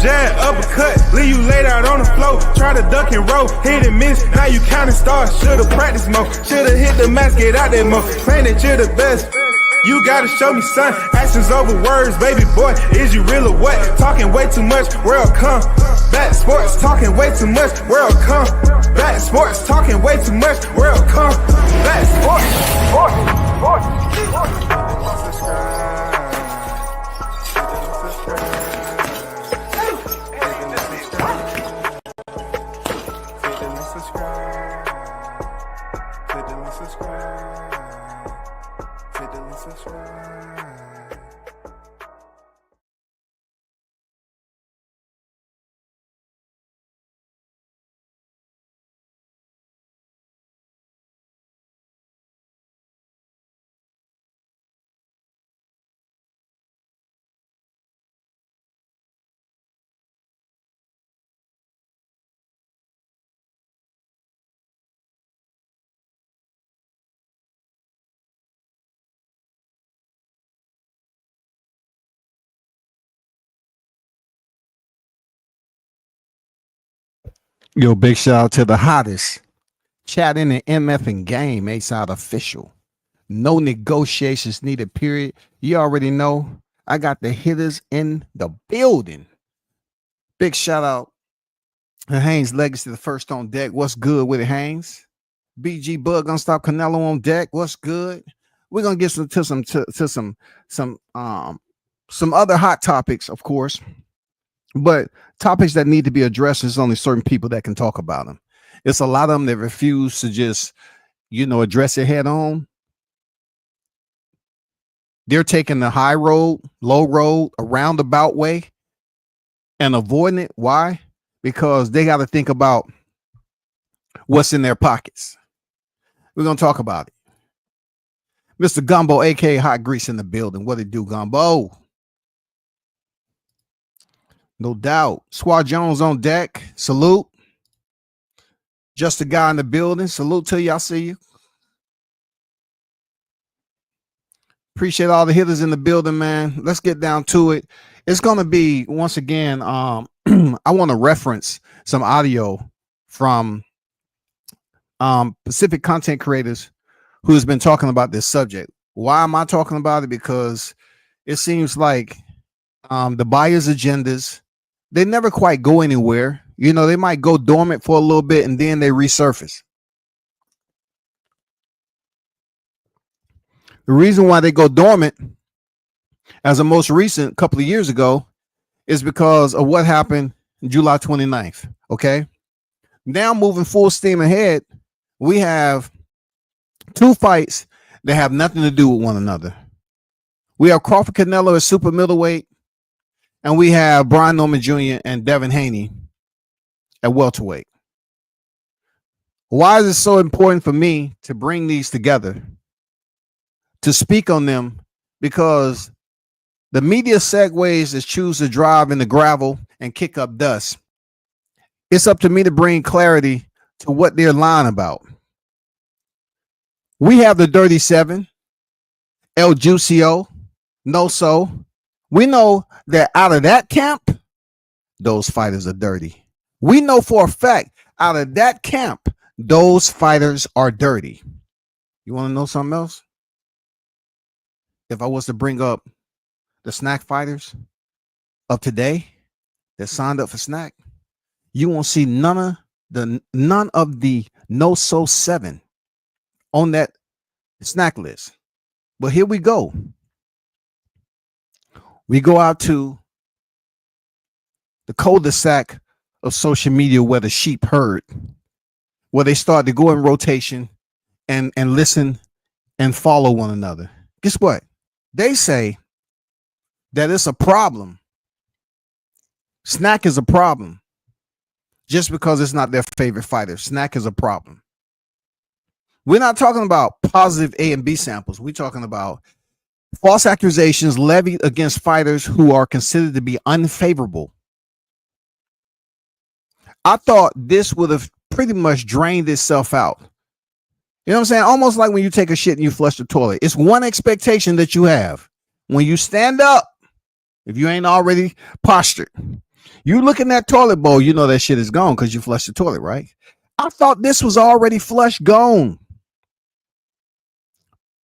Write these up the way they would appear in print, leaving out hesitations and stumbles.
jab, uppercut, leave you laid out on the floor. Try to duck and roll, hit and miss, now you counting stars. Should've practiced more, should've hit the mask, get out there more. Claim that you're the best. You gotta show me, son. Actions over words, baby boy. Is you real or what? Talking way too much, world come. Back sports, talking way too much, world come. Back sports, talking way too much, world come. Back sports, Yo, big shout out to the hottest chat in the MF game, A-Side official. No negotiations needed, period. You already know I got the hitters in the building. Big shout out to Haynes Legacy, the first on deck. What's good with it, Haynes? BG Bug gonna stop Canelo on deck. What's good? We're gonna get some other hot topics, of course. But topics that need to be addressed, is only certain people that can talk about them. It's a lot of them that refuse to just, address it head on. They're taking the high road, low road, a roundabout way and avoiding it. Why? Because they got to think about what's in their pockets. We're going to talk about it. Mr. Gumbo, aka Hot Grease in the building. What it do, Gumbo? No doubt. Squad Jones on deck. Salute. Just a guy in the building. Salute to you. I see you. Appreciate all the hitters in the building, man. Let's get down to it. It's going to be, once again, I want to reference some audio from Pacific content creators who has been talking about this subject. Why am I talking about it? Because it seems like the buyers' agendas, they never quite go anywhere. They might go dormant for a little bit and then they resurface. The reason why they go dormant, as a most recent couple of years ago, is because of what happened July 29th. Okay. Now moving full steam ahead, we have two fights that have nothing to do with one another. We have Crawford Canelo at super middleweight, and we have Brian Norman Jr. and Devin Haney at welterweight. Why is it so important for me to bring these together, to speak on them? Because the media segues is choose to drive in the gravel and kick up dust. It's up to me to bring clarity to what they're lying about. We have the Dirty Seven, El Juicio, Noso. We know that out of that camp, those fighters are dirty. We know for a fact out of that camp, those fighters are dirty. You want to know something else? If I was to bring up the SNAC fighters of today that signed up for SNAC, you won't see none of the No-So 7 on that SNAC list. But here we go. We go out to the cul-de-sac of social media where the sheep herd, where they start to go in rotation and listen and follow one another. Guess what? They say that it's a problem. SNAC is a problem. Just because it's not their favorite fighter. SNAC is a problem. We're not talking about positive A and B samples. We're talking about false accusations levied against fighters who are considered to be unfavorable. I thought this would have pretty much drained itself out. You know what I'm saying? Almost like when you take a shit and you flush the toilet. It's one expectation that you have. When you stand up, if you ain't already postured, You look in that toilet bowl, you know that shit is gone because you flushed the toilet, right? I thought this was already flushed, gone.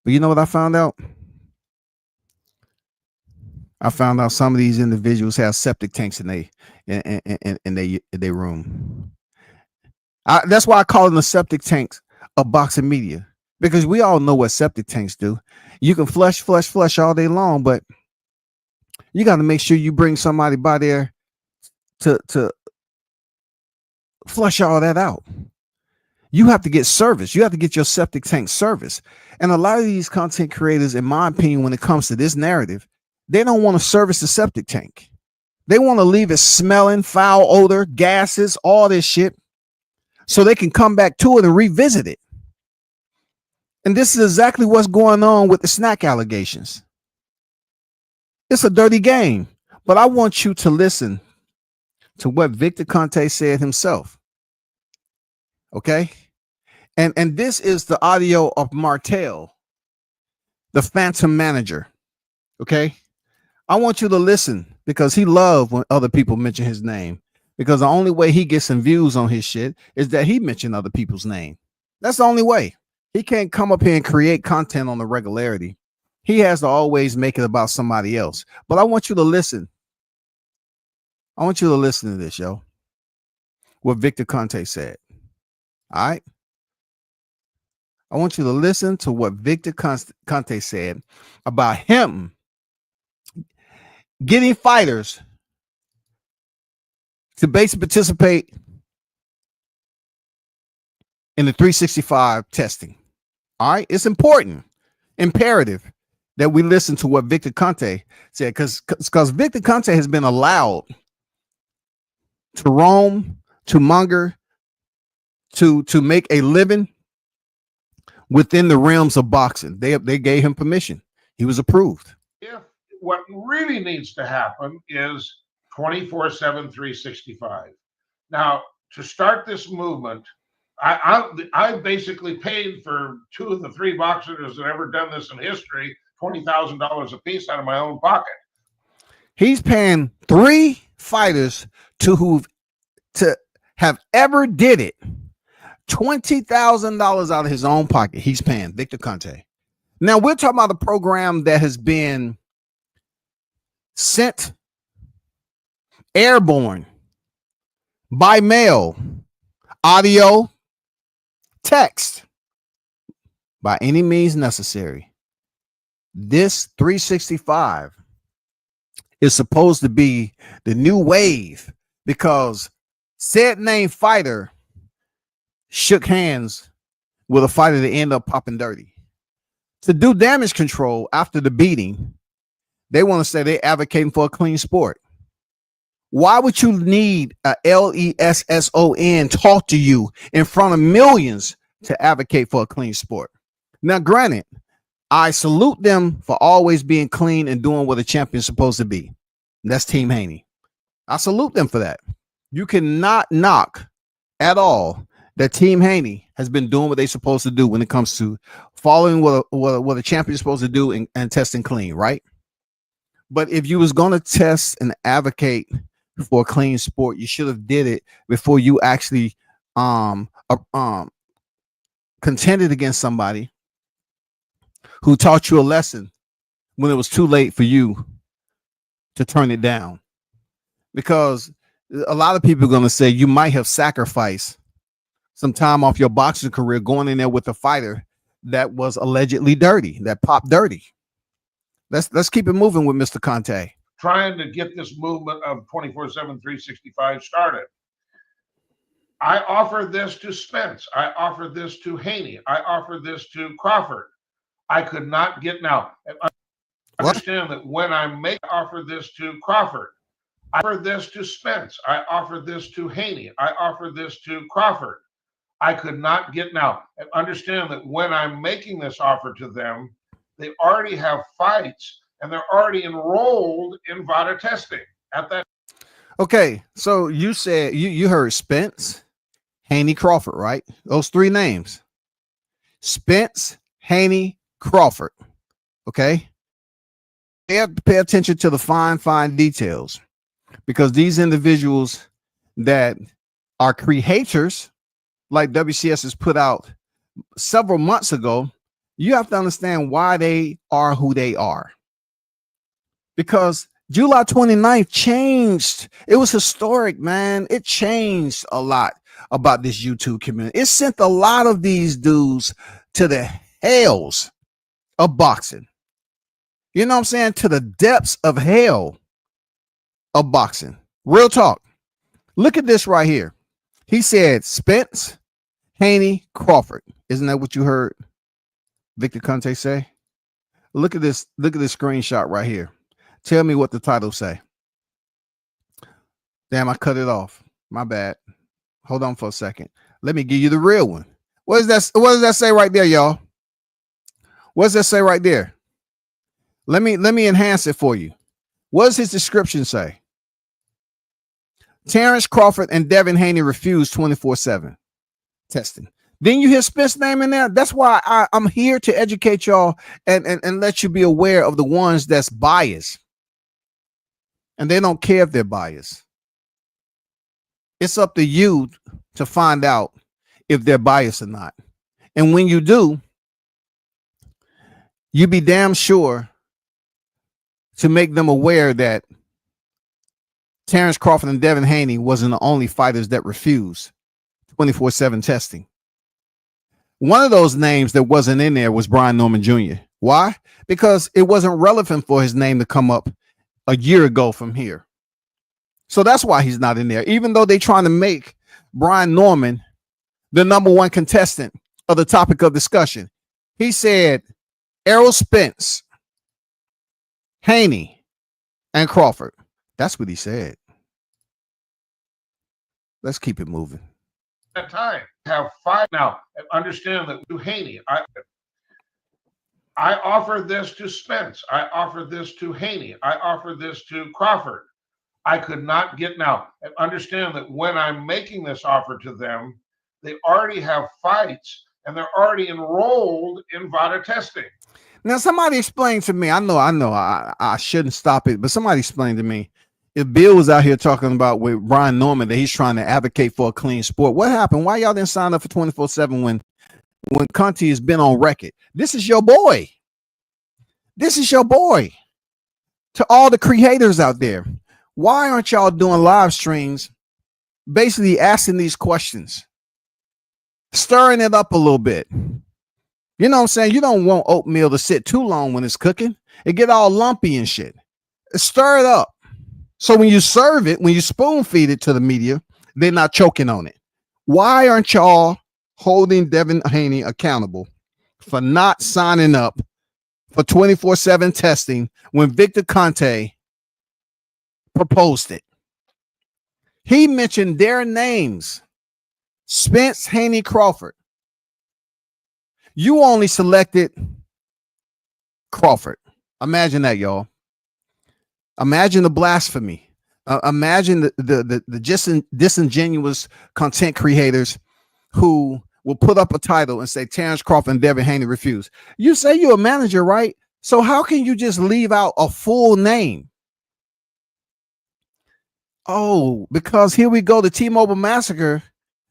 But you know what I found out? I found out some of these individuals have septic tanks in their room. That's why I call them the septic tanks of boxing media, because we all know what septic tanks do. You can flush all day long, but you got to make sure you bring somebody by there to flush all that out. You have to get service. You have to get your septic tank service. And a lot of these content creators, in my opinion, when it comes to this narrative, they don't want to service the septic tank. They want to leave it smelling, foul odor, gases, all this shit, so they can come back to it and revisit it. And this is exactly what's going on with the SNAC allegations. It's a dirty game, but I want you to listen to what Victor Conte said himself. Okay? And this is the audio of Martel, the phantom manager. Okay? I want you to listen, because he loves when other people mention his name, because the only way he gets some views on his shit is that he mentioned other people's name. That's the only way. He can't come up here and create content on the regularity. He has to always make it about somebody else. But I want you to listen. I want you to listen to this, yo. What Victor Conte said. All right? I want you to listen to what Victor Conte said about him getting fighters to basically participate in the 365 testing. All right? It's important, imperative that we listen to what Victor Conte said, because Victor Conte has been allowed to roam, to monger, to make a living within the realms of boxing. They gave him permission. He was approved. If what really needs to happen is 24/7, 365. Now, to start this movement, I basically paid for 2 of the 3 boxers that ever done this in history $20,000 a piece out of my own pocket. He's paying 3 fighters to have ever did it $20,000 out of his own pocket. He's paying Victor Conte. Now we're talking about a program that has been sent airborne by mail, audio, text, by any means necessary. This 365 is supposed to be the new wave, because said name fighter shook hands with a fighter that ended up popping dirty. To do damage control after the beating, they want to say they're advocating for a clean sport. Why would you need a LESSON talk to you in front of millions to advocate for a clean sport? Now, granted, I salute them for always being clean and doing what a champion's supposed to be. That's Team Haney. I salute them for that. You cannot knock at all that Team Haney has been doing what they're supposed to do when it comes to following what a champion's supposed to do and testing clean, right? But if you was going to test and advocate for a clean sport, you should have did it before you actually contended against somebody who taught you a lesson when it was too late for you to turn it down. Because a lot of people are going to say you might have sacrificed some time off your boxing career going in there with a fighter that was allegedly dirty, that popped dirty. Let's keep it moving with Mr. Conte. Trying to get this movement of 24/7, 365 started. I offer this to Spence. I offer this to Haney. I offer this to Crawford. I could not get now. Understand that when I make offer this to Crawford, I offer this to Spence. I offer this to Haney. I offer this to Crawford. I could not get now. Understand that when I'm making this offer to them, they already have fights and they're already enrolled in VADA testing at that. Okay, so you said you heard Spence, Haney, Crawford, right? Those 3 names. Spence, Haney, Crawford. Okay. They have to pay attention to the fine details, because these individuals that are creators, like WCS has put out several months ago, you have to understand why they are who they are. Because July 29th changed. It was historic, man. It changed a lot about this YouTube community. It sent a lot of these dudes to the hells of boxing. You know what I'm saying? To the depths of hell of boxing. Real talk. Look at this right here. He said Spence, Haney, Crawford. Isn't that what you heard Victor Conte say? Look at this. Look at this screenshot right here. Tell me what the title say. Damn, I cut it off. My bad. Hold on for a second. Let me give you the real one. What does that say right there, y'all? What does that say right there? Let me enhance it for you. What does his description say? Terrence Crawford and Devin Haney refused 24/7 testing. Then you hear Spence name in there. That's why I'm here to educate y'all and let you be aware of the ones that's biased. And they don't care if they're biased. It's up to you to find out if they're biased or not. And when you do, you be damn sure to make them aware that Terrence Crawford and Devin Haney wasn't the only fighters that refused 24/7 testing. One of those names that wasn't in there was Brian Norman Jr. Why? Because it wasn't relevant for his name to come up a year ago from here. So that's why he's not in there, even though they're trying to make Brian Norman the number one contestant of the topic of discussion. He said Errol Spence, Haney, and Crawford. That's what he said. Let's keep it moving. That time have five now. Understand that you Haney. I offer this to Spence. I offer this to Haney. I offer this to Crawford. I could not get now. Understand that when I'm making this offer to them, they already have fights and they're already enrolled in VADA testing. Now, somebody explain to me. I shouldn't stop it, but somebody explain to me. If Bill was out here talking about with Brian Norman that he's trying to advocate for a clean sport, what happened? Why y'all didn't sign up for 24/7 when Conte has been on record? This is your boy. This is your boy. To all the creators out there, why aren't y'all doing live streams basically asking these questions, stirring it up a little bit? You know what I'm saying? You don't want oatmeal to sit too long when it's cooking. It get all lumpy and shit. Stir it up. So when you serve it, when you spoon feed it to the media, they're not choking on it. Why aren't y'all holding Devin Haney accountable for not signing up for 24/7 testing when Victor Conte proposed it? He mentioned their names, Spence, Haney, Crawford. You only selected Crawford. Imagine that, y'all. Imagine the blasphemy. Imagine the disingenuous content creators who will put up a title and say Terrence Crawford and Devin Haney refused. You say you're a manager, right? So how can you just leave out a full name? Oh, because here we go. The T-Mobile Massacre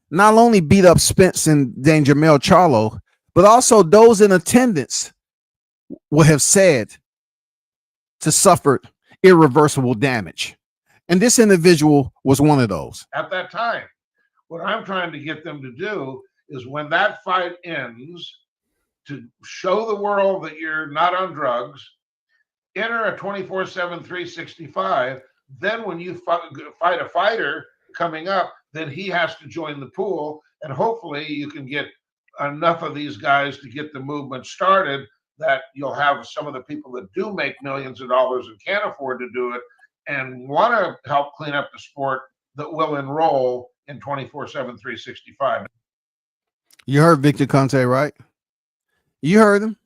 not only beat up Spence and Jamel Charlo, but also those in attendance will have said to suffer irreversible damage. And this individual was one of those. At that time, what I'm trying to get them to do is when that fight ends, to show the world that you're not on drugs, enter a 24/7 365. Then when you fight a fighter coming up, then he has to join the pool. And hopefully you can get enough of these guys to get the movement started that you'll have some of the people that do make millions of dollars and can't afford to do it and want to help clean up the sport that will enroll in 24/7 365. You heard Victor Conte, right? You heard him.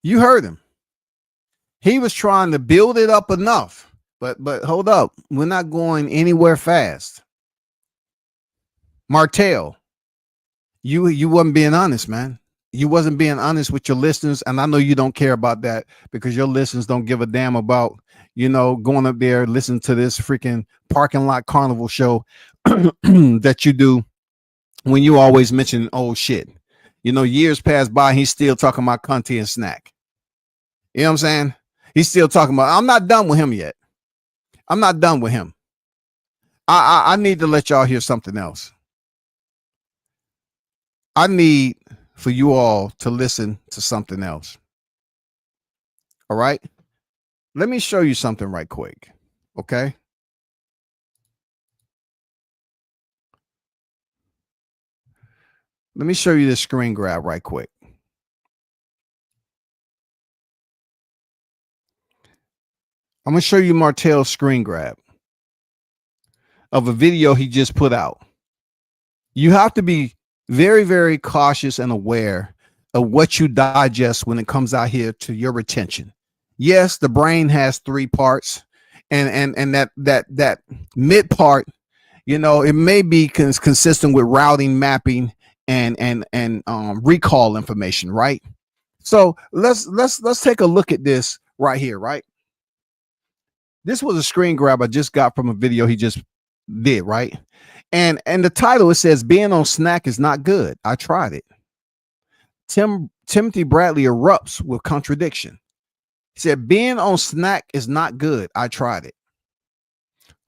You heard him. He was trying to build it up enough, but hold up. We're not going anywhere fast. Martell, you wasn't being honest, man. You wasn't being honest with your listeners, and I know you don't care about that because your listeners don't give a damn about, going up there listening to this freaking parking lot carnival show that you do when you always mention old shit. Years pass by, he's still talking about Cunty and SNAC. You know what I'm saying? He's still talking about. I'm not done with him yet. I'm not done with him. I need to let y'all hear something else. I need for you all to listen to something else. All right? Let me show you something right quick. Okay? Let me show you this screen grab right quick. I'm going to show you Martell's screen grab of a video he just put out. You have to be very, very cautious and aware of what you digest when it comes out here to your retention. Yes, the brain has 3 parts, and that mid part, it may be consistent with routing, mapping, and recall information, right? So let's take a look at this right here, right? This was a screen grab I just got from a video he just did, right? And the title, it says, "Being on SNAC is not good. I tried it." Timothy Bradley erupts with contradiction. He said, "Being on SNAC is not good. I tried it."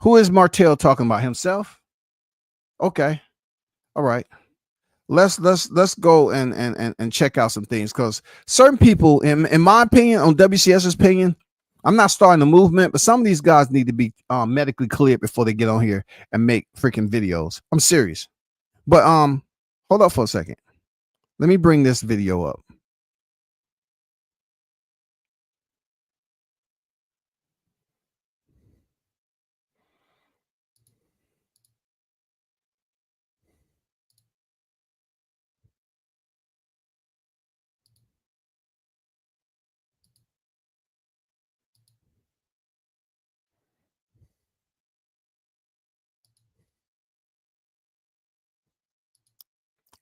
Who is Martell talking about? Himself? Okay. All right. Let's go and check out some things, because certain people, in my opinion, on WCS's opinion, I'm not starting a movement, but some of these guys need to be medically cleared before they get on here and make freaking videos. I'm serious. But hold up for a second. Let me bring this video up.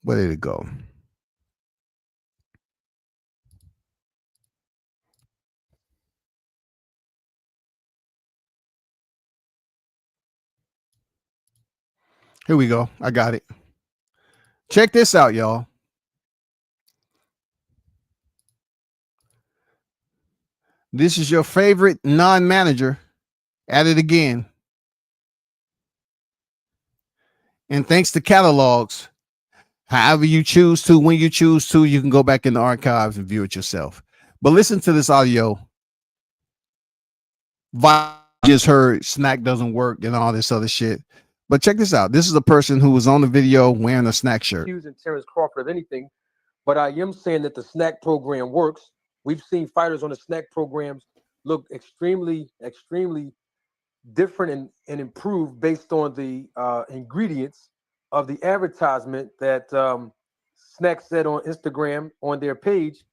Where did it go? Here we go. I got it. Check this out, y'all. This is your favorite non-manager at it again. And thanks to catalogs, however you choose to, when you choose to, you can go back in the archives and view it yourself. But listen to this audio. Just heard SNAC doesn't work and all this other shit. But check this out. This is a person who was on the video wearing a SNAC shirt. Accusing Terrence Crawford of anything, but I am saying that the SNAC program works. We've seen fighters on the SNAC programs look extremely different and improved based on the ingredients of the advertisement that SNAC said on Instagram on their page.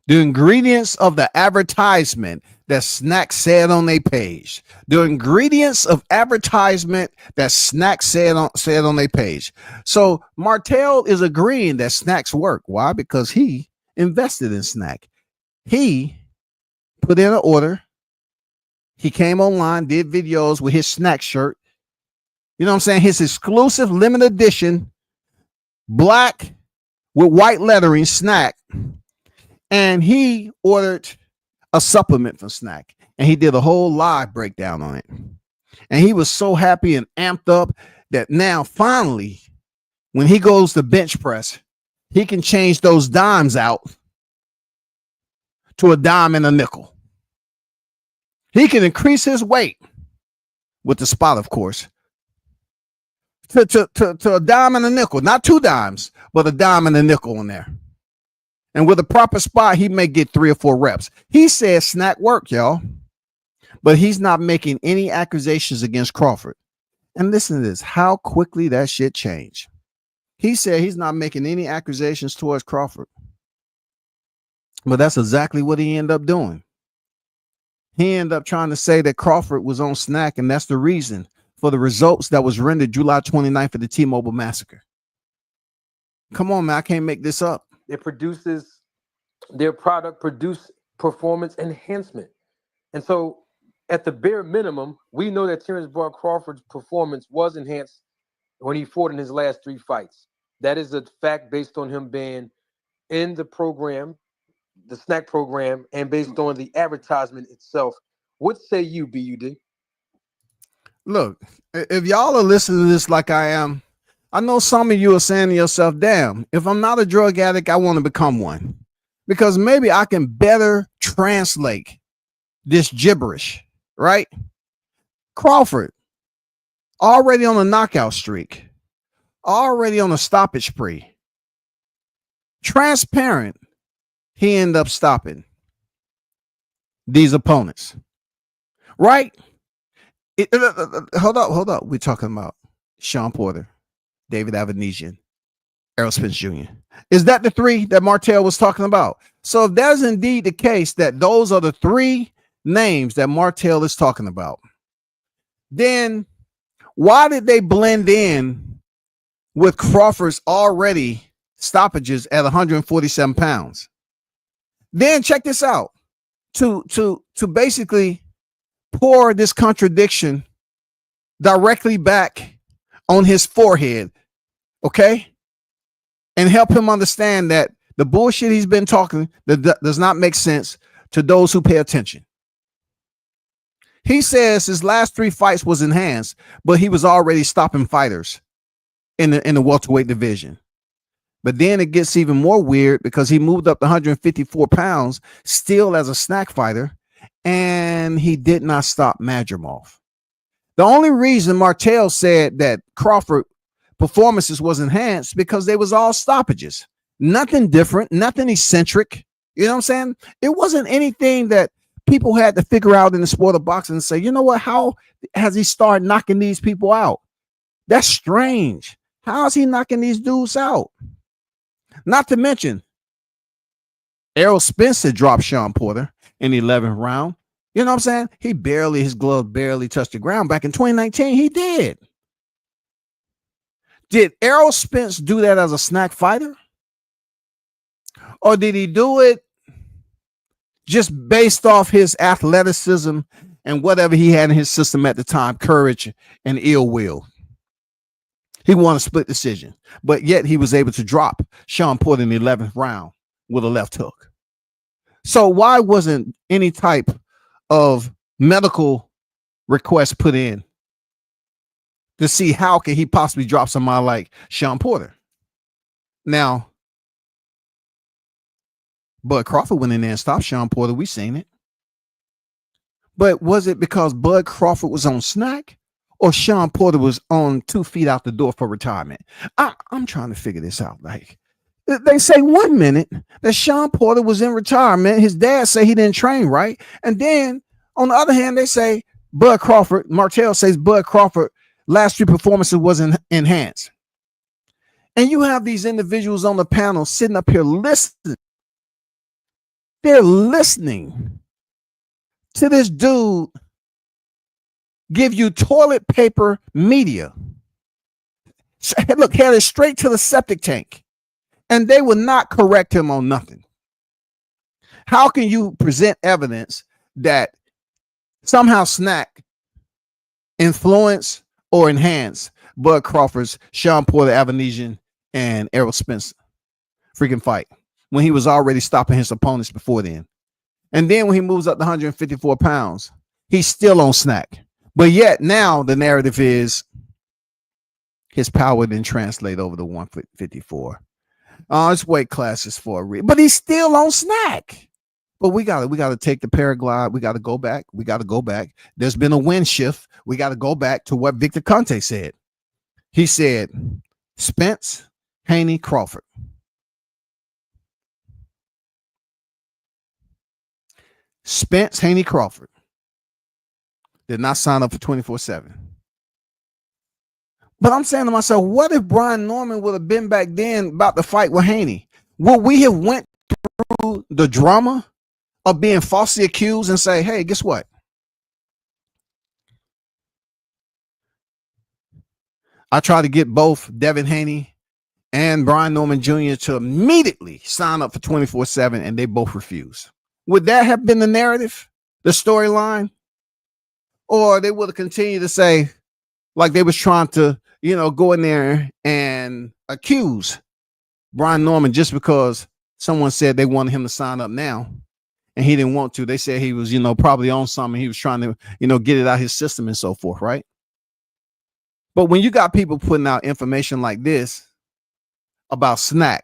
The ingredients of the advertisement that SNAC said on their page. The ingredients of advertisement that SNAC said on their page. So Martell is agreeing that SNACs work. Why? Because he invested in SNAC. He put in an order. He came online, did videos with his SNAC shirt. You know what I'm saying? His exclusive limited edition, black with white lettering SNAC. And he ordered a supplement from SNAC, and he did a whole live breakdown on it. And he was so happy and amped up that now finally, when he goes to bench press, he can change those dimes out to a dime and a nickel. He can increase his weight with the spot, of course, to a dime and a nickel, not 2 dimes, but a dime and a nickel in there. And with a proper spot, he may get 3 or 4 reps. He says SNAC work, y'all. But he's not making any accusations against Crawford. And listen to this, how quickly that shit changed. He said he's not making any accusations towards Crawford. But that's exactly what he ended up doing. He ended up trying to say that Crawford was on SNAC, and that's the reason for the results that was rendered July 29th for the T-Mobile massacre. Come on, man, I can't make this up. It produces their product produce performance enhancement. And so at the bare minimum, we know that Terrence Bud Crawford's performance was enhanced when he fought in his last 3 fights. That is a fact based on him being in the program, the SNAC program, and based on the advertisement itself. What say you, BUD? Look, if y'all are listening to this like I am, I know some of you are saying to yourself, damn, if I'm not a drug addict, I want to become one. Because maybe I can better translate this gibberish, right? Crawford, already on a knockout streak, already on a stoppage spree. Transparent, he ended up stopping these opponents, right? Hold up. We're talking about Sean Porter, David Avanesian, Errol Spence Jr. Is that the 3 that Martell was talking about? So if that's indeed the case, that those are the 3 names that Martell is talking about, then why did they blend in with Crawford's already stoppages at 147 pounds? Then check this out. To basically pour this contradiction directly back on his forehead, okay? And help him understand that the bullshit he's been talking that does not make sense to those who pay attention. He says his last 3 fights was enhanced, but he was already stopping fighters in the welterweight division. But then it gets even more weird because he moved up to 154 pounds still as a SNAC fighter, and he did not stop Madrimov. The only reason Martell said that Crawford performances was enhanced because they was all stoppages. Nothing different, nothing eccentric. You know what I'm saying? It wasn't anything that people had to figure out in the sport of boxing and say, you know what, how has he started knocking these people out? That's strange. How is he knocking these dudes out? Not to mention, Errol Spence dropped Sean Porter in the 11th round. You know what I'm saying? His glove barely touched the ground. Back in 2019, he did. Did Errol Spence do that as a SNAC fighter? Or did he do it just based off his athleticism and whatever he had in his system at the time, courage and ill will? He won a split decision, but yet he was able to drop Sean Porter in the 11th round with a left hook. So why wasn't any type of medical request put in to see how can he possibly drop somebody like Sean Porter? Now, Bud Crawford went in there and stopped Sean Porter. We seen it. But was it because Bud Crawford was on SNAC or Sean Porter was on 2 feet out the door for retirement? I'm trying to figure this out. Like, they say 1 minute that Sean Porter was in retirement. His dad say he didn't train right. And then on the other hand, they say Bud Crawford, Martell says Bud Crawford last 3 performances wasn't enhanced. And you have these individuals on the panel sitting up here listening. They're listening to this dude give you toilet paper media. Look, headed straight to the septic tank. And they will not correct him on nothing. How can you present evidence that somehow SNAC influence or enhance Bud Crawford's Sean Porter, Avanesian, and Errol Spence freaking fight when he was already stopping his opponents before then? And then when he moves up to 154 pounds, he's still on SNAC. But yet now the narrative is his power didn't translate over to 154. It's weight classes for a reason, but he's still on SNAC. But we gotta take the paraglide. We gotta go back. There's been a wind shift. We gotta go back to what Victor Conte said. He said Spence, Haney, Crawford. Spence, Haney, Crawford did not sign up for 24/7. But I'm saying to myself, what if Brian Norman would have been back then about to fight with Haney? Would we have went through the drama of being falsely accused and say, hey, guess what? I tried to get both Devin Haney and Brian Norman Jr. to immediately sign up for 24/7, and they both refuse. Would that have been the narrative, the storyline? Or they would have continued to say, like they was trying to, go in there and accuse Brian Norman just because someone said they wanted him to sign up now and he didn't want to. They said he was, probably on something. He was trying to, get it out his system and so forth, right? But when you got people putting out information like this about SNAC,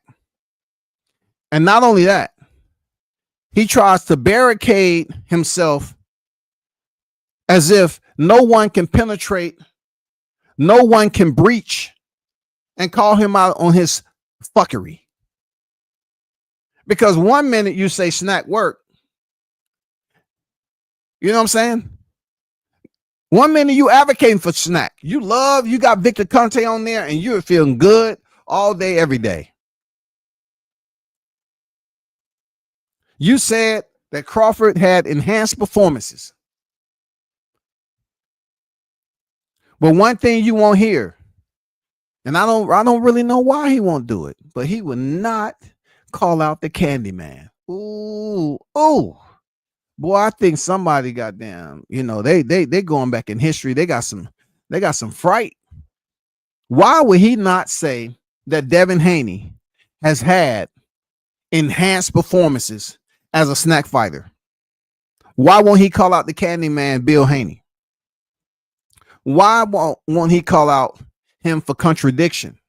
and not only that, he tries to barricade himself as if no one can penetrate, no one can breach, and call him out on his fuckery. Because 1 minute you say SNAC work, you know what I'm saying? 1 minute you advocating for SNAC. You got Victor Conte on there and you're feeling good all day, every day. You said that Crawford had enhanced performances. But one thing you won't hear, and I don't really know why he won't do it, but he will not call out the Candyman. Ooh. Boy, I think somebody goddamn, they going back in history. They got some fright. Why would he not say that Devin Haney has had enhanced performances as a SNAC fighter? Why won't he call out the Candyman, Bill Haney? Why won't he call out him for contradiction?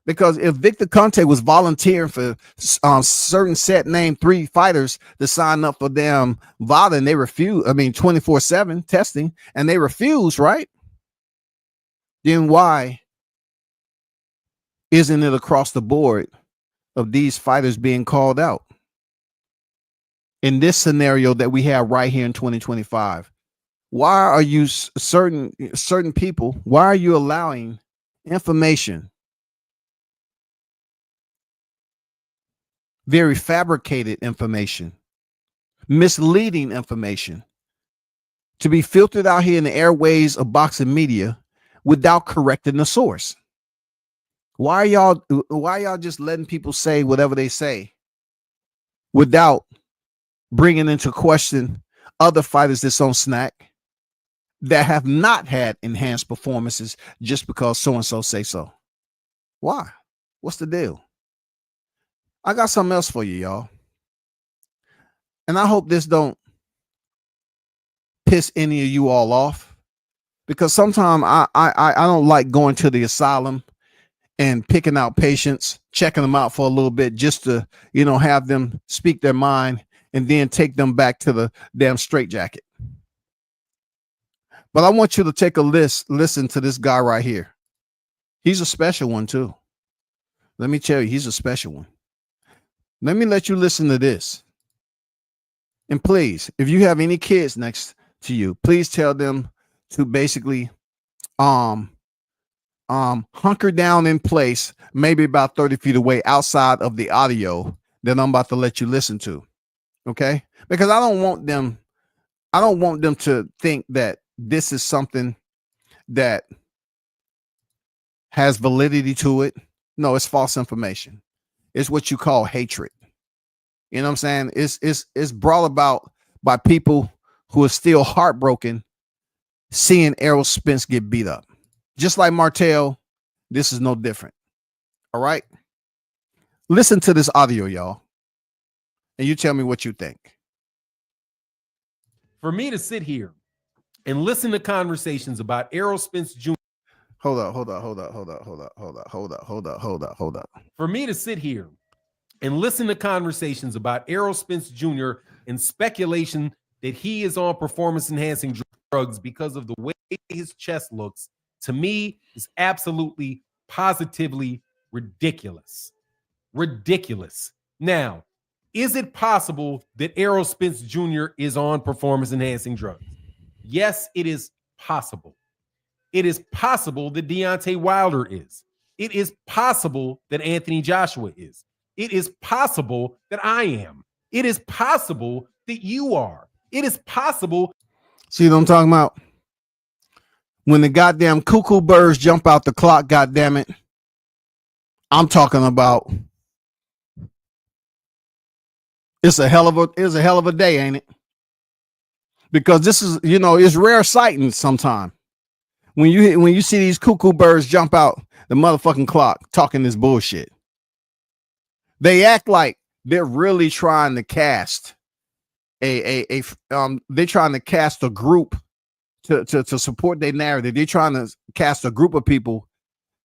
Because if Victor Conte was volunteering for certain set name 3 fighters to sign up for them VADA and they refuse, 24/7 testing, and they refuse, right? Then why isn't it across the board of these fighters being called out? In this scenario that we have right here in 2025, why are you certain people, why are you allowing information, very fabricated information, misleading information, to be filtered out here in the airways of boxing media without correcting the source? Why y'all just letting people say whatever they say without bringing into question other fighters that's on SNAC that have not had enhanced performances just because so-and-so say so? Why? What's the deal? I got something else for you, y'all. And I hope this don't piss any of you all off, because sometimes I don't like going to the asylum and picking out patients, checking them out for a little bit just to, have them speak their mind and then take them back to the damn straitjacket. But I want you to take a listen to this guy right here. He's a special one too. Let me tell you, he's a special one. Let me let you listen to this. And please, if you have any kids next to you, please tell them to basically hunker down in place, maybe about 30 feet away outside of the audio that I'm about to let you listen to. Okay? Because I don't want them to think that this is something that has validity to it. No, it's false information. It's what you call hatred. You know what I'm saying? It's brought about by people who are still heartbroken seeing Errol Spence get beat up. Just like Martell, this is no different. All right? Listen to this audio, y'all, and you tell me what you think. For me to sit here and listen to conversations about Errol Spence Jr. Hold up. For me to sit here and listen to conversations about Errol Spence Jr. and speculation that he is on performance-enhancing drugs because of the way his chest looks, to me, is absolutely, positively ridiculous. Ridiculous. Now, is it possible that Errol Spence Jr. is on performance-enhancing drugs? Yes, it is possible. It is possible that Deontay Wilder is. It is possible that Anthony Joshua is. It is possible that I am. It is possible that you are. It is possible. See what I'm talking about? When the goddamn cuckoo birds jump out the clock, goddamn it, I'm talking about it's a hell of a day, ain't it? Because this is, it's rare sighting sometime. When you see these cuckoo birds jump out the motherfucking clock talking this bullshit. They act like they're really trying to cast they're trying to cast a group to support their narrative. They're trying to cast a group of people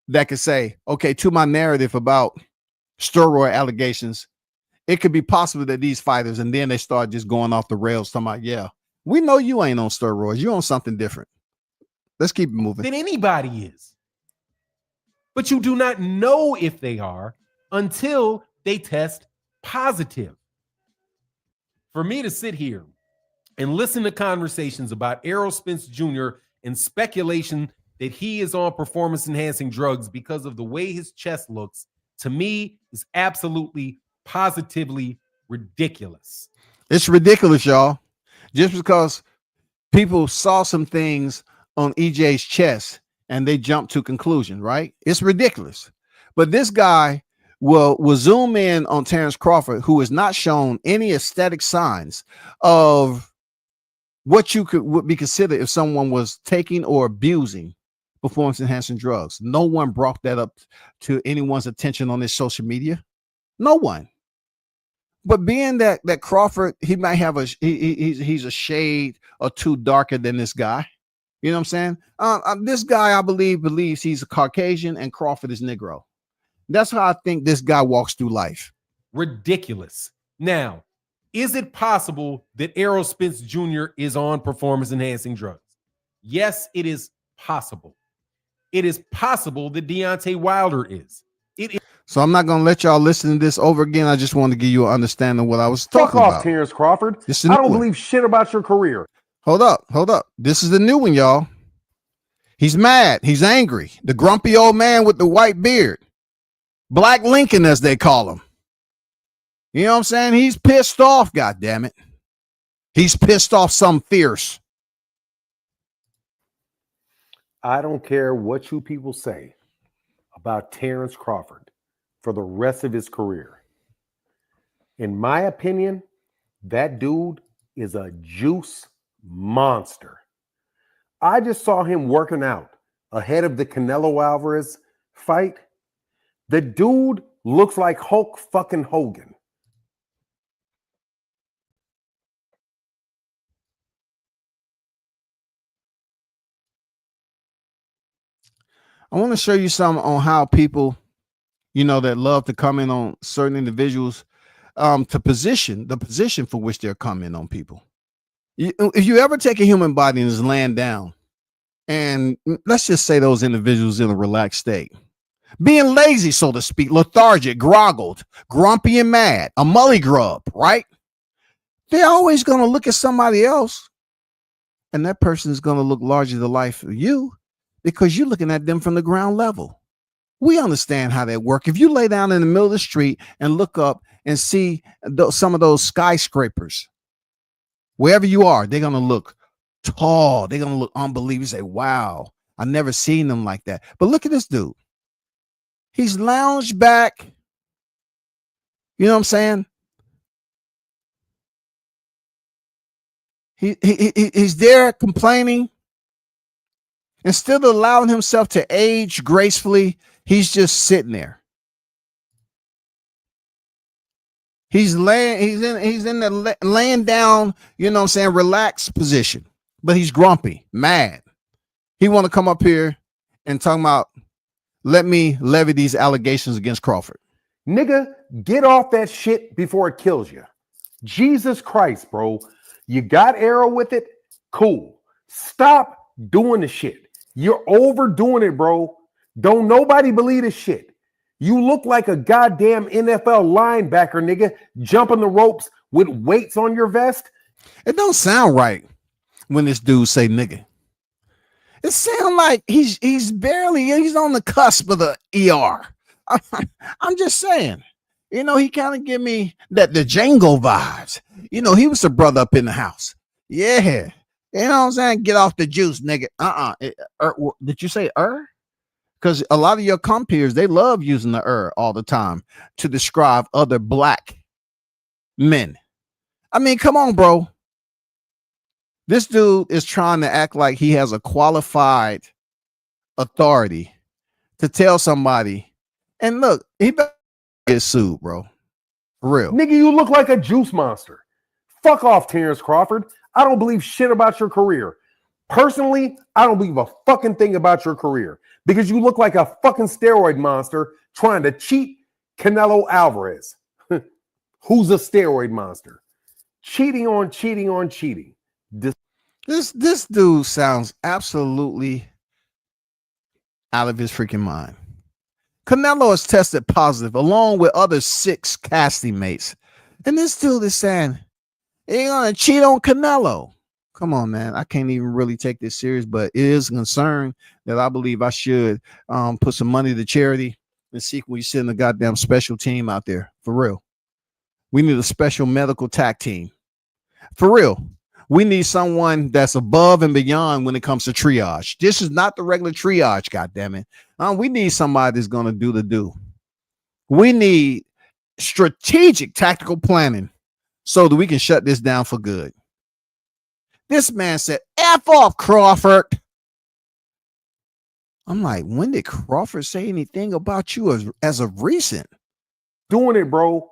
that could say, okay, to my narrative about steroid allegations, it could be possible that these fighters, and then they start just going off the rails talking about, yeah, we know you ain't on steroids. You're on something different. Let's keep it moving. Than anybody is. But you do not know if they are until they test positive. For me to sit here and listen to conversations about Errol Spence Jr. and speculation that he is on performance-enhancing drugs because of the way his chest looks, to me, is absolutely, positively ridiculous. It's ridiculous, y'all. Just because people saw some things on EJ's chest and they jumped to conclusion, right? It's ridiculous. But this guy will zoom in on Terrence Crawford, who has not shown any aesthetic signs of what would be considered if someone was taking or abusing performance-enhancing drugs. No one brought that up to anyone's attention on his social media. No one. But being that Crawford, he might have he's a shade or two darker than this guy. You know what I'm saying? This guy, I believes he's a Caucasian and Crawford is Negro. That's how I think this guy walks through life. Ridiculous. Now, is it possible that Errol Spence Jr. is on performance-enhancing drugs? Yes, it is possible. It is possible that Deontay Wilder is. It is. So I'm not going to let y'all listen to this over again. I just want to give you an understanding of what I was talking about. Fuck off, Terrence Crawford. I don't believe shit about your career. Hold up. This is the new one, y'all. He's mad. He's angry. The grumpy old man with the white beard. Black Lincoln, as they call him. You know what I'm saying? He's pissed off, goddammit. He's pissed off some fierce. I don't care what you people say about Terrence Crawford for the rest of his career. In my opinion, that dude is a juice monster. I just saw him working out ahead of the Canelo Alvarez fight. The dude looks like Hulk fucking Hogan. I want to show you something on how people, that love to comment on certain individuals, to position the position for which they're commenting on people. If you ever take a human body and just land down, and let's just say those individuals in a relaxed state, being lazy, so to speak, lethargic, groggled, grumpy and mad, a mully grub, right? They're always going to look at somebody else, and that person is going to look larger than life for you because you're looking at them from the ground level. We understand how that works. If you lay down in the middle of the street and look up and see some of those skyscrapers, wherever you are, they're going to look tall. They're going to look unbelievable. You say, wow, I've never seen them like that. But look at this dude. He's lounged back. You know what I'm saying? He's there complaining. Instead of allowing himself to age gracefully, he's just sitting there. He's in the laying down, relaxed position. But he's grumpy, mad. He want to come up here and talk about, let me levy these allegations against Crawford. Nigga, get off that shit before it kills you. Jesus Christ, bro. You got Errol with it? Cool. Stop doing the shit. You're overdoing it, bro. Don't nobody believe this shit. You look like a goddamn NFL linebacker, nigga, jumping the ropes with weights on your vest. It don't sound right when this dude say nigga. It sounds like he's on the cusp of the ER. I'm just saying, he kind of give me the Django vibes. He was a brother up in the house. Yeah. You know what I'm saying? Get off the juice, nigga. Did you say Because a lot of your compeers, they love using the all the time to describe other black men. I mean, come on, bro. This dude is trying to act like he has a qualified authority to tell somebody. And look, he better get sued, bro. For real. Nigga, you look like a juice monster. Fuck off, Terrence Crawford. I don't believe shit about your career. Personally, I don't believe a fucking thing about your career because you look like a fucking steroid monster trying to cheat Canelo Alvarez, who's a steroid monster. Cheating on cheating on cheating. This dude sounds absolutely out of his freaking mind. Canelo has tested positive along with other 6 casting mates. And this dude is saying, you're going to cheat on Canelo. Come on, man. I can't even really take this serious, but it is a concern that I believe I should put some money to charity and see if we send a goddamn special team out there. For real. We need a special medical tack team. For real. We need someone that's above and beyond when it comes to triage. This is not the regular triage, goddammit. We need somebody that's going to do the do. We need strategic tactical planning so that we can shut this down for good. This man said, F off, Crawford. I'm like, when did Crawford say anything about you as of recent? Doing it, bro.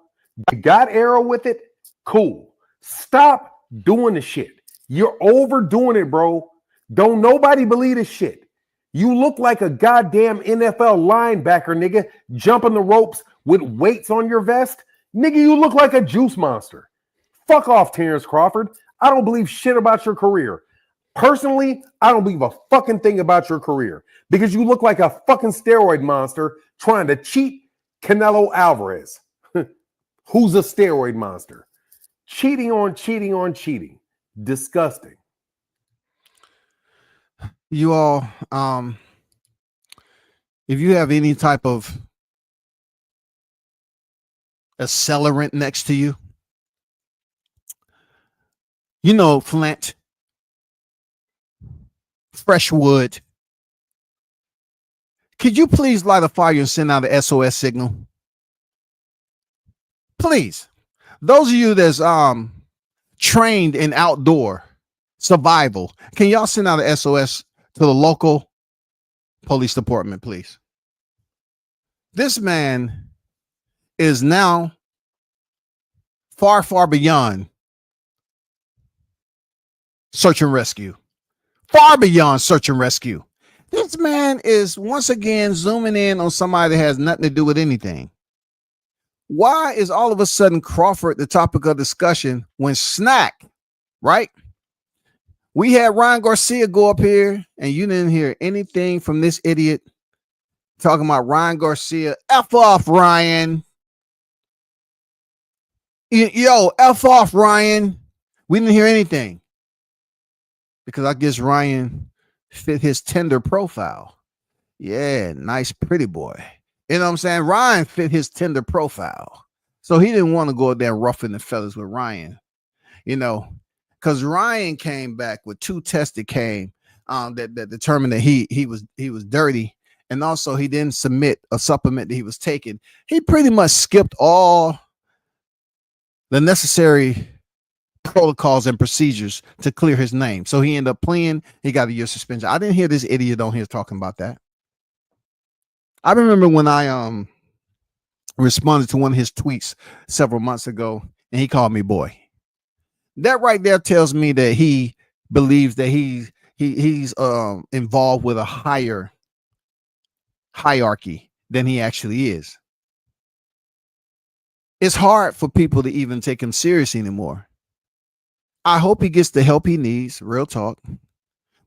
You got arrow with it? Cool. Stop doing the shit. You're overdoing it, bro. Don't nobody believe this shit. You look like a goddamn NFL linebacker, nigga, jumping the ropes with weights on your vest. Nigga, you look like a juice monster. Fuck off, Terrence Crawford. I don't believe shit about your career. Personally, I don't believe a fucking thing about your career because you look like a fucking steroid monster trying to cheat Canelo Alvarez, who's a steroid monster. Cheating on cheating on cheating. Disgusting. You all, if you have any type of accelerant next to you, you know, flint, fresh wood, could you please light a fire and send out an SOS signal? Please. Those of you that's trained in outdoor survival, can y'all send out an SOS to the local police department, please? This man is now far, far beyond search and rescue. Far beyond search and rescue. This man is once again zooming in on somebody that has nothing to do with anything. Why is all of a sudden Crawford the topic of discussion when SNAC, right? We had Ryan Garcia go up here and you didn't hear anything from this idiot talking about Ryan Garcia. F off, Ryan. Yo, F off, Ryan. We didn't hear anything because I guess Ryan fit his Tinder profile. Yeah, nice, pretty boy. You know what I'm saying? Ryan fit his Tinder profile. So he didn't want to go there roughing the feathers with Ryan, you know, because Ryan came back with 2 tests that came that determined that he was dirty. And also he didn't submit a supplement that he was taking. He pretty much skipped all the necessary protocols and procedures to clear his name. So he ended up playing. He got a year suspension. I didn't hear this idiot on here talking about that. I remember when I responded to one of his tweets several months ago and he called me boy. That right there tells me that he believes that he's involved with a higher hierarchy than he actually is. It's hard for people to even take him serious anymore. I hope he gets the help he needs, real talk.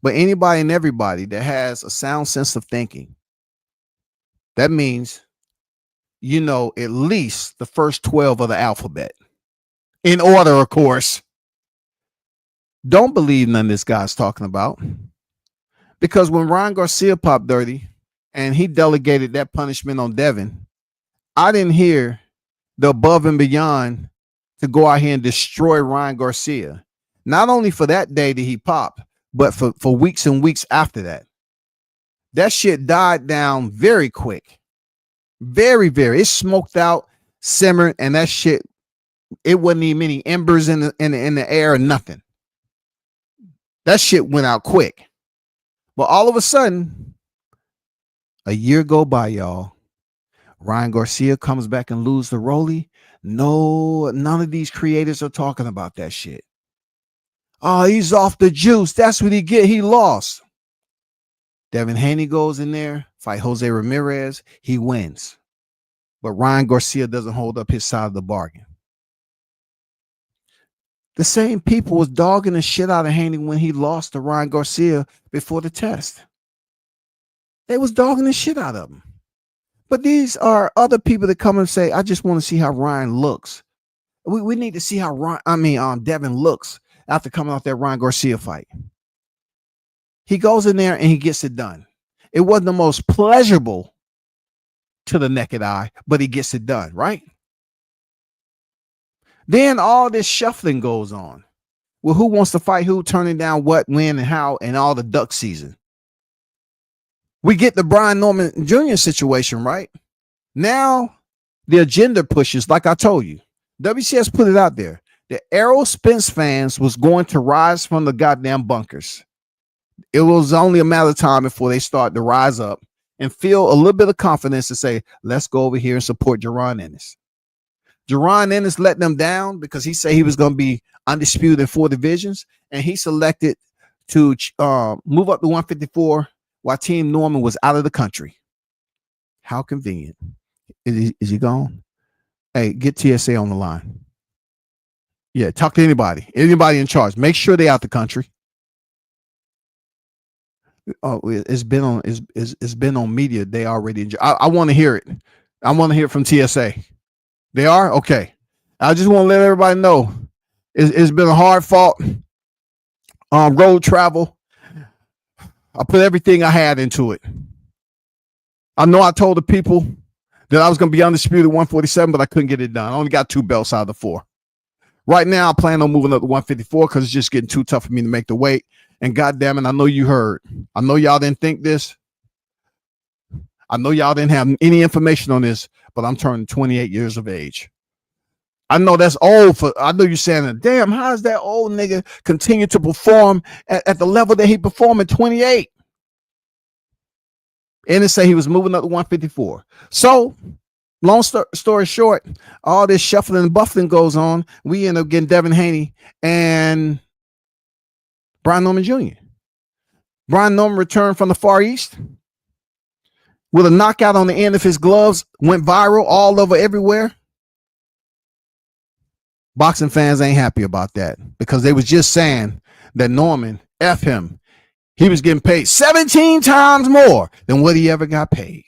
But anybody and everybody that has a sound sense of thinking, that means you know at least the first 12 of the alphabet. In order, of course. Don't believe none of this guy's talking about. Because when Ryan Garcia popped dirty and he delegated that punishment on Devin, I didn't hear the above and beyond to go out here and destroy Ryan Garcia. Not only for that day that he popped, but for weeks and weeks after that. That shit died down very quick. Very, very. It smoked out, simmered, and that shit, it wasn't even any embers in the air or nothing. That shit went out quick. But all of a sudden, a year go by, y'all. Ryan Garcia comes back and loses the Rolly. No, none of these creators are talking about that shit. Oh, he's off the juice. That's what he get. He lost. Devin Haney goes in there, fight Jose Ramirez. He wins. But Ryan Garcia doesn't hold up his side of the bargain. The same people was dogging the shit out of Haney when he lost to Ryan Garcia before the test. They was dogging the shit out of him. But these are other people that come and say, I just want to see how Ryan looks. We need to see how Devin looks after coming off that Ryan Garcia fight. He goes in there and he gets it done. It wasn't the most pleasurable to the naked eye, but he gets it done, right? Then all this shuffling goes on. Well, who wants to fight who, turning down what, when, and how, and all the duck season. We get the Brian Norman Jr. situation, right? Now the agenda pushes, like I told you. WCS put it out there. The Errol Spence fans was going to rise from the goddamn bunkers. It was only a matter of time before they start to rise up and feel a little bit of confidence to say, let's go over here and support Jaron Ennis. Jaron Ennis let them down because he said he was going to be undisputed in 4 divisions, and he selected to move up to 154 while Team Norman was out of the country. How convenient. Is he gone? Hey, get TSA on the line. Yeah, talk to anybody in charge. Make sure they're out the country. Oh, it's been on media. They already. I want to hear it. I want to hear it from TSA. They are okay. I just want to let everybody know it's been a hard fought road travel. I put everything I had into it. I know I told the people that I was going to be undisputed 147, but I couldn't get it done. I only got 2 belts out of the 4. Right now, I plan on moving up to 154 because it's just getting too tough for me to make the weight. And goddamn it, I know you heard. I know y'all didn't think this. I know y'all didn't have any information on this, but I'm turning 28 years of age. I know that's old I know you're saying, damn, how does that old nigga continue to perform at the level that he performed at 28? And it say he was moving up to 154. So, long story short, all this shuffling and buffling goes on. We end up getting Devin Haney and Brian Norman Jr. Brian Norman returned from the Far East with a knockout on the end of his gloves, went viral all over everywhere. Boxing fans ain't happy about that because they was just saying that Norman, F him, he was getting paid 17 times more than what he ever got paid.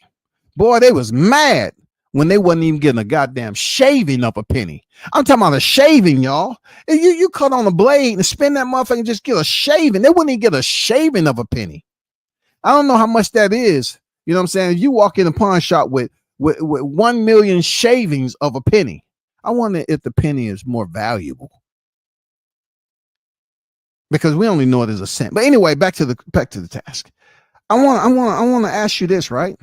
Boy, they was mad when they wasn't even getting a goddamn shaving of a penny. I'm talking about a shaving, y'all. You cut on a blade and spin that motherfucker and just get a shaving. They wouldn't even get a shaving of a penny. I don't know how much that is. You know what I'm saying? If you walk in a pawn shop with 1 million shavings of a penny, I wonder if the penny is more valuable. Because we only know it as a cent. But anyway, back to the task. I want to ask you this, right?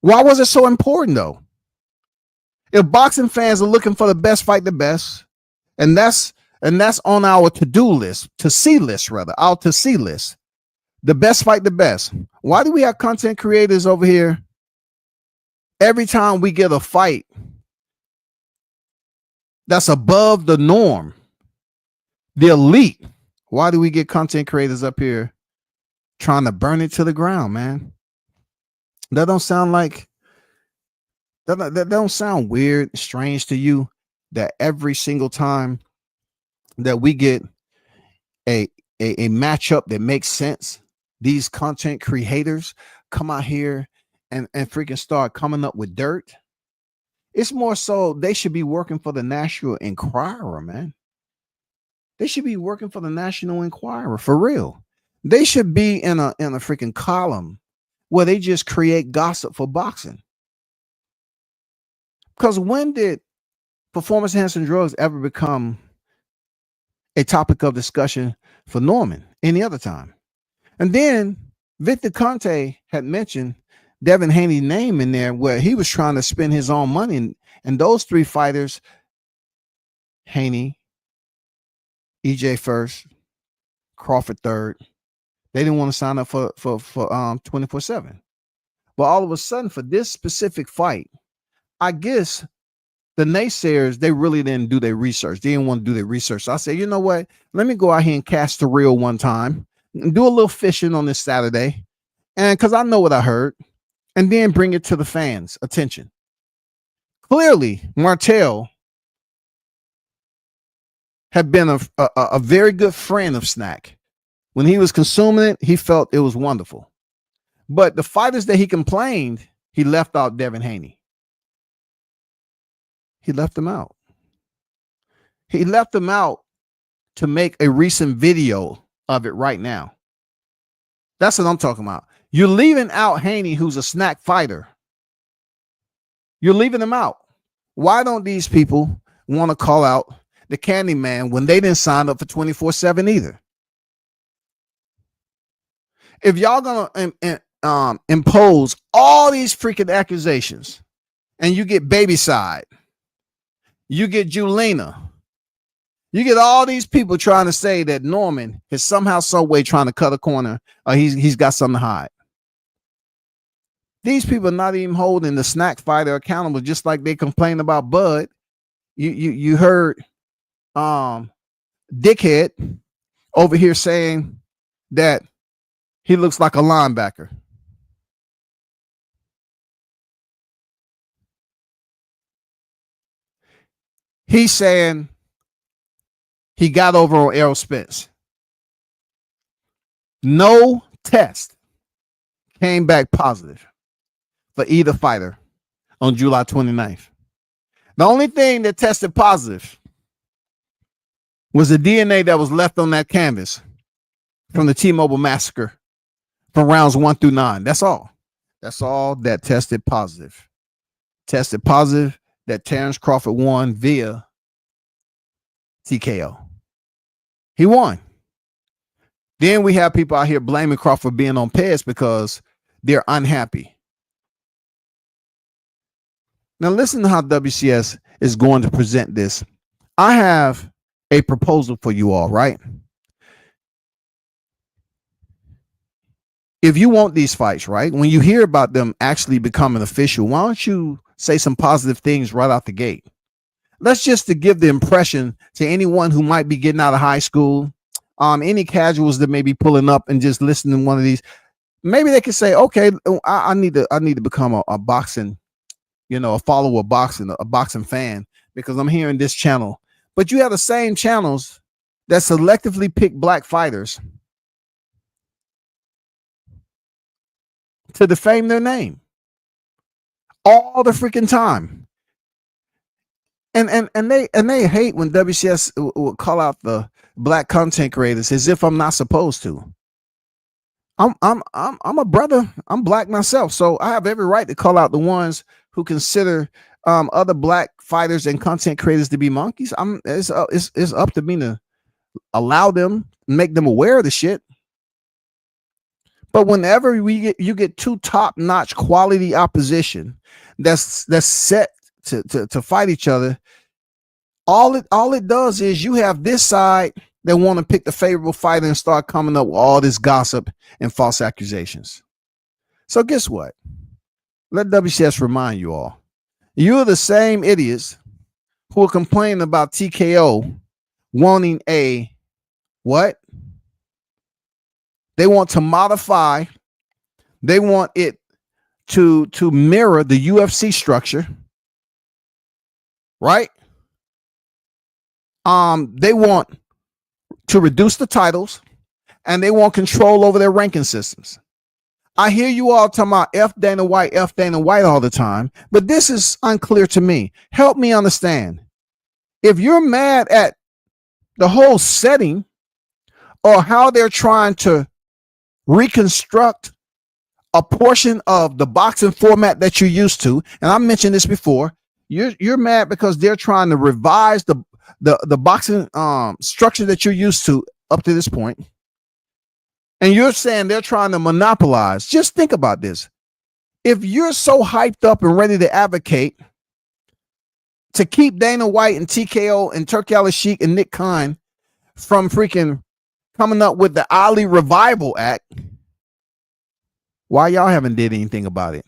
Why was it so important though? If boxing fans are looking for the best fight the best, and that's on our to-do list, to-see list rather, our to-see list, the best fight the best. Why do we have content creators over here every time we get a fight that's above the norm, the elite? Why do we get content creators up here trying to burn it to the ground, man? That don't sound like that don't sound weird, strange to you that every single time that we get a matchup that makes sense, these content creators come out here and freaking start coming up with dirt? It's more so they should be working for the National Enquirer, man. They should be working for the National Enquirer for real. They should be in a freaking column where they just create gossip for boxing. Because when did performance enhancing drugs ever become a topic of discussion for Norman any other time. And then Victor Conte had mentioned Devin Haney's name in there where he was trying to spend his own money. And those three fighters, Haney, EJ first, Crawford third, they didn't want to sign up for 24/7. But all of a sudden, for this specific fight, I guess the naysayers, they really didn't do their research. They didn't want to do their research. So I said, you know what? Let me go out here and cast the reel one time and do a little fishing on this Saturday. And because I know what I heard, and then bring it to the fans' attention. Clearly, Martell had been a very good friend of SNAC. When he was consuming it, he felt it was wonderful. But the fighters that he complained, he left out Devin Haney. He left them out. He left them out to make a recent video of it right now. That's what I'm talking about. You're leaving out Haney, who's a SNAC fighter. You're leaving him out. Why don't these people want to call out the Candyman when they didn't sign up for 24/7 either? If y'all gonna impose all these freaking accusations, and you get Baby Side, you get Julina, you get all these people trying to say that Norman is somehow, some way trying to cut a corner, or he's got something to hide. These people are not even holding the SNAC fighter accountable, just like they complain about Bud. You heard Dickhead over here saying that he looks like a linebacker. He's saying he got over on Errol Spence. No test came back positive for either fighter on July 29th. The only thing that tested positive was the DNA that was left on that canvas from the T-Mobile massacre from rounds 1 through 9. That's all. That's all that tested positive. Tested positive that Terrence Crawford won via TKO. He won. Then we have people out here blaming Crawford being on PEDS because they're unhappy. Now listen to how WCS is going to present this. I have a proposal for you all, right? If you want these fights, right, when you hear about them actually becoming official, why don't you say some positive things right out the gate? That's just to give the impression to anyone who might be getting out of high school, any casuals that may be pulling up and just listening to one of these. Maybe they could say, okay, I need to become a boxing, a follower of boxing, a boxing fan, because I'm hearing this channel. But you have the same channels that selectively pick black fighters to defame their name all the freaking time. And they hate when WCS will call out the black content creators as if I'm not supposed to. I'm a brother. I'm black myself, so I have every right to call out the ones who consider other black fighters and content creators to be monkeys. It's up to me to allow them, make them aware of the shit. But whenever you get two top-notch quality opposition that's set to fight each other, all it does is you have this side that want to pick the favorable fighter and start coming up with all this gossip and false accusations. So guess what? Let WCS remind you all. You're the same idiots who are complaining about TKO wanting a what? They want to modify. They want it to mirror the UFC structure, right? They want to reduce the titles, and they want control over their ranking systems. I hear you all talking about F Dana White all the time, but this is unclear to me. Help me understand. If you're mad at the whole setting or how they're trying to reconstruct a portion of the boxing format that you're used to, and I mentioned this before, you're mad because they're trying to revise the boxing structure that you're used to up to this point, and you're saying they're trying to monopolize. Just think about this. If you're so hyped up and ready to advocate to keep Dana White and TKO and Turki Al-Sheikh and Nick Khan from freaking coming up with the Ali Revival Act, why y'all haven't did anything about it?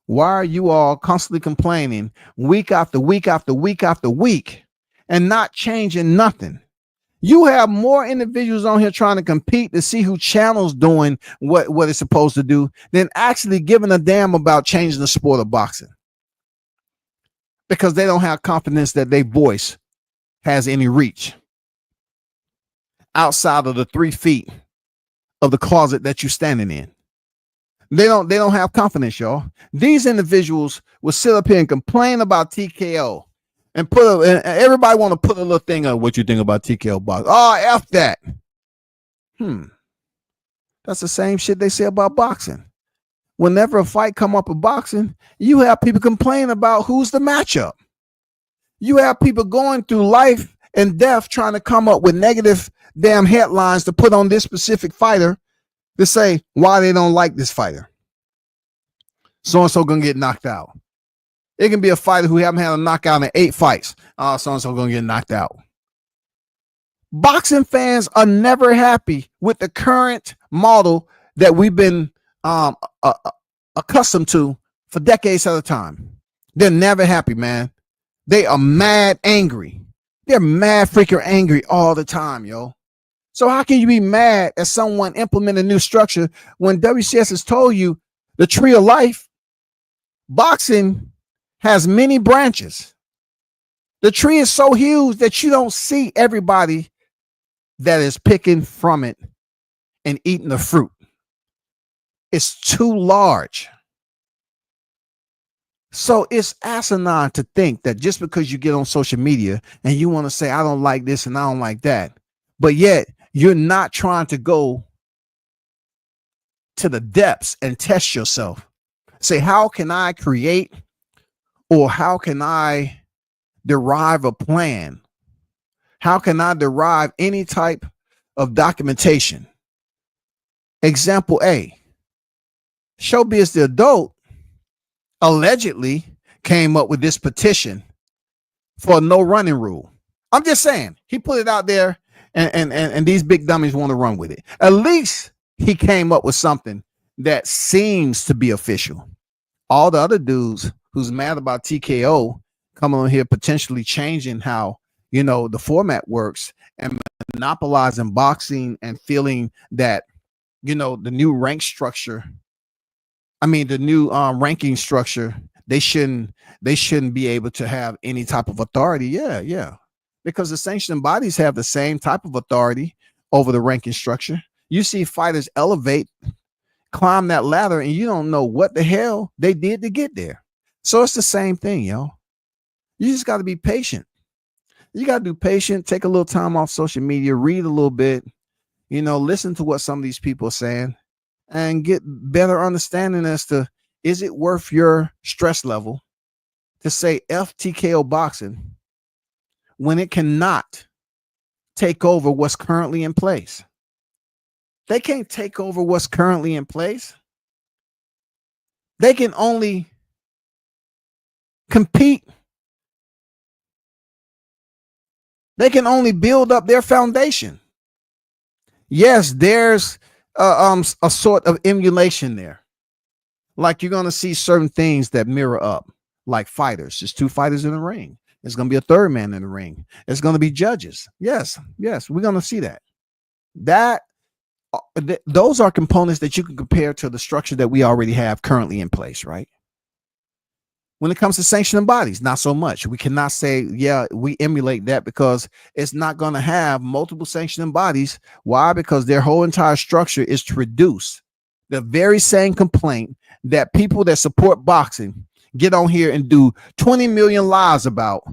Why are you all constantly complaining week after week after week after week and not changing nothing? You have more individuals on here trying to compete to see who channel's doing what it's supposed to do than actually giving a damn about changing the sport of boxing, because they don't have confidence that their voice has any reach outside of the 3 feet of the closet that you're standing in. They don't have confidence, y'all. These individuals will sit up here and complain about TKO and everybody want to put a little thing on what you think about TKO box. Oh, F that. That's the same shit they say about boxing. Whenever a fight come up in boxing, you have people complain about who's the matchup. You have people going through life and death trying to come up with negative damn headlines to put on this specific fighter to say why they don't like this fighter. So-and-so gonna get knocked out. It can be a fighter who haven't had a knockout in 8 fights. So-and-so gonna get knocked out. Boxing fans are never happy with the current model that we've been accustomed to for decades at a time. They're never happy, man. They are mad angry. They're mad freaking angry all the time, yo. So how can you be mad at someone implementing a new structure when WCS has told you the tree of life? Boxing has many branches. The tree is so huge that you don't see everybody that is picking from it and eating the fruit. It's too large. So it's asinine to think that just because you get on social media and you want to say, I don't like this and I don't like that, but yet you're not trying to go to the depths and test yourself. Say, how can I create, or how can I derive a plan? How can I derive any type of documentation? Example A, Showbiz the Adult allegedly came up with this petition for a no running rule. I'm just saying, he put it out there and these big dummies want to run with it. At least he came up with something that seems to be official. All the other dudes who's mad about TKO coming on here potentially changing how, the format works and monopolizing boxing and feeling that, the new rank structure, the new ranking structure, they shouldn't be able to have any type of authority. Yeah. Because the sanctioning bodies have the same type of authority over the ranking structure. You see fighters elevate, climb that ladder, and you don't know what the hell they did to get there. So it's the same thing, yo. You just got to be patient. You got to be patient, take a little time off social media, read a little bit, listen to what some of these people are saying and get better understanding as to, is it worth your stress level to say FTKO boxing when it cannot take over what's currently in place? They can't take over what's currently in place. They can only compete. They can only build up their foundation. Yes, there's a sort of emulation there. Like you're going to see certain things that mirror up, like fighters. There's 2 fighters in the ring. There's going to be a third man in the ring. It's going to be judges. Yes, we're going to see that. Those are components that you can compare to the structure that we already have currently in place, right? When it comes to sanctioning bodies, not so much. We cannot say, yeah, we emulate that, because it's not going to have multiple sanctioning bodies. Why? Because their whole entire structure is to reduce the very same complaint that people that support boxing get on here and do 20 million lies about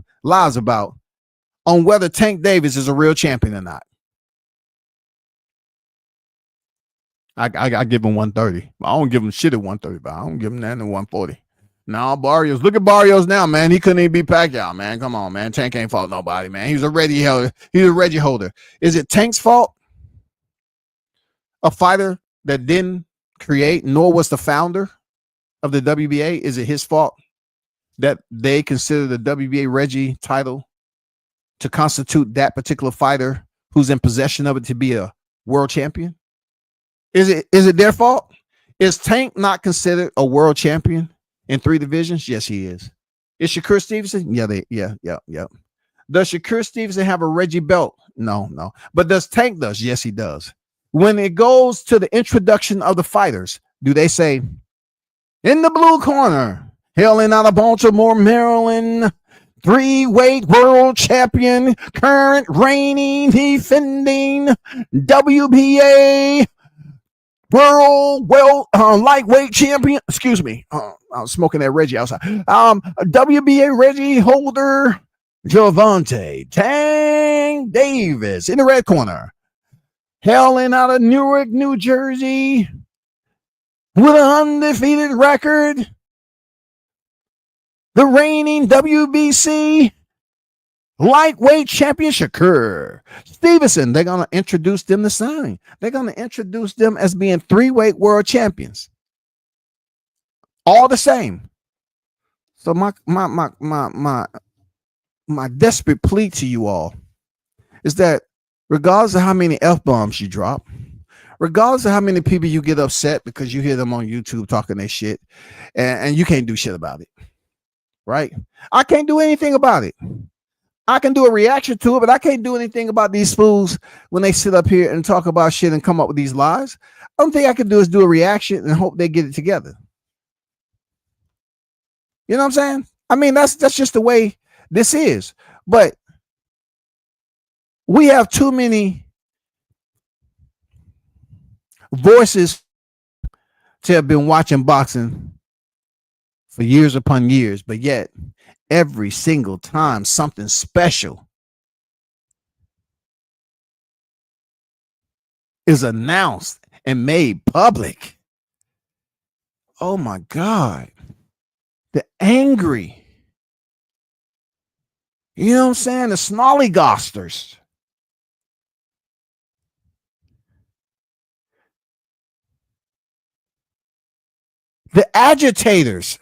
on whether Tank Davis is a real champion or not. I give him 130. I don't give him shit at 130, but I don't give him that at 140. No, Barrios. Look at Barrios now, man. He couldn't even beat Pacquiao, man. Come on, man. Tank ain't fault nobody, man. He was a Reggie holder. He's a Reggie holder. Is it Tank's fault? A fighter that didn't create nor was the founder of the WBA? Is it his fault that they consider the WBA Reggie title to constitute that particular fighter who's in possession of it to be a world champion? Is it their fault? Is Tank not considered a world champion in 3 divisions? Yes, he is. Is Shakur Stevenson? Yeah. Does Shakur Stevenson have a Reggie belt? No. But does Tank does? Yes, he does. When it goes to the introduction of the fighters, do they say, in the blue corner, hailing out of Baltimore, Maryland, 3-weight world champion, current reigning, defending WBA lightweight champion. Excuse me. I was smoking that Reggie outside. WBA Reggie holder, Gervonta Tank Davis in the red corner. Hailing out of Newark, New Jersey, with an undefeated record. The reigning WBC lightweight champion, Shakur Stevenson. They're going to introduce them to signing. They're going to introduce them as being 3-weight world champions. All the same. So my desperate plea to you all is that regardless of how many F-bombs you drop, regardless of how many people you get upset because you hear them on YouTube talking their shit, and you can't do shit about it, right? I can't do anything about it. I can do a reaction to it, but I can't do anything about these fools when they sit up here and talk about shit and come up with these lies. The only thing I can do is do a reaction and hope they get it together. You know what I'm saying? I mean, that's just the way this is. But we have too many voices to have been watching boxing for years upon years, but yet every single time something special is announced and made public, oh my God, the angry, you know what I'm saying, the snolly-gosters, the agitators,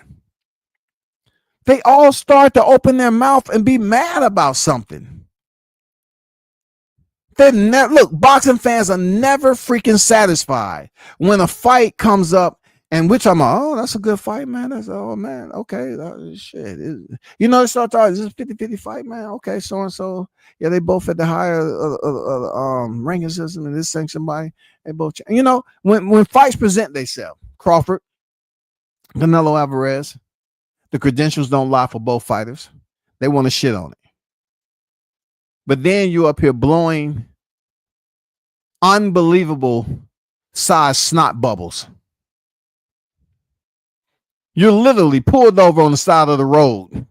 they all start to open their mouth and be mad about something. Look, boxing fans are never freaking satisfied when a fight comes up and we're talking about, oh, that's a good fight, man. That's, oh, man, okay, shit. You know, they start talking, is this a 50-50 fight, man? Okay, so-and-so. Yeah, they both at the higher ranking system and this thing, somebody. They both, you know, when fights present themselves, Crawford, Canelo Alvarez, the credentials don't lie for both fighters. They want to shit on it. But then you up here blowing unbelievable size snot bubbles. You're literally pulled over on the side of the road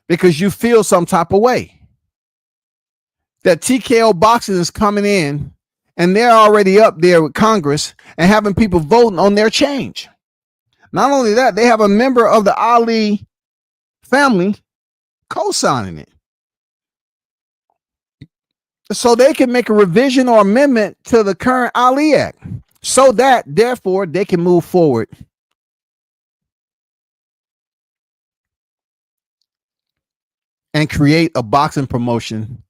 because you feel some type of way. That TKO boxing is coming in and they're already up there with Congress and having people voting on their change. Not only that, they have a member of the Ali family co-signing it. So they can make a revision or amendment to the current Ali Act so that, therefore, they can move forward and create a boxing promotion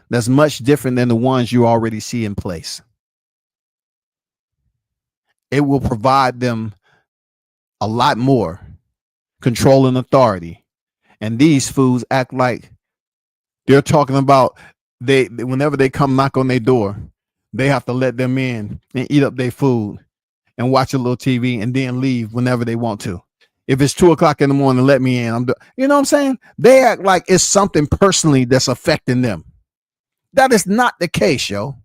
that's much different than the ones you already see in place. It will provide them a lot more control and authority. And these fools act like they're talking about whenever they come knock on their door, they have to let them in and eat up their food and watch a little TV and then leave whenever they want to. If it's 2:00 in the morning, let me in. You know what I'm saying? They act like it's something personally that's affecting them. That is not the case, yo.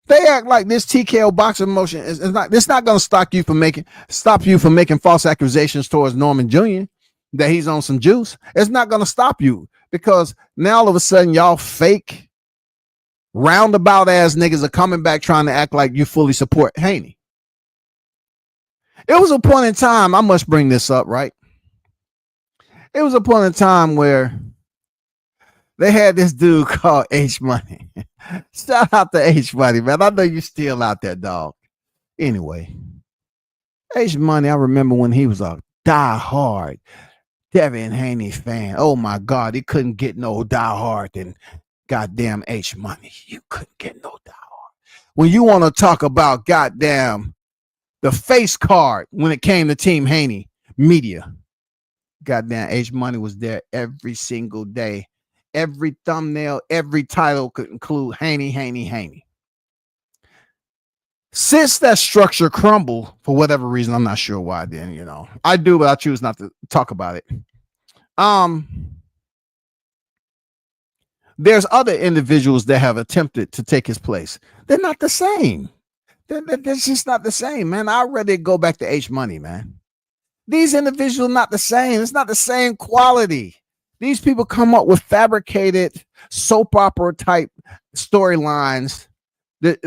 They act like this TKO boxing motion is not. It's not going to stop you from making false accusations towards Norman Jr. that he's on some juice. It's not going to stop you because now all of a sudden y'all fake roundabout ass niggas are coming back trying to act like you fully support Haney. It was a point in time, I must bring this up, right? It was a point in time where they had this dude called H Money. Shout out to H Money, man. I know you still out there, dog. Anyway, H Money, I remember when he was a die-hard Devin Haney fan. Oh my God, he couldn't get no die-hard than goddamn H Money. You couldn't get no die-hard. When you want to talk about goddamn the face card when it came to Team Haney media, goddamn H Money was there every single day. Every thumbnail, every title could include Haney. Since that structure crumbled, for whatever reason, I'm not sure why then, you know. I do, but I choose not to talk about it. There's other individuals that have attempted to take his place. They're not the same. They're just not the same, man. I'd rather go back to H Money, man. These individuals are not the same. It's not the same quality. These people come up with fabricated soap opera type storylines that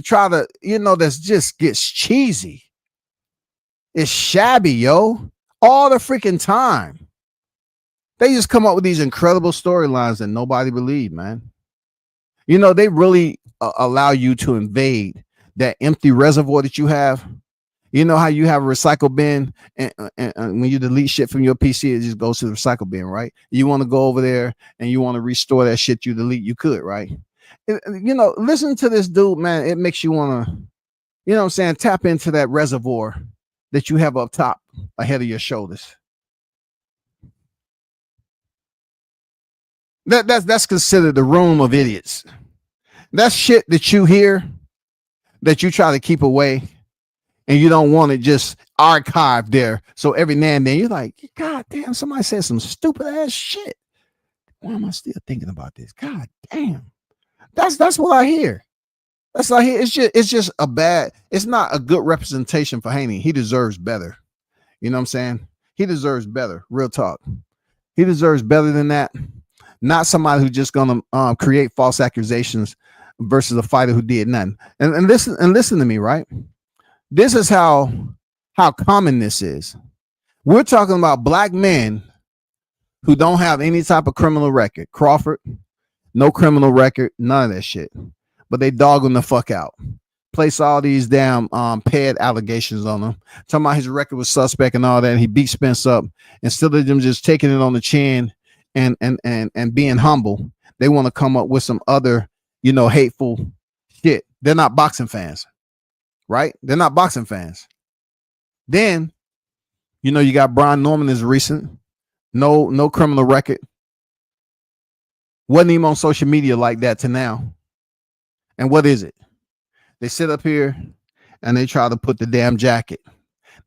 try to, you know, that just gets cheesy. It's shabby, yo. All the freaking time. They just come up with these incredible storylines that nobody believes, man. You know, they really allow you to invade that empty reservoir that you have. You know how you have a recycle bin, and when you delete shit from your PC, it just goes to the recycle bin, right? You want to go over there and you want to restore that shit you delete, you could, right? You know, listen to this dude, man. It makes you want to, you know what I'm saying, tap into that reservoir that you have up top ahead of your shoulders. That's considered the room of idiots. That's shit that you hear, that you try to keep away. And you don't want it just archived there. So every now and then you're like, God damn, somebody said some stupid ass shit. Why am I still thinking about this? God damn. That's what I hear. That's what I hear. It's just a bad, it's not a good representation for Haney. He deserves better. You know what I'm saying? He deserves better. Real talk. He deserves better than that. Not somebody who's just gonna create false accusations versus a fighter who did nothing. And listen to me, right? This is how common this is. We're talking about black men who don't have any type of criminal record. Crawford, no criminal record, none of that shit. But they dog him the fuck out. Place all these damn ped allegations on him. Talking about his record was suspect and all that. And he beat Spence up. Instead of them just taking it on the chin and being humble, they want to come up with some other, you know, hateful shit. They're not boxing fans. Right? They're not boxing fans. Then, you know, you got Brian Norman is recent. No criminal record. Wasn't even on social media like that to now. And what is it? They sit up here and they try to put the damn jacket.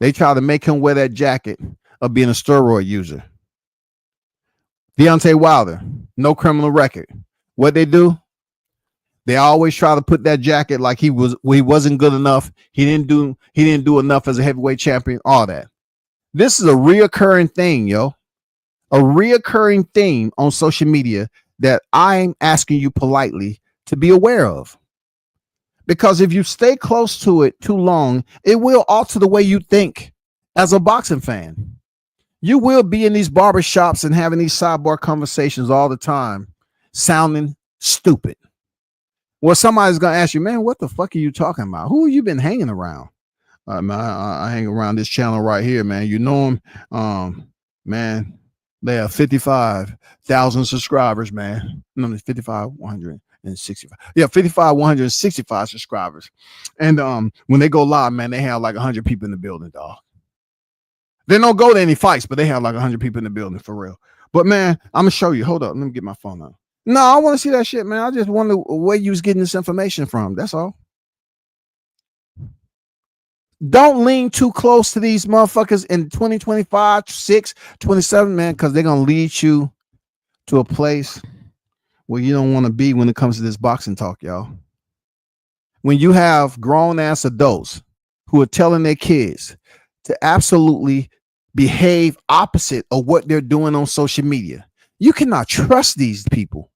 They try to make him wear that jacket of being a steroid user. Deontay Wilder, no criminal record. What they do? They always try to put that jacket like he wasn't good enough. He didn't do enough as a heavyweight champion. All that. This is a reoccurring thing, yo. A reoccurring theme on social media that I'm asking you politely to be aware of. Because if you stay close to it too long, it will alter the way you think as a boxing fan. You will be in these barbershops and having these sidebar conversations all the time, sounding stupid. Well, somebody's gonna ask you, man, what the fuck are you talking about? Who have you been hanging around? Man, I hang around this channel right here, man. You know him, man. They have 55,000 subscribers, man. No, it's 55,165. Yeah, 55,165 subscribers. And when they go live, man, they have like 100 people in the building, dog. They don't go to any fights, but they have like 100 people in the building for real. But man, I'm gonna show you. Hold up, let me get my phone out. No, I want to see that shit, man. I just wonder where you was getting this information from. That's all. Don't lean too close to these motherfuckers in 2025, 6, 27, man, because they're going to lead you to a place where you don't want to be when it comes to this boxing talk, y'all. When you have grown-ass adults who are telling their kids to absolutely behave opposite of what they're doing on social media, you cannot trust these people.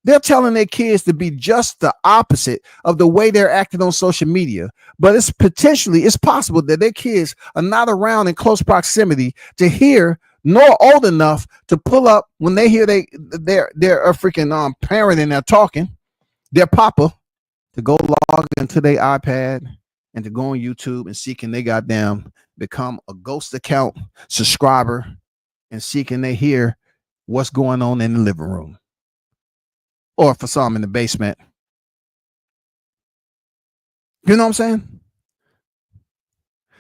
They're telling their kids to be just the opposite of the way they're acting on social media. But it's possible that their kids are not around in close proximity to hear, nor old enough to pull up when they hear they're a freaking parent and they're talking, their papa, to go log into their iPad and to go on YouTube and see can they goddamn become a ghost account subscriber and see can they hear what's going on in the living room. Or for some in the basement. You know what I'm saying?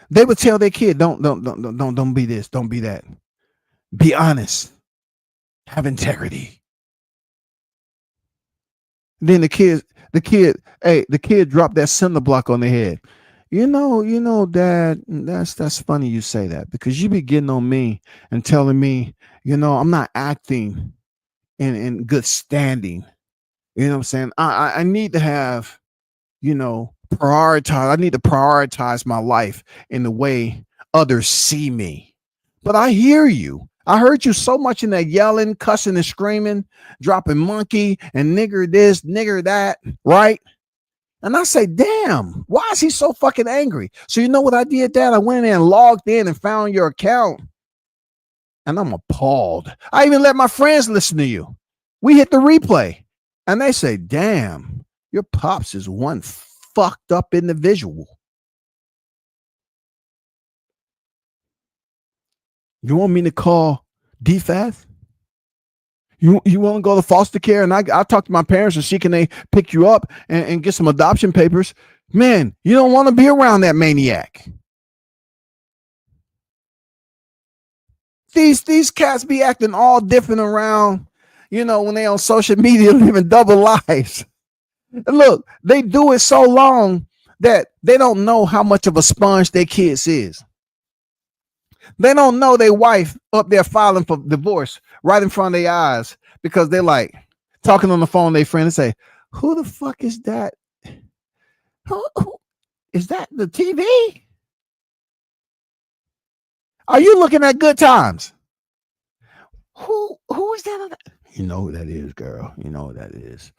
They would tell their kid, don't be this, don't be that. Be honest. Have integrity. Then the kid dropped that cinder block on their head. You know, Dad, that's funny you say that, because you be getting on me and telling me, I'm not acting in good standing. You know what I'm saying? I need to have, prioritize. I need to prioritize my life in the way others see me. But I hear you. I heard you so much in that yelling, cussing, and screaming, dropping monkey and nigger this, nigger that, right? And I say, damn, why is he so fucking angry? So you know what I did, Dad? I went in and logged in and found your account. And I'm appalled. I even let my friends listen to you. We hit the replay. And they say, damn, your pops is one fucked up individual. You want me to call DFAS? You want to go to foster care? And I talk to my parents and see can they pick you up and get some adoption papers. Man, you don't want to be around that maniac. These cats be acting all different around, when they on social media living double lives. And look, they do it so long that they don't know how much of a sponge their kids is. They don't know their wife up there filing for divorce right in front of their eyes because they're like talking on the phone to their friend and say, who the fuck is that? Who is that the TV? Are you looking at Good Times? Who is that? You know who that is, girl. You know who that is.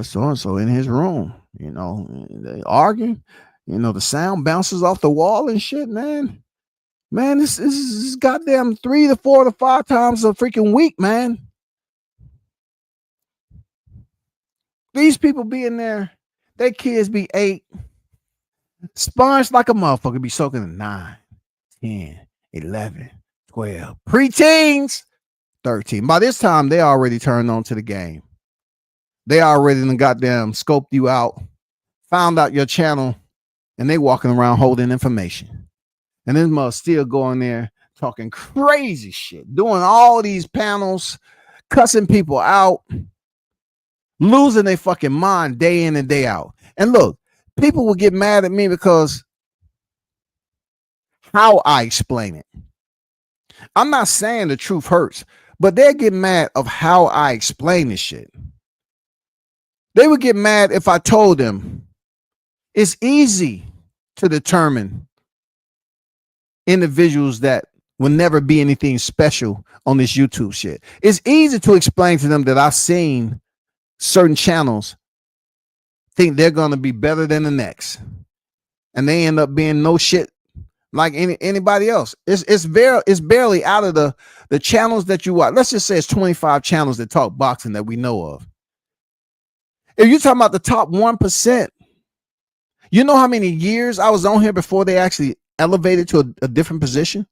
So-and-so in his room, they arguing, the sound bounces off the wall and shit, man. Man, this is goddamn 3 to 4 to 5 times a freaking week, man. These people be in there, their kids be 8, sponge like a motherfucker, be soaking in 9, 10, 11, 12, preteens, 13. By this time, they already turned on to the game. They already done goddamn scoped you out, found out your channel, and they walking around holding information. And this mother still going there talking crazy shit, doing all these panels, cussing people out, losing their fucking mind day in and day out. And look, people will get mad at me because how I explain it. I'm not saying the truth hurts, but they're getting mad of how I explain this shit. They would get mad if I told them it's easy to determine individuals that will never be anything special on this YouTube shit. It's easy to explain to them that I've seen certain channels think they're going to be better than the next, and they end up being no shit like anybody else. It's barely out of the channels that you watch. Let's just say it's 25 channels that talk boxing that we know of. If you're talking about the top 1%, you know how many years I was on here before they actually elevated to a different position?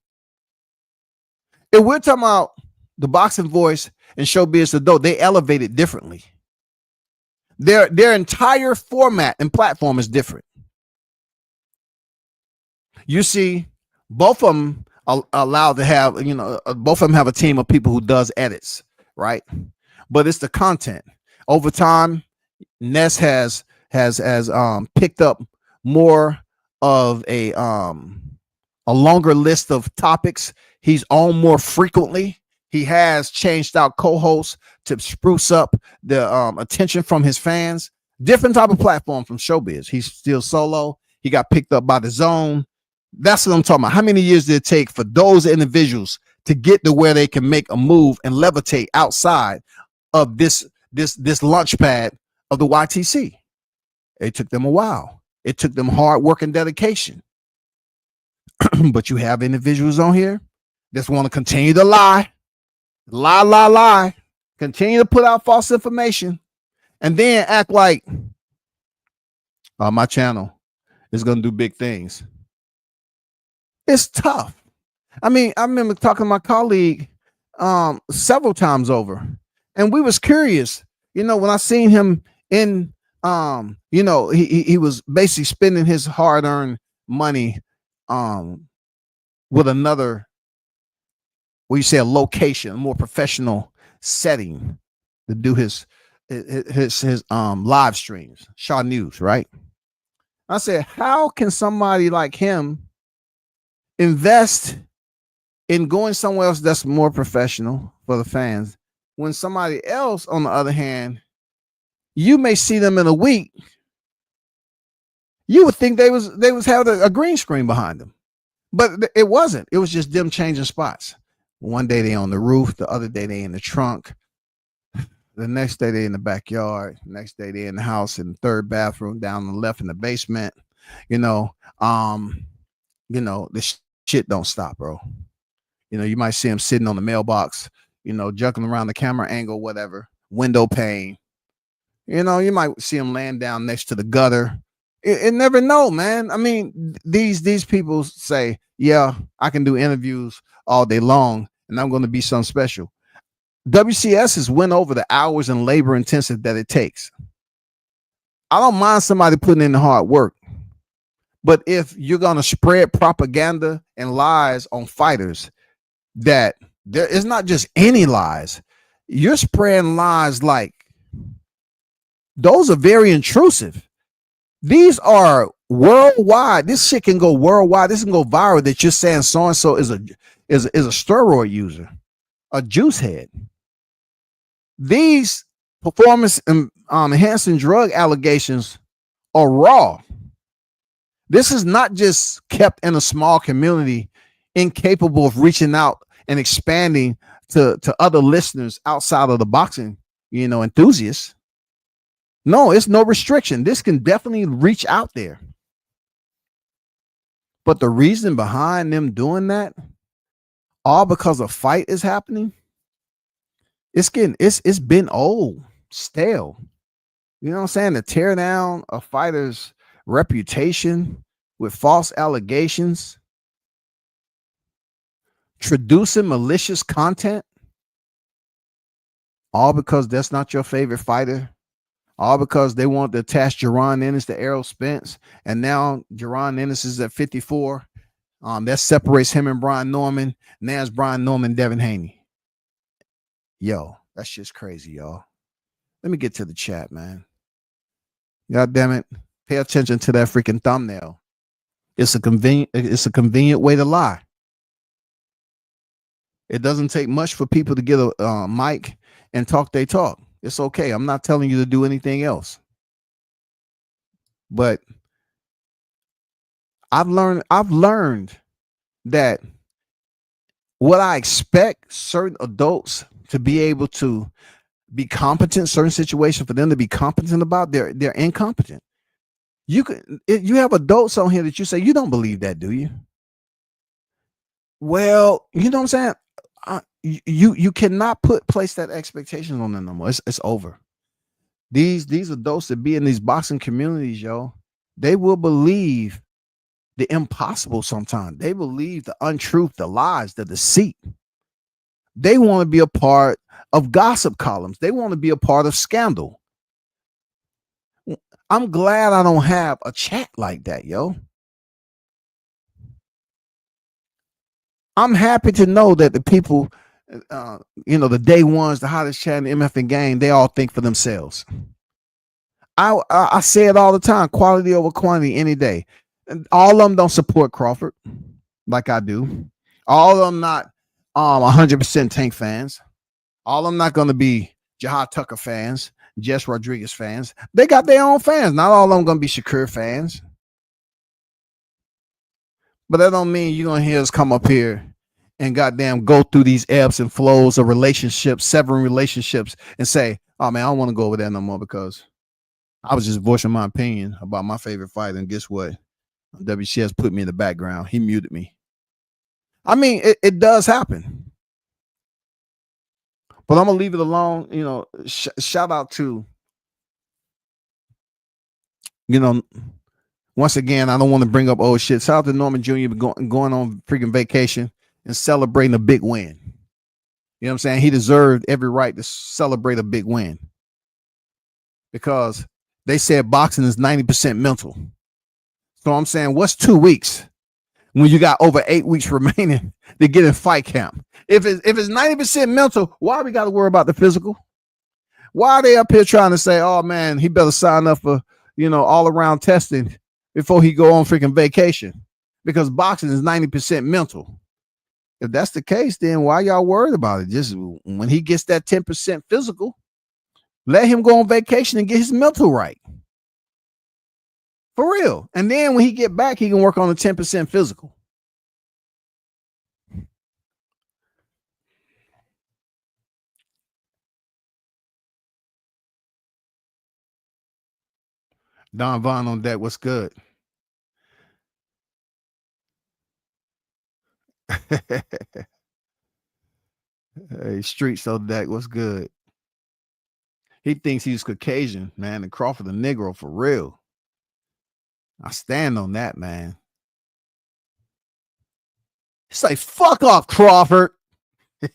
If we're talking about the Boxing Voice and Showbiz Adult, they elevated differently. Their entire format and platform is different. You see, both of them are allowed to have, both of them have a team of people who does edits, right? But it's the content. Over time, Ness has picked up more of a longer list of topics. He's on more frequently. He has changed out co-hosts to spruce up the attention from his fans. Different type of platform from Showbiz. He's still solo. He got picked up by the Zone. That's what I'm talking about. How many years did it take for those individuals to get to where they can make a move and levitate outside of this this launch pad of the YTC. It took them a while. It took them hard work and dedication. But you have individuals on here that want to continue to lie, continue to put out false information, and then act like my channel is going to do big things. It's tough. I mean, I remember talking to my colleague several times over, and we was curious, when I seen him in, he was basically spending his hard-earned money with another, what you say, a location, a more professional setting to do his live streams, Shaw News, right? I said, how can somebody like him invest in going somewhere else that's more professional for the fans, when somebody else, on the other hand, you may see them in a week, you would think they was having a green screen behind them, but it wasn't. It was just them changing spots. One day they on the roof, the other day they in the trunk, the next day they in the backyard, next day they in the house, in the third bathroom, down on the left in the basement. The shit don't stop, bro. You might see him sitting on the mailbox, juggling around the camera angle, whatever, window pane. You might see him laying down next to the gutter. It never know, man. I mean, these people say, yeah, I can do interviews all day long and I'm going to be something special. WCS has went over the hours and labor intensive that it takes. I don't mind somebody putting in the hard work, but if you're going to spread propaganda and lies on fighters, that there is not just any lies, you're spreading lies like those are very intrusive. These are worldwide. This shit can go worldwide. This can go viral that you're saying so-and-so is a steroid user, a juice head. These performance enhancing drug allegations are raw. This is not just kept in a small community, incapable of reaching out and expanding to other listeners outside of the boxing, enthusiasts. No, it's no restriction. This can definitely reach out there. But the reason behind them doing that, all because a fight is happening, it's been old, stale. You know what I'm saying? To tear down a fighter's reputation with false allegations, traducing malicious content, all because that's not your favorite fighter, all because they want to attach Jaron Ennis to Errol Spence, and now Jaron Ennis is at 54. That separates him and Brian Norman. Now it's Brian Norman, Devin Haney. Yo, that's just crazy, y'all. Let me get to the chat, man. God damn it. Pay attention to that freaking thumbnail. It's a convenient way to lie. It doesn't take much for people to get a mic and talk they talk. It's okay. I'm not telling you to do anything else. But I've learned that what I expect certain adults to be able to be competent, certain situations for them to be competent about, they're incompetent. You have adults on here that you say, you don't believe that, do you? Well, you know what I'm saying? You cannot place that expectation on them no more. It's over. These adults that be in these boxing communities, yo, they will believe the impossible sometimes. They believe the untruth, the lies, the deceit. They want to be a part of gossip columns. They want to be a part of scandal. I'm glad I don't have a chat like that, yo. I'm happy to know that the people, the day ones, the hottest chat in the MFN game, they all think for themselves. I say it all the time, quality over quantity any day. And all of them don't support Crawford like I do. All of them not 100% Tank fans. All of them not going to be Jahad Tucker fans, Jess Rodriguez fans. They got their own fans. Not all of them going to be Shakur fans. But that don't mean you're going to hear us come up here and goddamn go through these ebbs and flows of relationships, severing relationships, and say, Oh man, I don't want to go over there no more because I was just voicing my opinion about my favorite fighter, and guess what? WCS put me in the background. He muted me. I mean, it does happen, but I'm gonna leave it alone. You know, shout out to, you know, once again, I don't want to bring up old shit. Shout out to Norman Jr. going on freaking vacation and celebrating a big win. You know what I'm saying? He deserved every right to celebrate a big win because they said boxing is 90% mental. So I'm saying, what's 2 weeks when you got over 8 weeks remaining to get in fight camp? If it's 90% mental, why we got to worry about the physical? Why are they up here trying to say, oh man, he better sign up for, you know, all around testing before he go on freaking vacation? Because boxing is 90% mental. If that's the case, then why y'all worried about it? Just when he gets that 10% physical, let him go on vacation and get his mental right. For real. And then when he get back, he can work on the 10% physical. Don Vaughn on deck. What's good? Hey, Streets on deck. What's good? He thinks he's Caucasian, man, and Crawford a Negro for real. I stand on that, man. It's like, fuck off, Crawford. You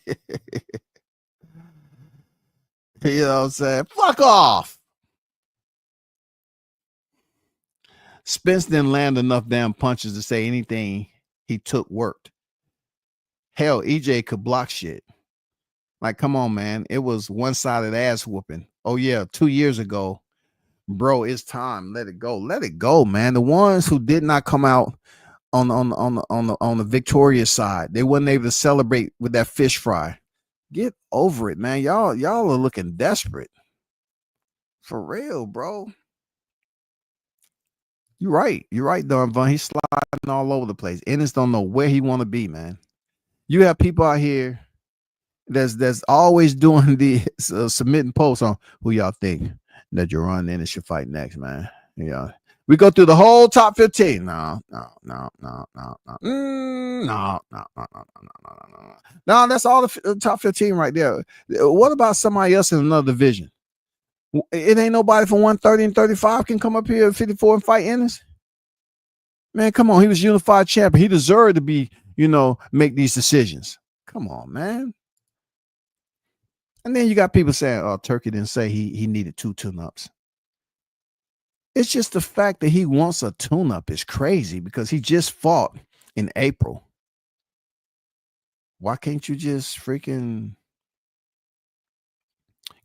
know what I'm saying? Fuck off. Spence didn't land enough damn punches to say anything he took worked. Hell, EJ could block shit. Like, come on, man. It was one-sided ass whooping. Oh, yeah, 2 years ago. Bro, it's time. Let it go. Let it go, man. The ones who did not come out on the victorious side, they wasn't able to celebrate with that fish fry. Get over it, man. Y'all are looking desperate. For real, bro. You're right. You're right, Don Vaughn. He's sliding all over the place. Ennis don't know where he want to be, man. You have people out here that's always doing the submitting posts on who y'all think that Jerron Ennis should fight next, man. Yeah. We go through the whole top 15. No, that's all the top 15 right there. What about somebody else in another division? It ain't nobody from 130 and 35 can come up here at 54 and fight Ennis. Man, come on. He was unified champion. He deserved to be, you know, make these decisions. Come on, man. And then you got people saying, oh, Turkey didn't say he needed 2 tune-ups. It's just the fact that he wants a tune-up is crazy because he just fought in April. Why can't you just freaking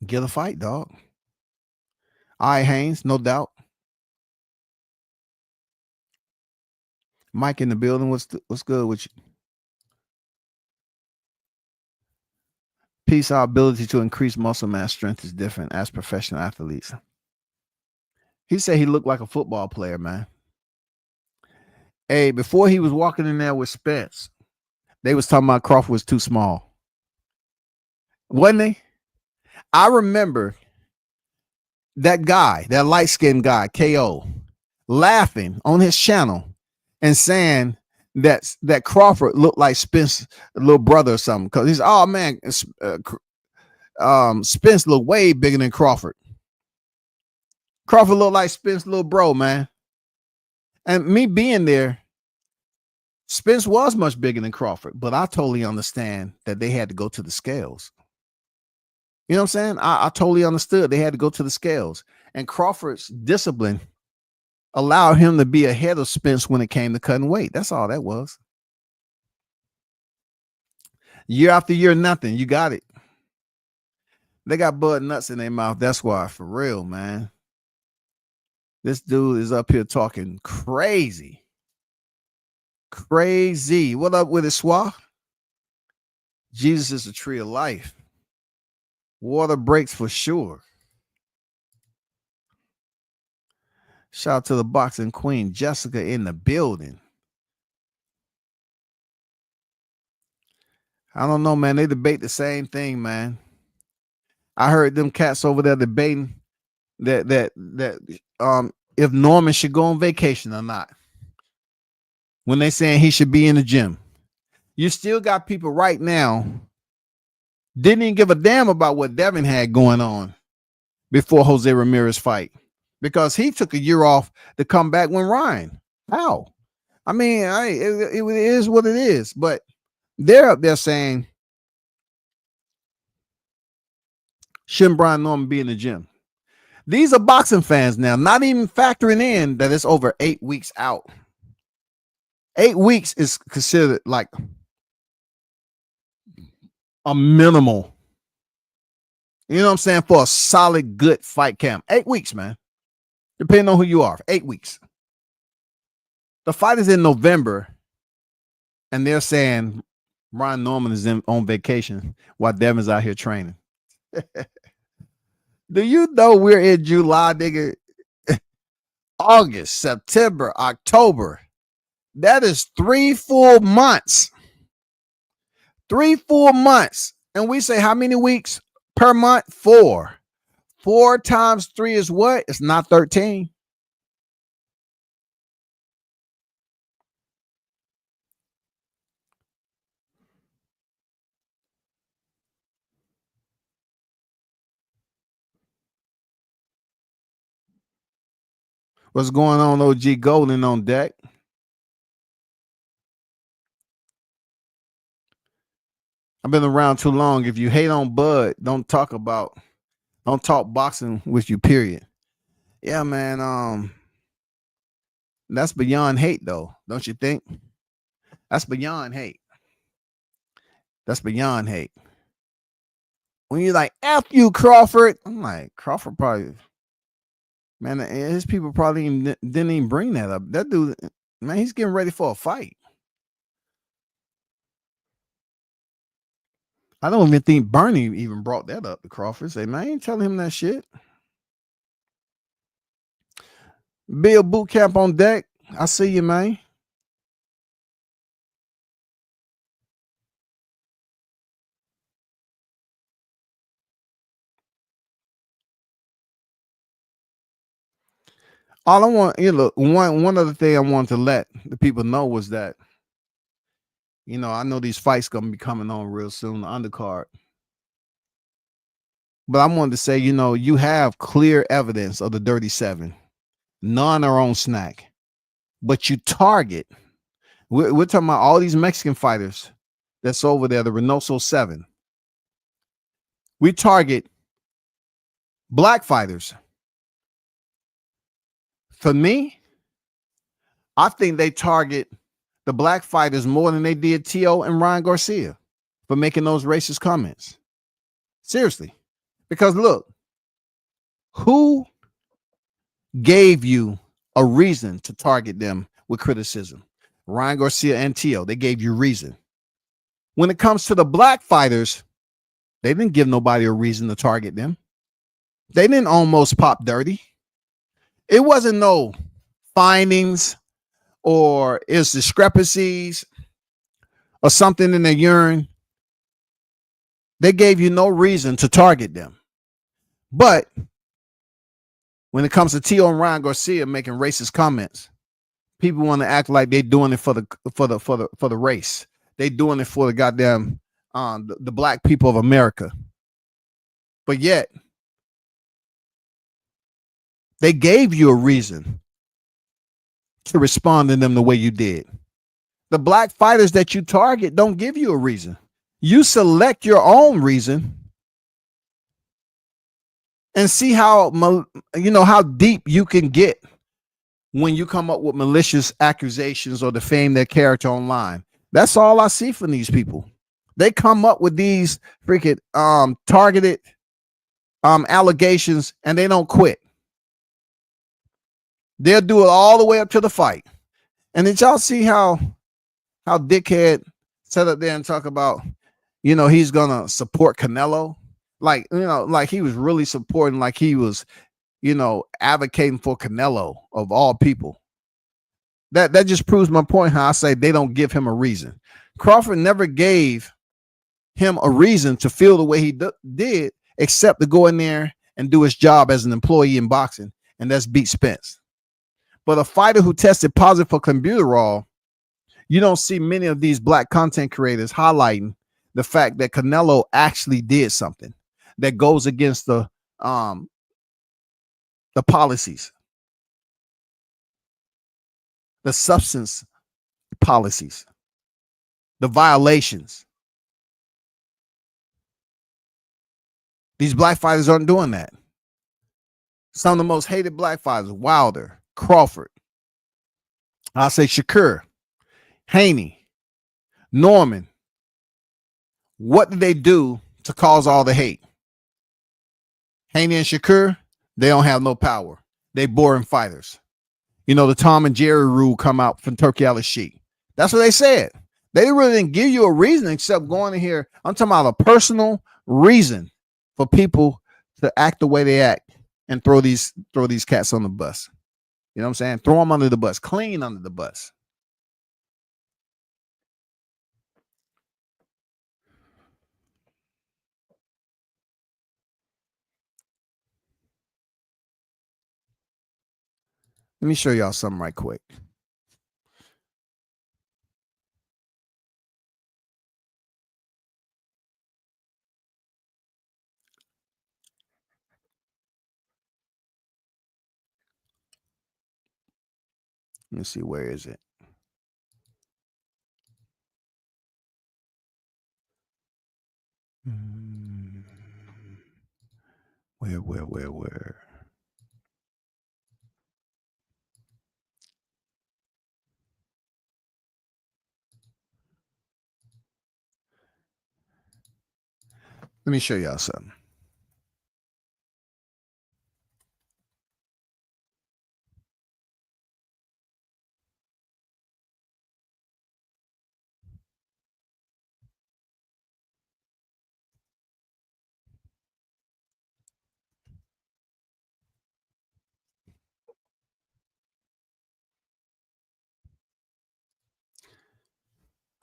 get a fight, dog? All right, Haynes, no doubt. Mike in the building. What's good with you? Peace, our ability to increase muscle mass strength is different as professional athletes. He said he looked like a football player, man. Hey, before he was walking in there with Spence, they was talking about Crawford was too small. Wasn't they? I remember that guy, that light-skinned guy, KO, laughing on his channel and saying that Crawford looked like Spence's little brother or something. Because he's, oh man, Spence looked way bigger than Crawford. Crawford looked like Spence's little bro, man. And me being there, Spence was much bigger than Crawford, but I totally understand that they had to go to the scales. You know what I'm saying? I totally understood they had to go to the scales. And Crawford's discipline allowed him to be ahead of Spence when it came to cutting weight. That's all that was. Year after year, nothing. You got it. They got bud nuts in their mouth. That's why, for real, man. This dude is up here talking crazy. Crazy. What up with it, Swah? Jesus is the tree of life. Water breaks for sure. Shout out to the boxing queen, Jessica, in the building. I don't know, man. They debate the same thing, man. I heard them cats over there debating that if Norman should go on vacation or not. When they saying he should be in the gym. You still got people right now didn't even give a damn about what Devin had going on before Jose Ramirez fight, because he took a year off to come back when Ryan. How? I mean, it is what it is, but they're up there saying, shouldn't Brian Norman be in the gym? These are boxing fans now, not even factoring in that it's over 8 weeks out. 8 weeks is considered like a minimal, you know what I'm saying, for a solid, good fight camp. 8 weeks, man. Depending on who you are, 8 weeks. The fight is in November, and they're saying Brian Norman is on vacation while Devin's out here training. Do you know we're in July, nigga? August, September, October. That is 3 full months. 3 full months. And we say how many weeks per month? 4. 4 times 3 is what? It's not 13. What's going on, OG Golden on deck? I've been around too long. If you hate on Bud, don't talk boxing with you, period. Yeah, man. That's beyond hate, though, don't you think? That's beyond hate. That's beyond hate. When you're like, F you, Crawford, I'm like, Crawford probably, man, his people probably didn't even bring that up. That dude, man, he's getting ready for a fight. I don't even think Bernie even brought that up to Crawford. Say, man, I ain't telling him that shit. Bill Boot Camp on deck. I see you, man. All I want, one other thing I wanted to let the people know was that, I know these fights gonna be coming on real soon, the undercard. But I wanted to say, you have clear evidence of the Dirty Seven. None are on SNAC. But you target, we're talking about all these Mexican fighters that's over there, the Reynoso 7. We target black fighters. For me, I think they target the black fighters more than they did T.O. and Ryan Garcia for making those racist comments. Seriously. Because look, who gave you a reason to target them with criticism? Ryan Garcia and T.O. They gave you reason. When it comes to the black fighters, they didn't give nobody a reason to target them. They didn't almost pop dirty. It wasn't no findings or is discrepancies or something in their urine. They gave you no reason to target them. But when it comes to T.O. and Ryan Garcia making racist comments, people want to act like they're doing it for the race. They're doing it for the goddamn the black people of America. But yet, they gave you a reason to respond to them the way you did. The black fighters that you target don't give you a reason. You select your own reason and see how deep you can get when you come up with malicious accusations or defame their character online. That's all I see from these people. They come up with these freaking targeted allegations and they don't quit. They'll do it all the way up to the fight. And did y'all see how dickhead sat up there and talk about, he's gonna support Canelo? Like he was really supporting, like he was, advocating for Canelo of all people. That just proves my point, how I say they don't give him a reason. Crawford never gave him a reason to feel the way he did, except to go in there and do his job as an employee in boxing, and that's beat Spence. But a fighter who tested positive for clenbuterol, you don't see many of these black content creators highlighting the fact that Canelo actually did something that goes against the policies, the substance policies, the violations. These black fighters aren't doing that. Some of the most hated black fighters: Wilder, Crawford, I'll say Shakur, Haney, Norman. What did they do to cause all the hate? Haney and Shakur, they don't have no power. They boring fighters. You know, the Tom and Jerry rule come out from Turkey Al-Sheikh. That's what they said. They really didn't give you a reason except going in here. I'm talking about a personal reason for people to act the way they act and throw these cats on the bus. You know what I'm saying? Throw them under the bus, clean under the bus. Let me show y'all something right quick. Let me see, where is it? Where? Let me show y'all something.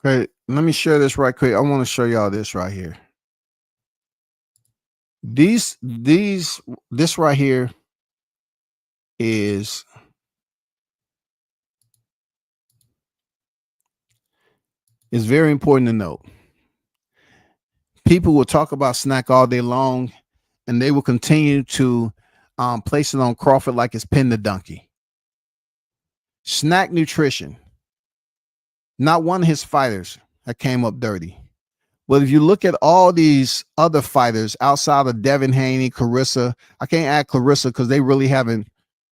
Okay, let me share this right quick. I want to show y'all this right here. This right here is very important to note. People will talk about SNAC all day long, and they will continue to place it on Crawford like it's pin the donkey. SNAC Nutrition. Not one of his fighters that came up dirty. But if you look at all these other fighters outside of Devin Haney, Clarissa, I can't add Clarissa because they really haven't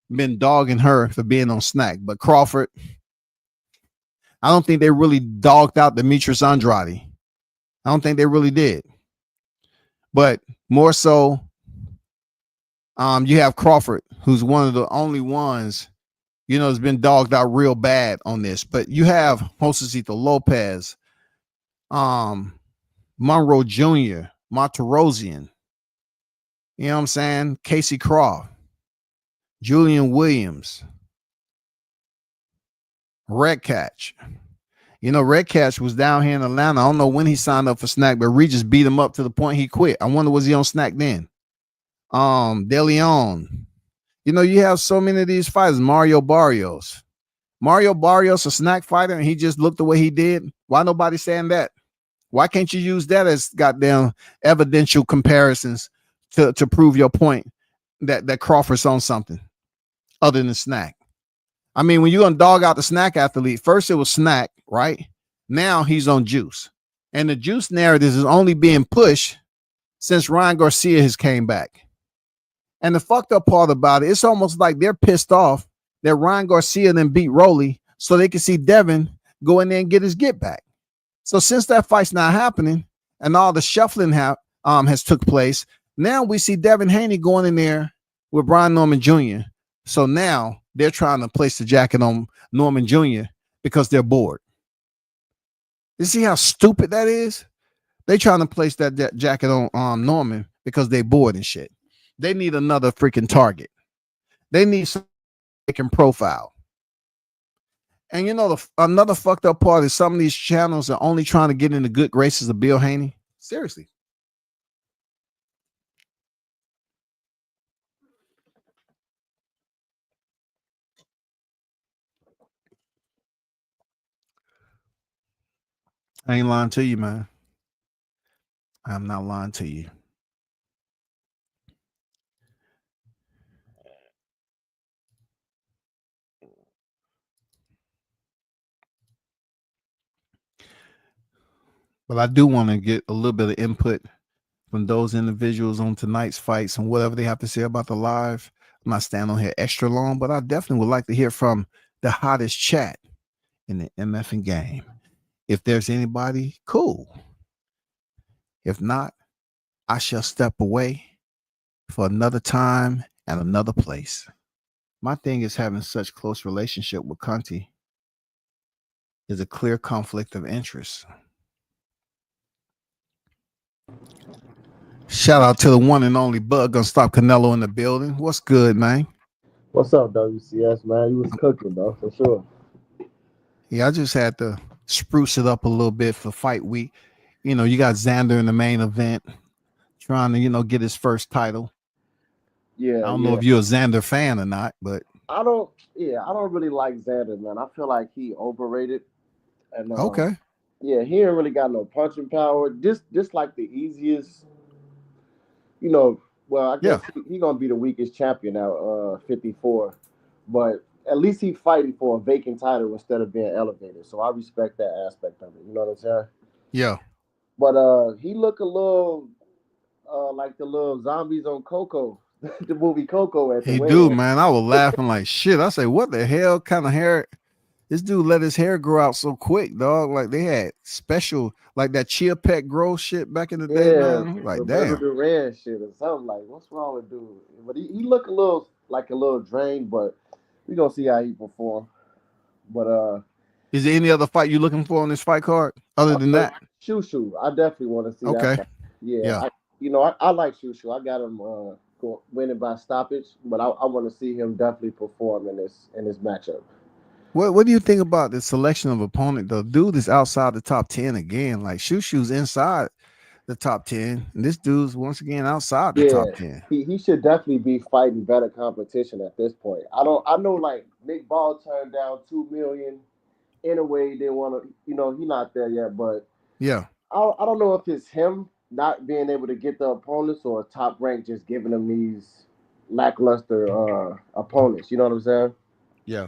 been dogging her for being on SNAC. But Crawford, I don't think they really dogged out Demetrius Andrade. I don't think they really did. But more so, you have Crawford, who's one of the only ones, you know, has been dogged out real bad on this. But you have Josecito Lopez, Monroe Jr., Monterosian, you know what I'm saying? Casey Croft, Julian Williams, Red Catch. You know, Red Catch was down here in Atlanta. I don't know when he signed up for SNAC, but Regis beat him up to the point he quit. I wonder, was he on SNAC then? De Leon. You know, you have so many of these fighters. Mario Barrios. Mario Barrios, a SNAC fighter, and he just looked the way he did. Why nobody saying that? Why can't you use that as goddamn evidential comparisons to prove your point that Crawford's on something other than SNAC? I mean, when you're going to dog out the SNAC athlete, first it was SNAC, right? Now he's on juice. And the juice narrative is only being pushed since Ryan Garcia has came back. And the fucked up part about it, it's almost like they're pissed off that Ryan Garcia then beat Rolly so they can see Devin go in there and get his get back. So since that fight's not happening and all the shuffling has took place, now we see Devin Haney going in there with Brian Norman Jr. So now they're trying to place the jacket on Norman Jr. because they're bored. You see how stupid that is? They trying to place that jacket on Norman because they bored and shit. They need another freaking target. They need something they can profile. And you know, another fucked up part is some of these channels are only trying to get in the good graces of Bill Haney. Seriously. I ain't lying to you, man. I'm not lying to you. But I do want to get a little bit of input from those individuals on tonight's fights and whatever they have to say about the live. I'm not standing on here extra long, but I definitely would like to hear from the hottest chat in the MFing game. If there's anybody, cool. If not, I shall step away for another time and another place. My thing is having such close relationship with Conti is a clear conflict of interest. Shout out to the one and only Bug Gonna Stop Canelo in the building. What's good, man? What's up, WCS, man? You was cooking, though, for sure. Yeah, I just had to spruce it up a little bit for fight week. You know, you got Xander in the main event trying to, get his first title. Yeah, I don't know if you're a Xander fan or not, but I don't really like Xander, man. I feel like he overrated. And okay. Yeah, he ain't really got no punching power. This like the easiest, well, I guess he gonna be the weakest champion now, 54. But at least he fighting for a vacant title instead of being elevated. So I respect that aspect of it. You know what I'm saying? Yeah. But he look a little like the little zombies on Coco, the movie Coco. He do, man. I was laughing like shit. I say, what the hell kind of hair? This dude let his hair grow out so quick, dog. Like they had special, like that chia pet grow shit back in the day, man. Like, damn. The red shit or something. Like, what's wrong with dude? But he look a little drained, but we gonna see how he perform. But is there any other fight you looking for on this fight card other than that? Shushu. I definitely want to see that. Okay. Fight. Yeah. I like Shushu. I got him winning by stoppage, but I want to see him definitely perform in this matchup. What do you think about the selection of opponent? The dude is outside the top 10 again. Like Shushu's inside the top 10, and this dude's once again outside the top 10. He should definitely be fighting better competition at this point. I know like Nick Ball turned down $2 million in a way. He didn't want to, he's not there yet, but yeah, I don't know if it's him not being able to get the opponents or Top Rank just giving them these lackluster opponents. You know what I'm saying? Yeah.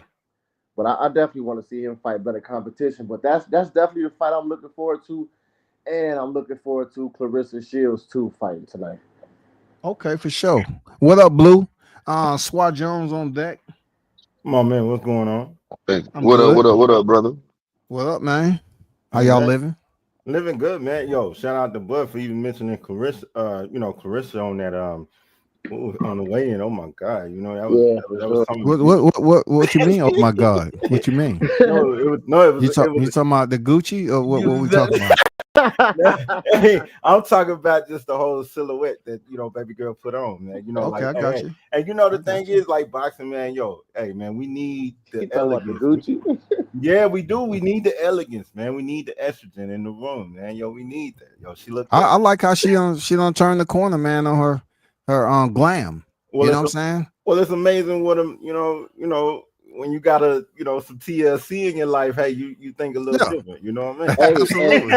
But I definitely want to see him fight better competition. But that's definitely the fight I'm looking forward to. And I'm looking forward to Clarissa Shields too fighting tonight. Okay, for sure. What up, Blue? Swat Jones on deck. Come on, man. What's going on? Hey, what up, brother? What up, man? How y'all living? Living good, man. Yo, shout out to Bud for even mentioning Clarissa. Clarissa on that on the way in. Oh my God, that was something. What you mean? Oh my God, what you mean? It was. You talking about the Gucci or what we talking about? Hey, I'm talking about just the whole silhouette that baby girl put on, man. Okay, I got you. And the thing is, like boxing, man. Hey, man, we need the elegance. The Gucci. Yeah, we do. We need the elegance, man. We need the estrogen in the room, man. We need that. She look. I like how she don't turn the corner, man, on her glam. Well, you know what I'm saying? Well, it's amazing what when you got some TLC in your life, hey, you think a little different. You know what I mean?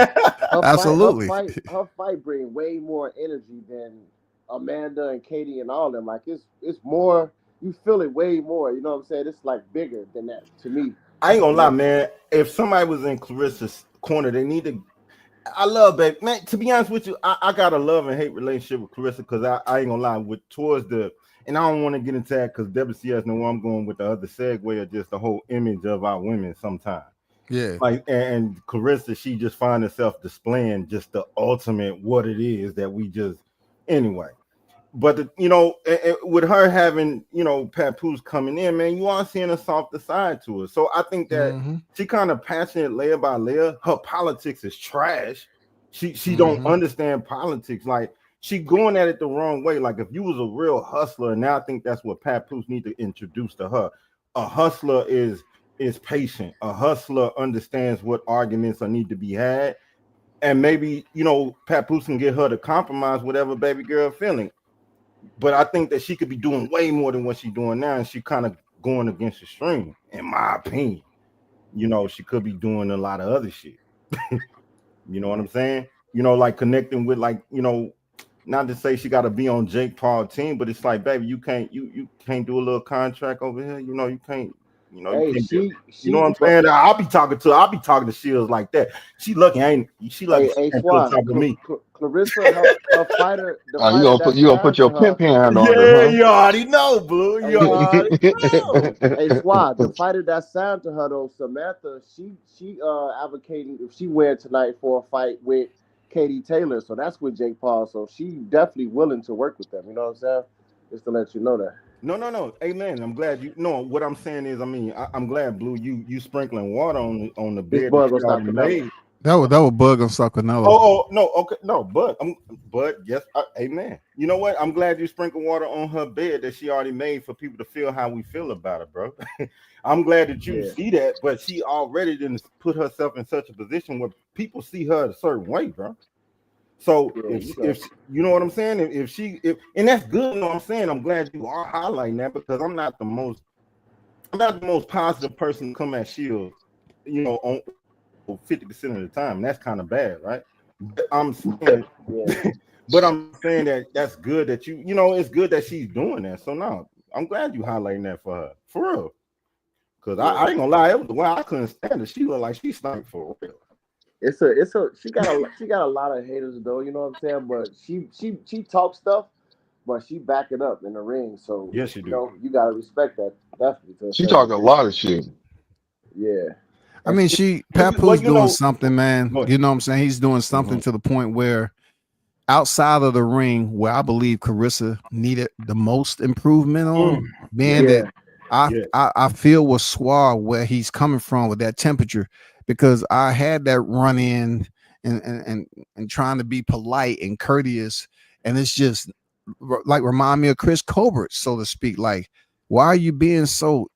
Absolutely. Her fight bring way more energy than Amanda and Katie and all them. Like it's more. You feel it way more. You know what I'm saying? It's like bigger than that to me. I ain't gonna lie, man. If somebody was in Clarissa's corner, they need to. I love, baby, man. To be honest with you, I got a love and hate relationship with Clarissa because I ain't gonna lie. Towards the, and I don't want to get into that because WCS know where I'm going with the other segue of just the whole image of our women sometimes. Yeah. Like, and Clarissa, she just find herself displaying just the ultimate what it is that we just anyway. But with her having Papoose coming in, man, you are seeing a softer side to her. So I think that she kind of passionate layer by layer. Her politics is trash. She don't understand politics. Like she going at it the wrong way. Like if you was a real hustler, and now I think that's what Papoose need to introduce to her. A hustler is patient. A hustler understands what arguments need to be had, and maybe Papoose can get her to compromise whatever baby girl feeling. But I think that she could be doing way more than what she's doing now, and she kind of going against the stream, in my opinion. She could be doing a lot of other shit. You know what I'm saying? You know, like connecting with like, you know, not to say she got to be on Jake Paul team, but it's like, baby, you can't do a little contract over here. You know, you can't. You know, you Hey, can't. You know she, what I'm but saying? I'll be talking to Shields like that. She lucky, ain't she? Lucky she hey, ain't put Swat, top of me. Clarissa, her fighter, the You fighter gonna that put signed to your her. pimp hand on Yeah, them, you already know, Blue. Hey, You already know. hey, Swat, the fighter that signed to her though, Samantha, she advocating if she wear tonight for a fight with Katie Taylor, so that's with Jake Paul. So she definitely willing to work with them. You know what I'm saying? Just to let you know that. No. Amen. I'm glad you know what I'm saying is. I mean, I'm glad, Blue. You sprinkling water on the This bed that boy she gonna stop already Canelo. made. That was bug on Sacramento. No, okay, no, but yes, amen. You know what? I'm glad you sprinkled water on her bed that she already made for people to feel how we feel about it, bro. I'm glad that you Yeah. see that, but she already didn't put herself in such a position where people see her a certain way, bro. So Yeah, if you know what I'm saying, if and that's good, you know what I'm saying. I'm glad you are highlighting that because I'm not the most positive person to come at Shields, you know, on 50% of the time. That's kind of bad, right? But I'm saying, yeah. but I'm saying that that's good that you know, it's good that she's doing that. So now I'm glad you highlighting that for her, for real. Because I ain't gonna lie, it was the way I couldn't stand it. She looked like she stunk for real. It's a she got a lot of haters though, you know what I'm saying? But she talks stuff, but she back it up in the ring. So Yes, you you do. know you gotta respect that definitely to a she certain talk a degree. lot of shit. Yeah. I And mean, Well, Papoose you doing know, something, man. go ahead. You know what I'm saying? He's doing something to the point where outside of the ring, where I believe Carissa needed the most improvement on, being Yeah, that yeah, yeah. I feel with Swar where he's coming from with that temperature, because I had that run in and trying to be polite and courteous, and it's just like remind me of Chris Colbert, so to speak. Like, why are you being so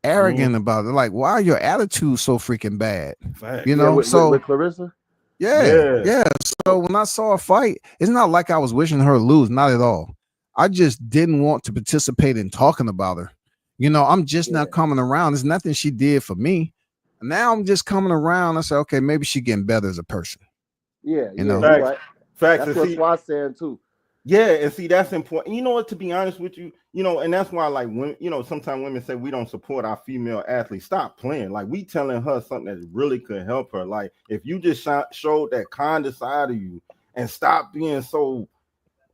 arrogant about it? Like, why are your attitudes so freaking bad? Facts. You yeah. know, so With Clarissa. Yeah. yeah. So when I saw a fight, it's not like I was wishing her to lose, not at all. I just didn't want to participate in talking about her. You know, I'm just Yeah, now coming around. There's nothing she did for me. Now I'm just coming around. I say, okay, maybe she getting better as a person. yeah, You yeah. know, You Facts. right. Facts. That's And what see, Swat's saying too. yeah, and see that's important. You know what? To be honest with you, you know, and that's why, like, when you know, sometimes women say we don't support our female athletes. Stop playing. Like, we telling her something that really could help her. Like, if you just showed that kind of side of you and stop being so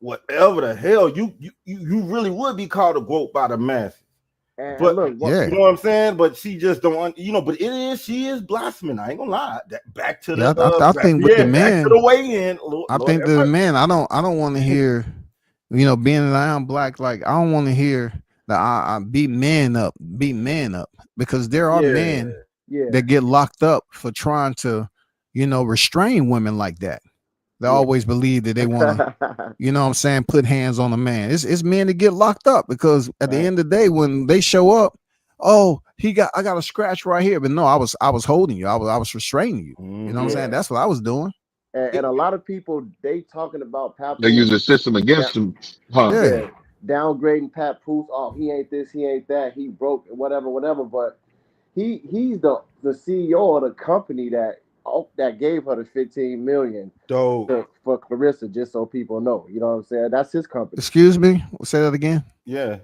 whatever the hell, you really would be called a goat by the masses. And But look, you yeah, know what I'm saying? But she just don't, you know. But she is blossoming. I ain't gonna lie. Back to yeah. I back, think with the yeah, back to the man, weigh in. I Lord think have the mercy. man. I don't want to hear, you know, being that I am black. Like, I don't want to hear that I beat men up, because there are Yeah, men yeah, that get locked up for trying to, you know, restrain women like that. They yeah. always believe that they want to, you know what I'm saying, put hands on a man. It's men that get locked up because at the Right. end of the day, when they show up, oh, I got a scratch right here. But no, I was holding you. I was restraining you. You know what I'm mm-hmm. saying? Yeah. That's what I was doing. And a lot of people they talking about They Papoose. use the system against them, huh? Yeah. Yeah, downgrading Papoose. Oh, he ain't this, he ain't that, he broke, whatever. But he's the CEO of the company that gave her the 15 million Dope. for Clarissa. Just so people know, you know what I'm saying? That's his company. Excuse me. Say that again. Yeah.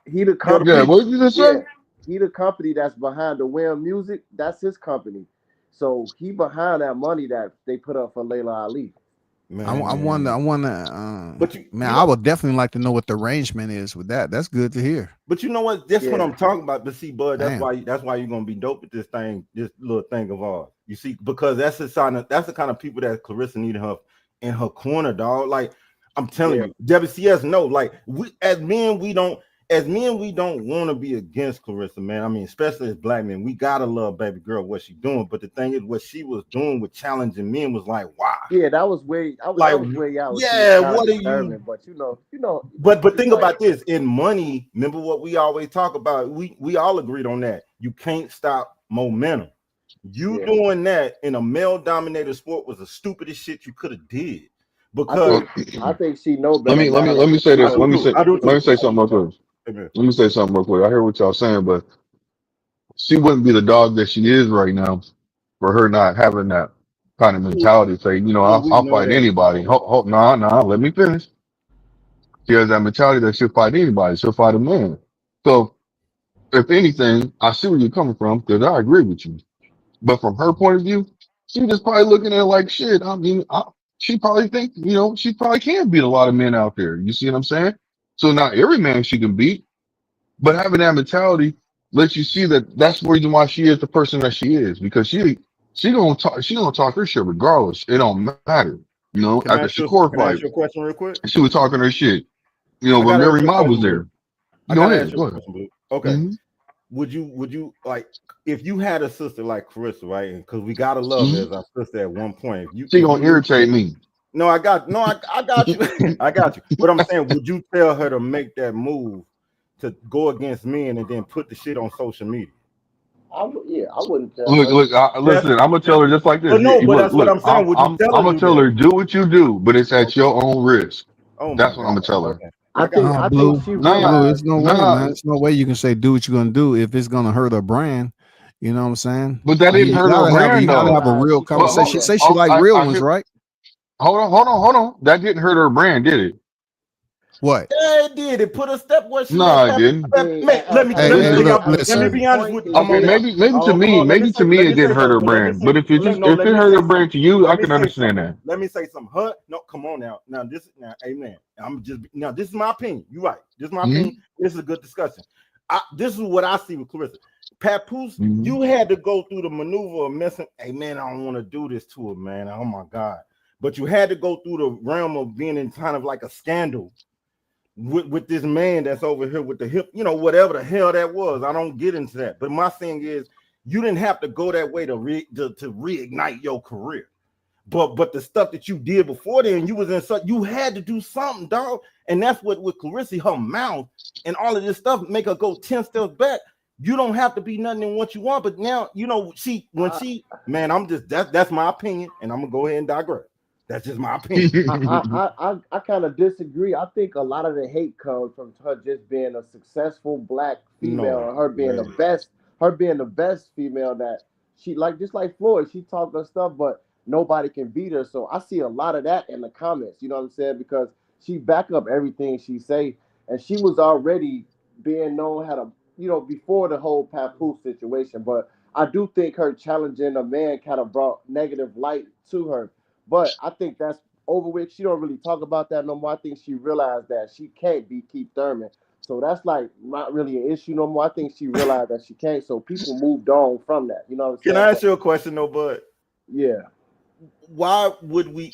He the Yo, the Yeah, company. people. what did you just say? Yeah, he the company that's behind the Wham Music. That's his company. So he behind that money that they put up for Layla Ali. I Man. wonder. But Man, you I know, would definitely like to know what the arrangement is with that. That's good to hear. but you know what? That's what Yeah, I'm talking about. But see, Bud, Damn. that's why you're gonna be dope with this little thing of ours. You see, because that's the kind of people that Clarissa needed her in her corner, dog. Like, I'm telling yeah, you, WCS, no, like we don't want to be against Clarissa, man. I mean, especially as black men, we gotta love baby girl what she doing. But the thing is, what she was doing with challenging men was like, wow. yeah. That was way. Like, That was way out. She was yeah, kind of what are you? disturbing, but But she's think right. about this. In money, remember what we always talk about. We all agreed on that. You can't stop momentum. You Yeah, doing that in a male-dominated sport was the stupidest shit you could have did. I Because Well, think I think she know let better me let me now let though. me say She I this. know do Let me too. say I do let me too. say something real quick. Amen. Let me say something real quick. I hear what y'all saying, but she wouldn't be the dog that she is right now for her not having that. kind of mentality. Say, you know, Well, we I'll know fight that. anybody. Nah, let me finish. She has that mentality that she'll fight anybody. She'll fight a man. So if anything, I see where you're coming from because I agree with you. But from her point of view, she just probably looking at it like shit. I mean, she probably think, you know, she probably can beat a lot of men out there. You see what I'm saying? So not every man she can beat, but having that mentality lets you see that that's the reason why she is the person that she is because she gonna talk her shit regardless. It don't matter. You know, Can I after ask you? Shakur Can I fight, ask you a question real quick? she was talking her shit. You know, I when gotta ask Mary you a Ma was question, Blue. there. I Go gotta ask ahead, you go a ahead. question, Blue. Okay. Hmm. Would you like if you had a sister like Carissa, right? Because we gotta love her Hmm. as our sister at one point. She If you gonna knew, irritate me. no, I got you, I got you. But I'm saying, would you tell her to make that move to go against men and then put the shit on social media? Yeah, I wouldn't tell Look, her. look, That's listen, I'm gonna tell her just like this. but no, but Look, that's what look, I'm saying. Would you tell I'm her gonna to do tell that? her do what you do, but it's at Okay. your own risk. Oh my That's what I'm god. gonna tell her. Okay. I I got think you. Nah, I think Blue, she Nah, Blue, realized. it's no way, nah, man. It's no way you can say do what you're gonna do if it's gonna hurt her brand. You know what I'm saying? but that I didn't You think hurt she her gotta have brand you gotta have though. a realized real she can't do conversation. that. Say she like real I ones, hear. right? Hold on. That didn't hurt her brand, did it? What? Yeah, it did. It put a step where she No, at. it didn't. I mean, Let me at a Hey, let me hey, tell certain look, y'all. at a Let me listen. be certain honest point, with you. it Come Okay, on now. did. maybe to Oh, come me, on. it Let me didn't say hurt her something. Let me brand. say. But if it's just if Let it me hurt say her brand something. to you, I Let me can say understand something. that. Let me say something. Huh? No, come on now. Amen. This is my opinion. You're right. This is my Hmm. opinion. This is a good discussion. This is what I see with Clarissa. Papoose, Hmm. you had to go through the maneuver of messing. Hey man, I don't want to do this to her, man. Oh my God. But you had to go through the realm of being in kind of like a scandal with this man that's over here with the hip, whatever the hell that was. I don't get into that. But my thing is, you didn't have to go that way to reignite your career. But the stuff that you did before then, you was in such, you had to do something, dog. And that's what with Clarissa, her mouth and all of this stuff make her go 10 steps back. You don't have to be nothing in what you want, but now man, I'm just that's my opinion, and I'm gonna go ahead and digress. That's just my opinion. I kind of disagree. I think a lot of the hate comes from her just being a successful black female, No and her being the way. best, female that she like, just like Floyd. She talk her stuff, but nobody can beat her. So I see a lot of that in the comments. You know what I'm saying? Because she back up everything she say, and she was already being known how to, before the whole Papoose situation. But I do think her challenging a man kind of brought negative light to her. But I think that's over with. She don't really talk about that no more. I think she realized that she can't beat Keith Thurman. So that's like not really an issue no more. I think she realized that she can't. So people moved on from that. You know what I'm Can saying? I But ask you a question though, bud? yeah.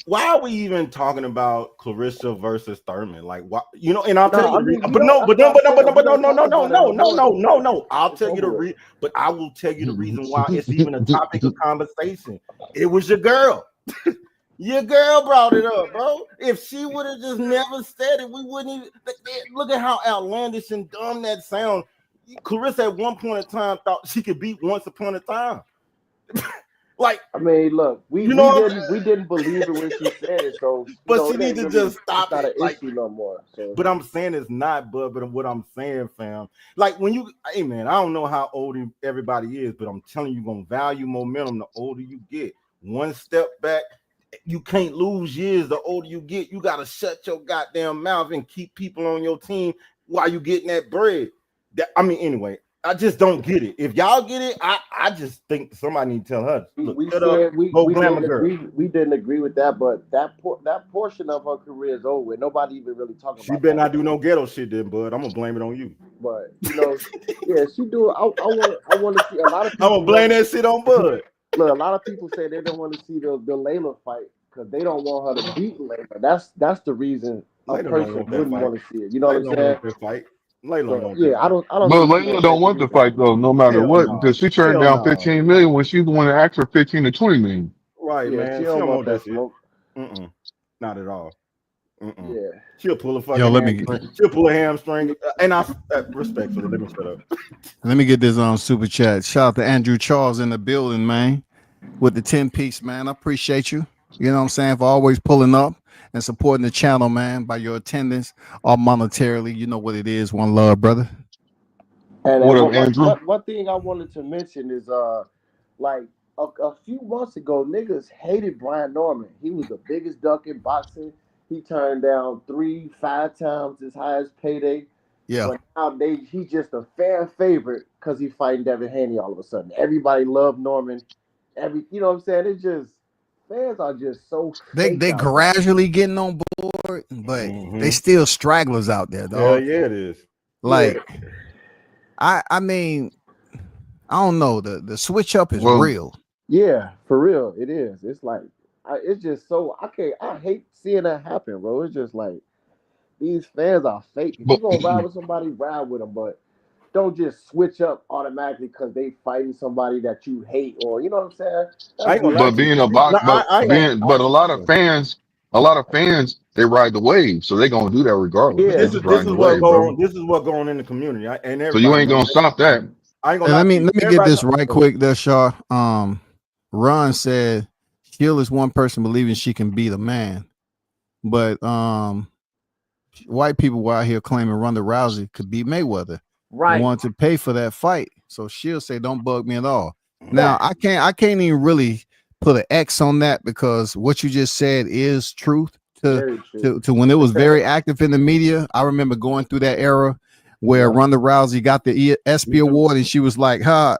Why are we even talking about Clarissa versus Thurman? Like, why, and I'll tell No, you I the mean reason, we but don't. no, That's but no, what I'm but no, but saying. no, We but no, don't no, talk no, no, about it no, no no, more no, though. no, no. I'll It's tell you over the with. reason, but I will tell you the reason why it's even a topic of conversation. It was your girl. Your girl brought it up, bro. If she would have just never said it, we wouldn't even look at how outlandish and dumb that sounds. Clarissa at one point in time thought she could beat Once Upon a Time. Like, I mean, look, we you we know, didn't we didn't believe it when she said it, so but she it need ain't to really, just it's stop not it. an Like, issue no more. So but I'm saying it's not, but what I'm saying, fam, like hey man, I don't know how old everybody is, but I'm telling you, you're gonna value momentum the older you get. One step back, you can't lose years. The older you get, you gotta shut your goddamn mouth and keep people on your team while you getting that bread. Anyway, I just don't get it. If y'all get it, I just think somebody need to tell her, look, we shut up, said we, go we glamour didn't girl. agree we didn't agree with that, but that portion of her career is over with. Nobody even really talk She about better that not do no no more. ghetto shit then, bud. I'm gonna blame it on you. But yeah, she do. I want to see a lot of I'm people gonna blame want that shit on Bud. look. A lot of people say they don't want to see the Layla fight because they don't want her to beat Layla. That's the reason a Layla don't person want that wouldn't fight. want to see it. You know what I'm Layla don't saying? want that fight. Layla don't So want that yeah, I fight. don't But think she gonna Layla don't make it want the either. fight though, no matter Hell what, no. because she turned Hell down no. 15 million when she's the one that asked for 15 to 20 million. Right, Yeah, she man. She don't don't want want that that shit. smoke. Mm-mm. Not at all. Mm-mm. Yeah. She'll pull a Yo, fucking hamstring. She'll pull a hamstring. And I respectfully, let me shut up. let me get this on super chat. Shout out to Andrew Charles in the building, man, with the 10-piece, man. I appreciate you. You know what I'm saying, for always pulling up and supporting the channel, man, by your attendance or monetarily. You know what it is. One love, brother. And What up, what Andrew? one thing I wanted to mention is like a few months ago, niggas hated Brian Norman. He was the biggest duck in boxing. He turned down 5 times his highest payday. Yeah. But now he's just a fan favorite because he's fighting Devin Haney all of a sudden. Everybody loved Norman. You know what I'm saying? It's just fans are just so They fake out there. gradually getting on board, but they still stragglers out there, Hell dog. yeah, it is. Like, I mean, I don't know. The switch up is Well, real. Yeah, for real, it is. It's like it's just so I hate seeing that happen, bro. It's just like these fans are fake. If you but, gonna ride with somebody, ride with them, but don't just switch up automatically because they fighting somebody that you hate or you know what I'm saying. I ain't gonna lie but to you. being a No, box, but a lot of fans, they ride the wave, so they gonna do that regardless. Yeah. They This just is this riding is the what wave, go bro. on. This is what going on in the community, and So you everybody ain't knows gonna it. stop that. I ain't gonna And lie let to me you. let me get Everybody this knows right it. quick there, Shaw. Ron said Hill is one person believing she can beat a man, but white people were out here claiming Ronda Rousey could beat Mayweather. Right. And wanted to pay for that fight. So she'll say, "Don't bug me at all." Now I can't even really put an X on that because what you just said is truth. Very true. To when it was very active in the media, I remember going through that era where Ronda Rousey got the ESPY award and she was like, "Huh,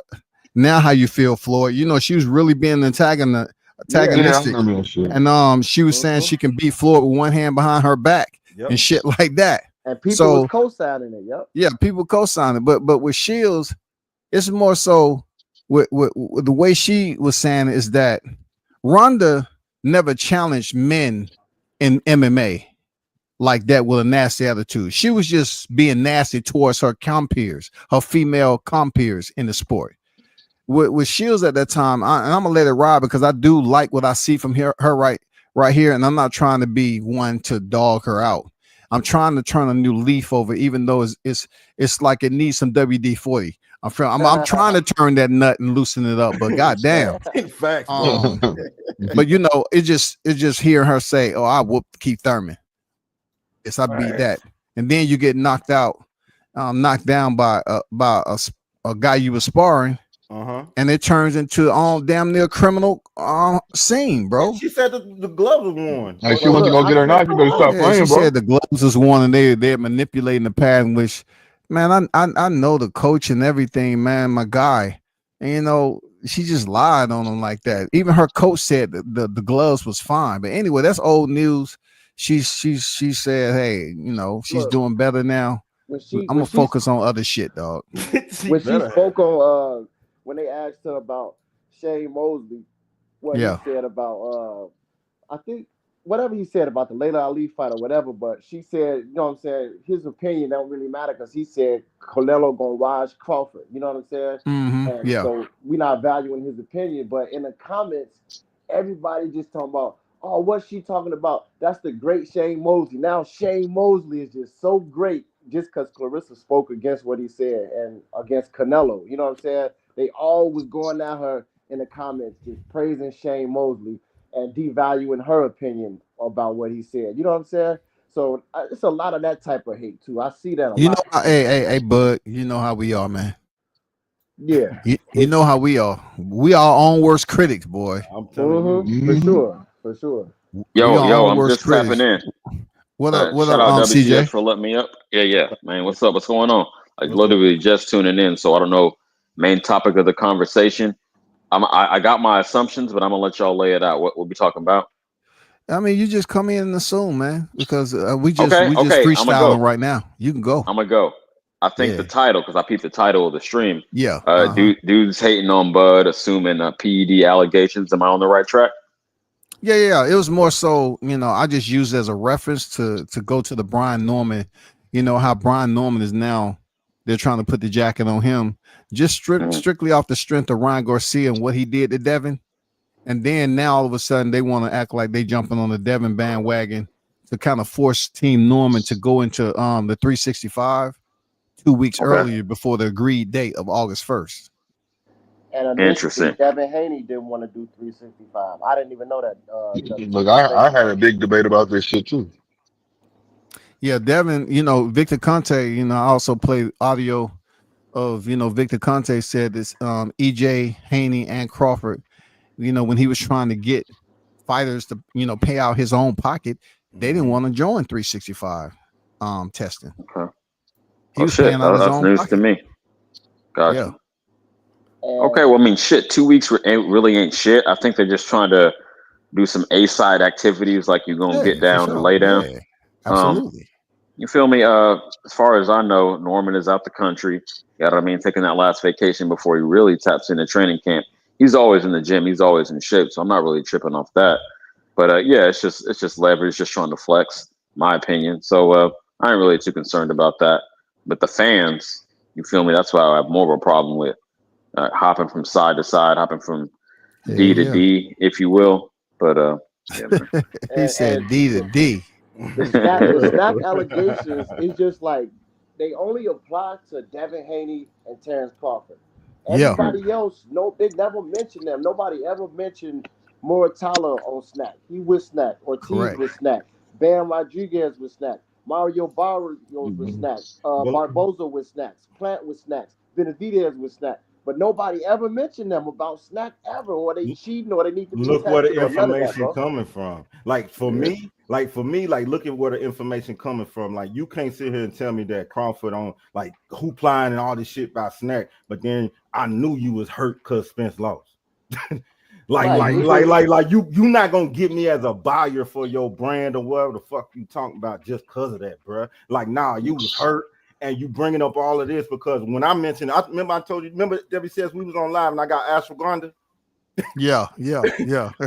now how you feel, Floyd?" You know, she was really being antagonistic, Yeah, I remember that shit. and she was saying she can beat Floyd with one hand behind her back and shit like that. And people So was co-signing it. Yep. yeah, people co-sign it, but with Shields, it's more so with the way she was saying is that Ronda never challenged men in MMA like that with a nasty attitude. She was just being nasty towards her compeers, her female compeers in the sport. With Shields at that time, and I'm gonna let it ride because I do like what I see from her right here, and I'm not trying to be one to dog her out. I'm trying to turn a new leaf over, even though it's like it needs some WD-40. I'm trying to turn that nut and loosen it up, but goddamn, Facts, but you know, it just hearing her say, "Oh, I whooped Keith Thurman." Yes, I beat that, and then you get knocked down by a guy you were sparring. And it turns into damn near criminal scene, bro. She said the gloves was worn. Like she went to go get her knife. You better stop playing, she bro. said the gloves was worn and they're manipulating the pattern. Which, man, I know the coach and everything, man. My guy, and you know she just lied on him like that. Even her coach said the gloves was fine. But anyway, that's old news. She said, hey, you know, she's doing better now. I'm gonna focus on other shit, dog. When she spoke on when they asked her about Shane Mosley, what he said about I think whatever he said about the Layla Ali fight or whatever, but she said, you know what I'm saying, his opinion don't really matter because he said Canelo gonna watch Crawford. You know what I'm saying? And so we're not valuing his opinion, but in the comments, everybody just talking about, oh, what's she talking about? That's the great Shane Mosley. Now Shane Mosley is just so great just because Clarissa spoke against what he said and against Canelo. You know what I'm saying? They all was going at her in the comments, just praising Shane Mosley and devaluing her opinion about what he said. You know what I'm saying? So it's a lot of that type of hate too. I see that a lot. Know, hey, Bud, you know how we are, man. Yeah. You know how we are. We are our own worst critics, boy. I'm telling you. For sure. Yo, I'm just tapping in. What up, shout out WGS CJ? for letting me up. Yeah, man. What's up? What's going on? Like literally just tuning in, so I don't know main topic of the conversation. I got my assumptions, but I'm gonna let y'all lay it out. What we'll be talking about. I mean, you just come in and assume, man, because we just okay. freestyling right now. You can go. I'm gonna go. I think the title, because I peeped the title of the stream. Yeah. Dudes hating on Bud, assuming PED allegations. Am I on the right track? Yeah. It was more so, you know, I just used it as a reference to go to the Brian Norman. You know how Brian Norman is now. They're trying to put the jacket on him, just strictly off the strength of Ryan Garcia and what he did to Devin. And then now all of a sudden they want to act like they jumping on the Devin bandwagon to kind of force Team Norman to go into the 365 2 weeks earlier before the agreed date of August 1st. And interesting. Devin Haney didn't want to do 365. I didn't even know that. Look, I had a big debate about this shit too. Yeah, Devin, you know, Victor Conte, you know, I also played audio of, you know, Victor Conte said this EJ, Haney, and Crawford, when he was trying to get fighters to, pay out his own pocket, they didn't want to join 365 testing. Okay. He was shit. paying out his That's own news pocket. to me. Gotcha. Yeah. Okay, well, I mean, shit, 2 weeks really ain't shit. I think they're just trying to do some A-side activities like you're going to get down and lay down. Yeah, absolutely. You feel me? As far as I know, Norman is out the country. You know what I mean? Taking that last vacation before he really taps into training camp. He's always in the gym. He's always in shape. So I'm not really tripping off that. But yeah, it's just leverage, just trying to flex, my opinion. So I ain't really too concerned about that. But the fans, you feel me? That's what I have more of a problem with. Hopping from side to side, hopping from D to D, if you will. But yeah, man. He said D to D. The SNAC allegations is just like they only apply to Devin Haney and Terrence Crawford. Everybody else, they never mentioned them. Nobody ever mentioned Moratala on SNAC. He was SNAC. Ortiz was SNAC. Bam Rodriguez was SNAC. Mario Barrios was SNAC. Barboza was SNAC. Plant was SNAC. Benavidez was SNAC. But nobody ever mentioned them about SNAC ever, or they cheating, or they need to be look where the tested, or none of that, information bro. coming from. Like for me, look at where the information coming from. Like you can't sit here and tell me that Crawford on like hoopline and all this shit by SNAC, but then I knew you was hurt because Spence lost. Like you not gonna get me as a buyer for your brand or whatever the fuck you talking about just because of that, bro. Like, nah, you was hurt. And you bringing up all of this because when I mentioned, I told you, remember Debbie says we was on live and I got ashwagandha. Yeah.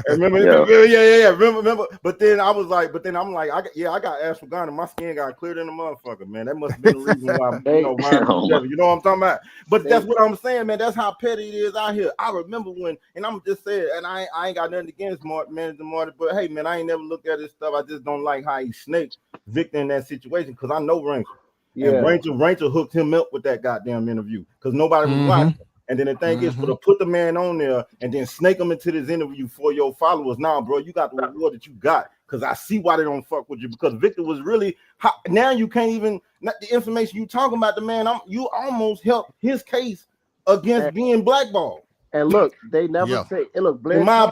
remember? But then I'm like, I got ashwagandha. My skin got cleared in the motherfucker, man. That must have been the reason why, you know what I'm talking about. But that's what I'm saying, man. That's how petty it is out here. I remember when, and I'm just saying, and I ain't got nothing against Manager Marty, but hey, man, I ain't never looked at this stuff. I just don't like how he snaked Victor in that situation because I know Ranger. Yeah. And Rachel hooked him up with that goddamn interview because nobody was watching. And then the thing is, for to put the man on there and then snake him into this interview for your followers. Now, bro, you got the reward that you got because I see why they don't fuck with you because Victor was really hot. Now you can't even the information you talking about the man. You almost helped his case against being blackballed. And look, they never say. And look, Blair in my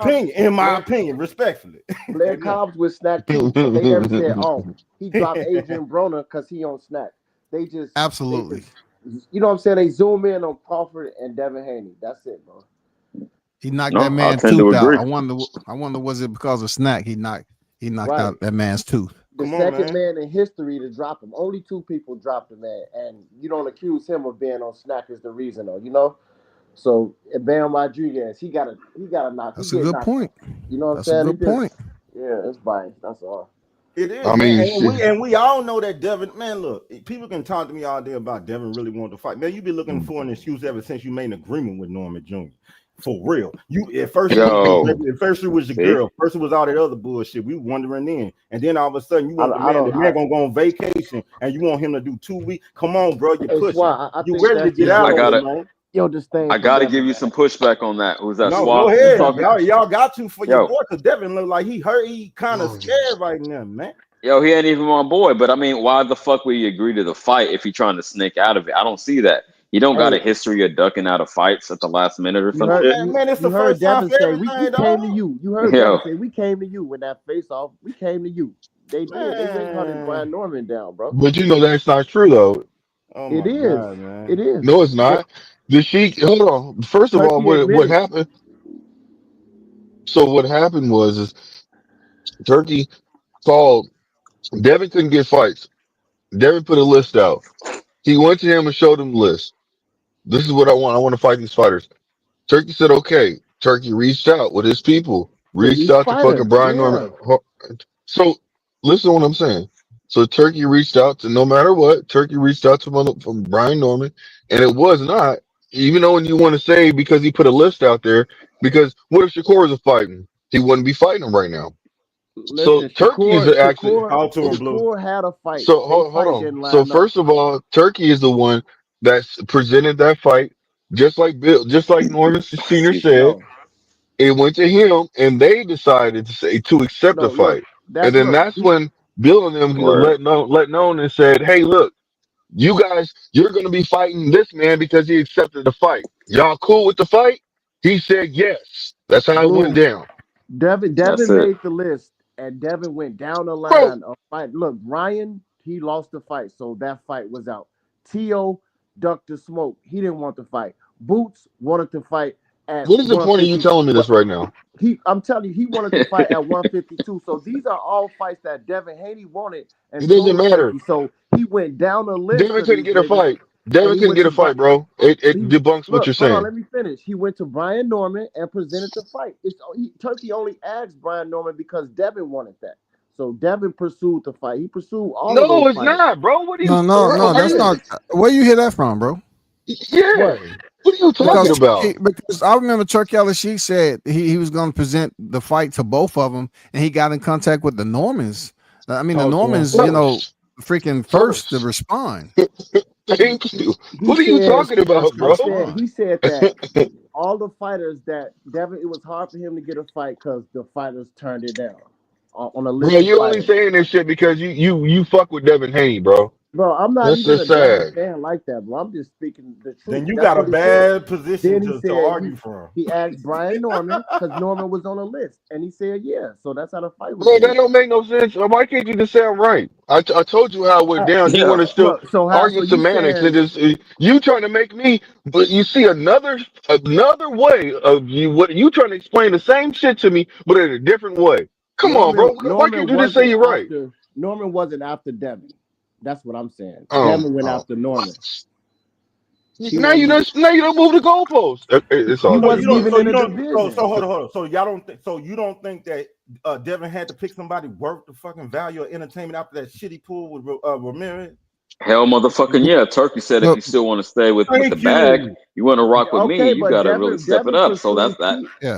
opinion, respectfully, Blair Cobbs was SNAC too. But they never said, "Oh, he dropped Adrian Broner because he on SNAC." They just absolutely. You know what I'm saying? They zoom in on Crawford and Devin Haney. That's it, bro. He knocked that man's tooth out. I wonder, was it because of SNAC? He knocked out that man's tooth. The second man in history to drop him. Only 2 people dropped him, man, and you don't accuse him of being on SNAC is the reason, though. You know. So Bam Rodriguez, he got to knock. That's a good point. You know what I'm saying? That's a good point. Yeah, it's biased. That's all. It is. I mean, we all know that Devin, man, look, people can talk to me all day about Devin really wanting to fight. Man, you've been looking for an excuse ever since you made an agreement with Norman Jr. For real. You at first it was your girl. First it was all that other bullshit. We were wondering then. And then all of a sudden you want the man gonna go on vacation and you want him to do 2 weeks. Come on, bro. You're pushing. You ready to get out of it, man. Yo, this thing. I gotta give you some pushback on that. Who's that? No, Swap? go ahead. Y'all got to for your boy because Devin look like he hurt. He kind of scared right now, man. Yo, he ain't even my boy. But I mean, why the fuck would he agree to the fight if he trying to snake out of it? I don't see that. You don't got a history of ducking out of fights at the last minute or something. Man, it's the first time for everything. We came to you. You heard Devin say we came to you with that face off. We came to you. They did. They just hunted Brian Norman down, bro. But you know that's not true though. It is. God, man. It is. No, it's not. Hold on. First of all, what happened? So what happened was Turkey called. Devin couldn't get fights. Devin put a list out. He went to him and showed him the list. This is what I want. I want to fight these fighters. Turkey said, okay. Turkey reached out with his people. Reached out to fucking Brian Norman. So listen to what I'm saying. So Turkey reached out to, no matter what, Turkey reached out to from Brian Norman. And it was not, even though you want to say because he put a list out there, because what if Shakur was fighting? He wouldn't be fighting him right now. Listen, so Turkey is actually Shakur had a fight. So hold on. So first of all, Turkey is the one that presented that fight, just like Norman Sr. said. It went to him, and they decided to accept the fight. And then that's when Bill and them let known and said, "Hey, look, you guys, you're going to be fighting this man because he accepted the fight. Y'all cool with the fight?" He said yes. That's how it went down. Devin That's it. made the list, and Devin went down the Bro, line of fight. Look, Ryan, he lost the fight, so that fight was out. T.O. ducked the smoke. He didn't want to fight. Boots wanted to fight at what is the point of you 150. telling me this right now? I'm telling you, he wanted to fight at 152. So these are all fights that Devin Haney wanted, and It so doesn't did matter. Turkey. So he went down the list Devin of couldn't these get a niggas, fight. and Devin he couldn't went get to a fight, bro. It he debunks what look. you're Hold on, saying. let me finish. He went to Brian Norman and presented the fight. Turkey only asked Brian Norman because Devin wanted that. So Devin pursued the fight. He pursued all of No, those it's fighters. not, bro. What are you, No, bro? that's not. Where you hear that from, bro? Yeah. What? What are you talking about? Because I remember Turkey Al-Sheikh said he was going to present the fight to both of them, and he got in contact with the Normans. I mean, the Talk to him. Normans, freaking first to respond. Thank you. He What are you said- talking about, bro? He said that all the fighters that Devin, it was hard for him to get a fight because the fighters turned it down on a list Bro, of you only fighters. saying this shit because you fuck with Devin Haney, bro. Bro, I'm not That's even a just Devin sad. fan like that, bro. I'm just speaking the truth. Then you That's got a what he said. bad position Then he to said argue from. he asked Brian Norman because Norman was on the list, and he said yeah. So that's how the fight was. Bro, that don't make no sense. Why can't you just say I'm right? I told you how it went down. You Yeah. want to still Look, so argue you semantics? saying It is you trying to make me, but you see another way of you. What you trying to explain the same shit to me, but in a different way? Come on, bro. Why can't you just say you're right? Norman wasn't after Devin. That's what I'm saying. Oh, Devin went after Norman. Now you don't move the goalposts. It's all He good. wasn't even in the So division. hold on. So you don't think that Devin had to pick somebody worth the fucking value of entertainment after that shitty pool with Ramirez? Hell, motherfucking yeah. Turkey said if you still want to stay with the bag, you want to rock with me, you got to really step it up. So that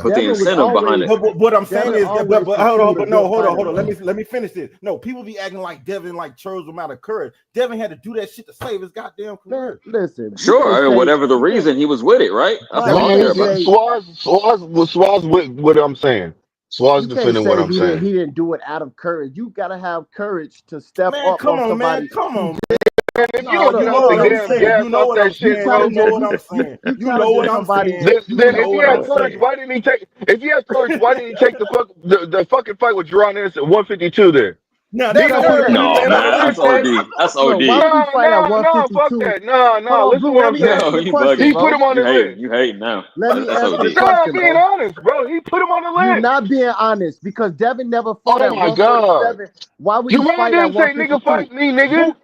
put the incentive behind it. But what I'm saying is, but hold on. Let Let me finish this. No, people be acting like Devin like chose him out of courage. Devin had to do that shit to save his goddamn career. Listen, Sure, I mean, whatever the reason, he was with it, right? That's all I care about. Swaz with what I'm saying. Swaz you can't defending say what I'm saying. he didn't do it out of courage. You gotta have courage to step Man, up come on on, somebody. man. Come on. Man, if you No, don't you get know off what the I'm damn saying. gas You know off what that I'm shit, saying. bro. You know what I'm saying. You know what I'm saying. Then You know if he what had I'm courage, saying. why didn't he take? If he had courage, why didn't he take the fucking fight with Jerron Ennis at 152 there? Now Be that's the only courage. No, and man, let me that's say, OD. That's OD. Look, why would he fight at No, fuck 152? that. No, Hold on, listen to Blue. what Let I'm me saying. answer No, the you question, He bugging. bro. put him on You the list. hating. You hating now. Let me That's answer the OD. No, I'm question, being bro. honest, bro. He put him on the You're list. not being honest because Devin never fought Oh at my god. 147. Why would he Jerron fight at didn't say nigga 152? fight me, nigga.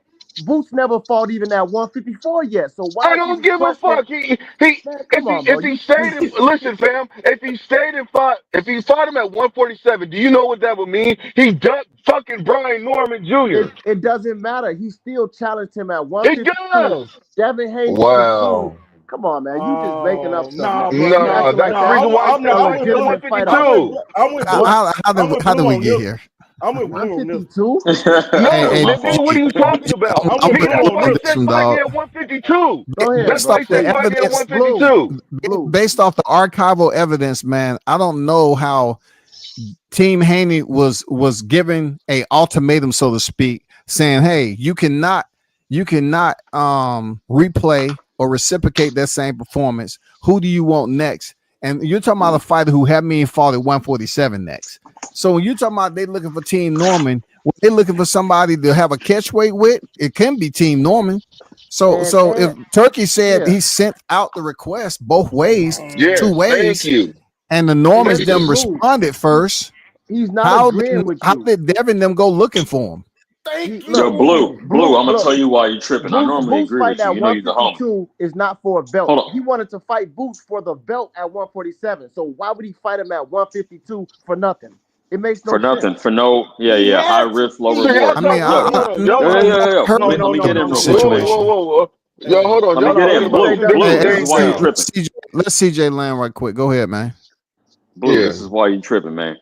Boots never fought even at 154 yet. So why I is he don't give a questioning? fuck. He Man, come on, bro. if he stayed in listen, fam, if he fought him at 147, do you know what that would mean? He ducked fucking Brian Norman Jr. It doesn't matter. He still challenged him at It 152. does. Devin Haney pursued. Wow. Come on, man. You just making up stuff, nah, man. bro. You No, Nah, acting like that's the nah. that's reason why he I'm stayed a why he stayed at legitimate fight out. 152. I'm with Blue. How did we get here? I'm with Blue on this. 152? No, Hey, nigga, what are you talking about? I'm with He Blue has on this. twice listen, fighting dog. at 152. Go ahead, Based bro. off the Twice fighting at evidence, 152. Blue. based off the archival evidence, man, I don't know how Team Haney was given a ultimatum, so to speak, saying, "Hey, you cannot replay or reciprocate that same performance. Who do you want next?" And you're talking about a fighter who had me fought at 147 next. So when you're talking about they looking for Team Norman, when they're looking for somebody to have a catch weight with, it can be Team Norman. So if Turkey said he sent out the request both ways, Yes, two ways, thank you. and the Normans them Blue. responded first, He's not agreeing with how you. did Devin them go looking for him? Thank you. Yo, Blue, I'm gonna look. tell you why you tripping. I normally Boots agree with fighting you. at You know you're the homie. 152 is not for a belt. Hold on. He wanted to fight Boots for the belt at 147. So why would he fight him at 152 for nothing? It makes no For nothing. sense. For no, high risk, low reward. I mean, Look, heard Let me get in real quick. situation. Whoa. Yo, hold on. Let me Y'all get talking in. about Blue, two different this is things why you now. tripping. Let's CJ land right quick. Go ahead, man. Blue, this is why you tripping, man.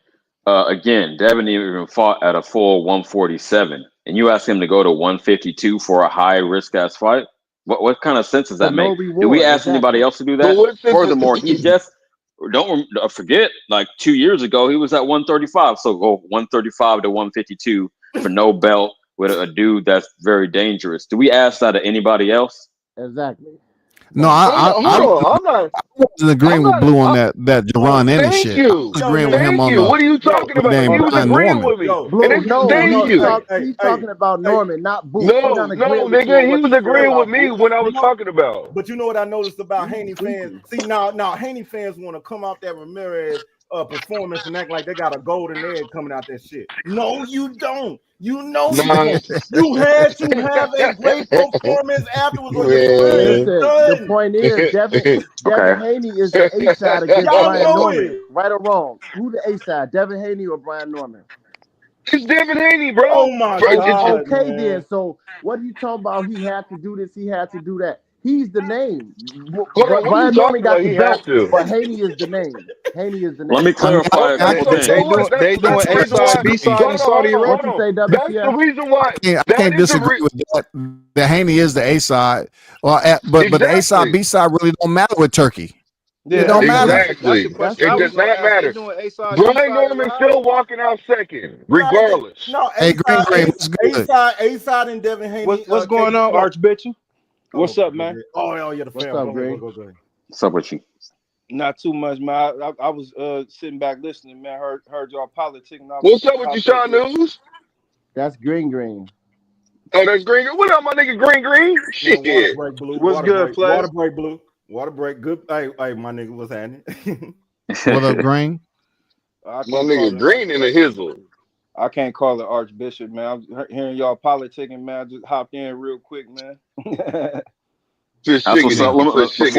Again, Devin even fought at a full 147, and you ask him to go to 152 for a high risk ass fight. What kind of sense does that no make? reward, Do we ask exactly. anybody else to do But that? what sense Furthermore, he just don't forget, like 2 years ago, he was at 135. So go 135 to 152 for no belt with a dude that's very dangerous. Do we ask that of anybody else? Exactly. No, Hold on. I'm not. I wasn't agreeing with Blue on that Jerron Ennis Thank shit. you. I was agreeing with him Thank on you. the What are you talking about? damn He was Brian agreeing Norman. with me. Yo, Blue, And no, thank he's, you. he's talking about Norman, not Booth. He's not agreeing with you nigga. on He what was you said agreeing with about me Booth. when I was talking about. But you know what I noticed about You Haney fans? tweaking. See, now Haney fans want to come out that Ramirez performance and act like they got a golden egg coming out that shit. No, you don't. You know you Nah. don't. You had to have a great performance afterwards, or your career is Man. Listen, the done. point is Devin Okay. Haney is the A side against Y'all Brian know Norman. it. Right or wrong? Who the A side? Devin Haney or Brian Norman? It's Devin Haney, bro. Oh my God, Okay, man. then. So what are you talking about? He had to do this. He had to do that. He's the name. Hold on, what are you Brian Norman talking got about? the He belt, has to. but Haney is the name. Haney is the Let me name. clarify a couple Okay, things. so what? They doing That's the A reason side, why. B side in Saudi Hold What you Arabia. say, on. That's the WTF? reason why. I That can't is the disagree with that. The Haney is the A side. Well, but the A side, Exactly. B side really don't matter with Turkey. Yeah, It don't that's matter. Exactly. the question It I does was gonna not ask. They matter. doing A side, B Brian side Norman's live? still walking out second, Nah, regardless. no, Hey, Green what's good? A side, and Devin Haney. What's going on, Archbishop? What's up, man? Oh, yeah, the What's family. up, Green? Go ahead. What's up with you? Not too much, man. I was sitting back listening, man. Heard y'all politicking. I What's up with you, popped Sean up. News? That's Green. Oh, that's Green. What up, my nigga Green? Man, Shit. water break, Blue. What's good, Flash? Water break, Blue. Water break. Good. Hey, my nigga, what's happening? What up, Green? I My can't nigga call it Green in the hizzle. I can't call it Archbishop, man. I'm hearing y'all politicking, man. I just hopped in real quick, man. Fish That's what's up. chickadee. Fish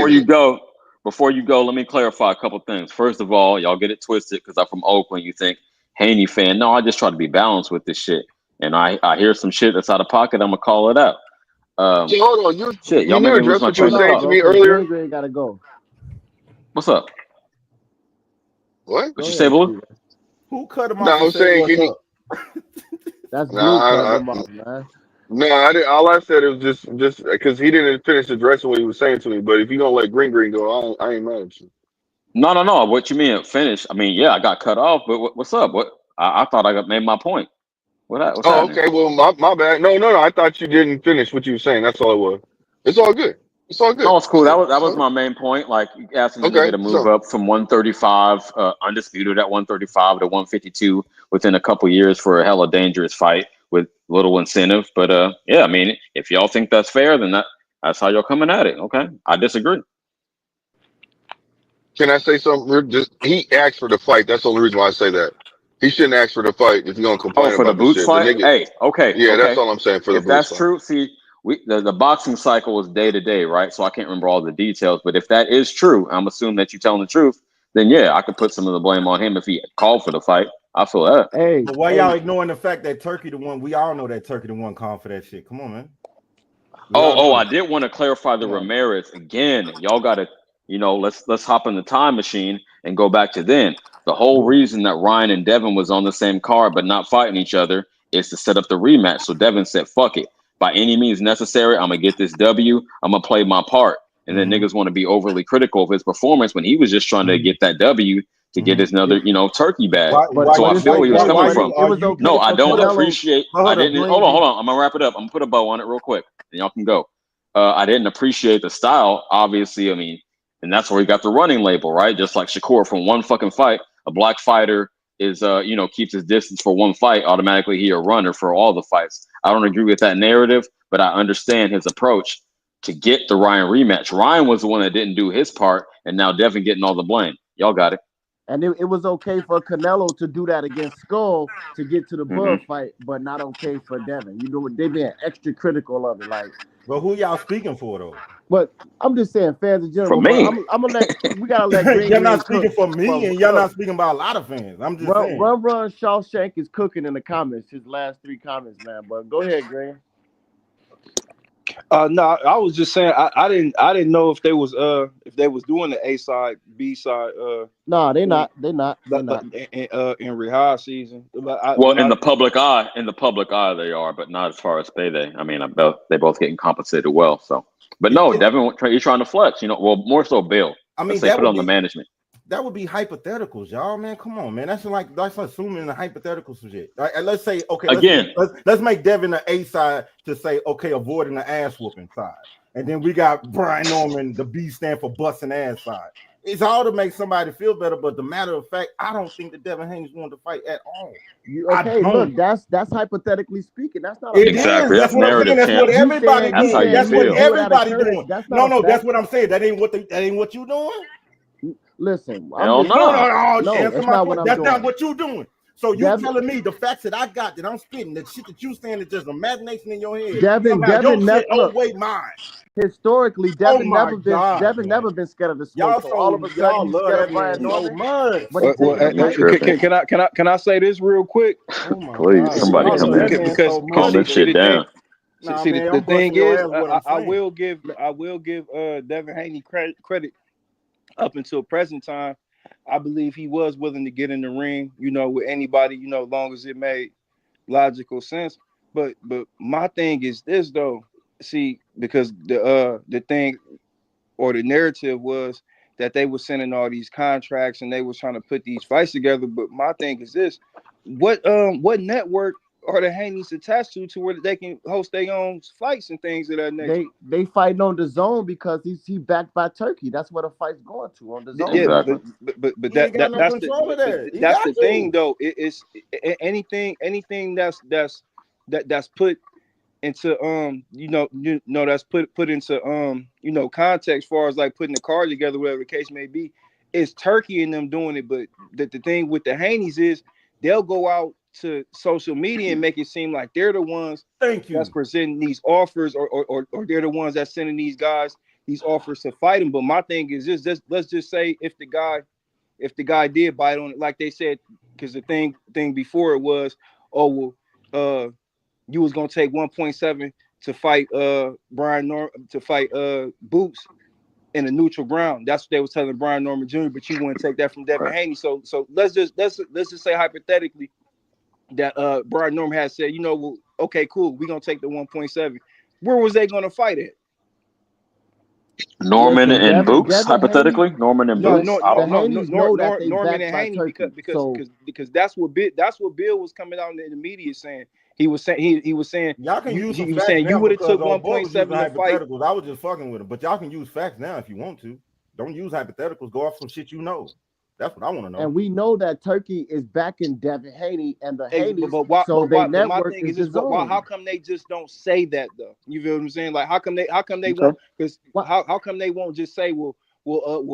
Before you go, let me clarify a couple things. First of all, y'all get it twisted because I'm from Oakland. You think Haney fan? No, I just try to be balanced with this shit. And I hear some shit that's out of pocket. I'm gonna call it out. So hold on, you Y'all made me lose address my what you were train of saying thought. to me Bro, earlier? Green gotta go. What's up? What? What you say, Blue? Who cut him No, off I'm and said, saying, what's can you? up? That's No, Blue cutting him off, man. no, I didn't. All I said was just because he didn't finish addressing what he was saying to me. But if you don't let Green go, I ain't mad at you. No. What you mean finish? I mean, yeah, I got cut off, but what's up? What? I thought I made my point. What's Oh, happening? okay. Well, my bad. No. I thought you didn't finish what you were saying. That's all it was. It's all good. It's all good. No, it's cool. That was So, my main point. Like asking the nigga okay. to move So up from 135, undisputed at 135 to 152 within a couple years for a hella dangerous fight with little incentive. But yeah, I mean, if y'all think that's fair, then that's how y'all coming at it. Okay, I disagree. can I say something? He asked for the fight. That's the only reason why I say that. He shouldn't ask for the fight if you're gonna Oh, complain for the about this boots shit. The fight? nigga. Hey, okay. Yeah, that's all I'm saying for the If boots that's fight. true, see, the boxing cycle is day to day, right? So I can't remember all the details. But if that is true, I'm assuming that you're telling the truth. Then yeah, I could put some of the blame on him if he called for the fight. I feel that. Hey, But why y'all ignoring the fact that Turkey the one? We all know that Turkey the one called for that shit. Come on, man. I did want to clarify the Yeah. Ramirez again. Y'all got to, let's hop in the time machine and go back to then. The whole reason that Ryan and Devin was on the same card but not fighting each other is to set up the rematch. So Devin said, "Fuck it, by any means necessary, I'm gonna get this W. I'm gonna play my part." And then niggas want to be overly critical of his performance when he was just trying to get that W to get his another, turkey bag. but So I it's feel where he was okay. coming But from. it was okay No, I for don't Canelo. appreciate. I didn't. Hold on. I'm gonna wrap it up. I'm gonna put a bow on it real quick, and y'all can go. I didn't appreciate the style, obviously. I mean, and that's where he got the running label, right? Just like Shakur, from one fucking fight, a black fighter is, keeps his distance for one fight. Automatically, he a runner for all the fights. I don't agree with that narrative, but I understand his approach to get the Ryan rematch. Ryan was the one that didn't do his part, and now Devin getting all the blame. Y'all got it. And it was okay for Canelo to do that against Skull to get to the Bud Mhm. fight, but not okay for Devin. They being extra critical of it. Like, But who y'all speaking for though? but I'm just saying fans in For general. But me, I'm gonna we gotta let Green You're not cook. speaking for me, and you're not speaking about a lot of fans. I'm just saying. Run Shawshank is cooking in the comments. His last 3 comments, man. But go ahead, Green. No, I was just saying I didn't know if they was doing the A side, B side No, they not. in Rehab season. in the public eye, they are, but not as far as payday. I mean, they both getting compensated well. So, but no, Devin, he's trying to flex. More so Bill. I mean, Let's say put on the management. That would be hypotheticals, y'all, man. Come on, man. That's assuming the hypotheticals for shit. Right? And let's say, okay, let's make Devin an A side to say, okay, avoiding the ass whooping side. And then we got Brian Norman, the B stand for busting ass side. It's all to make somebody feel better, but the matter of fact, I don't think that Devin Haney's wanted to fight at all. Okay, look, that's hypothetically speaking. That's not a It Exactly. is. That's That's what I'm saying. narrative, That's champ. what everybody That's how doing. you That's what feel. everybody doing. That's No, not a that's fact. what I'm saying. That ain't what you doing. Listen, Hell I'm just no. No, answer that's my not what question. I'm That's doing. not what you doing. So you Devin- telling me the facts that I got that I'm spitting, that shit that you saying is just imagination in your head. Devin your never shit look. outweigh mine. Historically, Oh Devin my God, never been scared of the y'all smoke. So all of a sudden he's love scared that of Brian man so Norman. much. But he's Well, taking a You fight. tripping. can I say this real quick? Oh my Please, God, somebody y'all come love in that here. man Because so much. Calm this shit down. Nah, see, man, the I'm thing busting your is, ass with what I'm I saying. will give Devin Haney credit up until present time. I believe he was willing to get in the ring, with anybody, long as it made logical sense. But my thing is this though. See, because the thing or the narrative was that they were sending all these contracts and they were trying to put these fights together. But my thing is this: what network are the Haneys attached to where they can host their own fights and things of that nature? They fighting on the zone because he backed by Turkey. That's where the fight's going to, on the zone. Yeah, Exactly. but He ain't got no that's control of that. He that's got the to. thing though. It's anything that's put into that's put into context, as far as like putting the card together, whatever the case may be. It's Turkey and them doing it, but the thing with the Haneys is they'll go out to social media and make it seem like they're the ones Thank that's you. presenting these offers, or they're the ones that's sending these guys these offers to fight them. But my thing is this: let's just say if the guy did bite on it, like they said, because the thing before it was, oh well, you was gonna take 1.7 to fight to fight Boots in a neutral ground. That's what they was telling Brian Norman Jr., but you wouldn't take that from Devin Right. Haney. So let's just say hypothetically that Brian Norman has said, well, okay, cool, we're gonna take the 1.7. Where was they gonna fight at? Norman Listen, and Boots, Devin Haney. hypothetically. Norman and No, Boots. I The don't know. Haneys know that they Norman backed and by Haney Turkey. because that's what Bill was coming out in the media saying. He was saying he was saying Y'all can use some he was facts saying you now would have because took old boy was using 1.7 to fight. hypotheticals. I was just fucking with him, but y'all can use facts now if you want to. Don't use hypotheticals. Go off some shit you know. That's what I want to know. And we know that Turkey is backing Devin Haney and the Haneys. But why? So But they why? But my network thing is is the this: why? zone. How come they just don't say that though? You feel what I'm saying? Like how come they Okay. won't? Because how come they won't just say, well,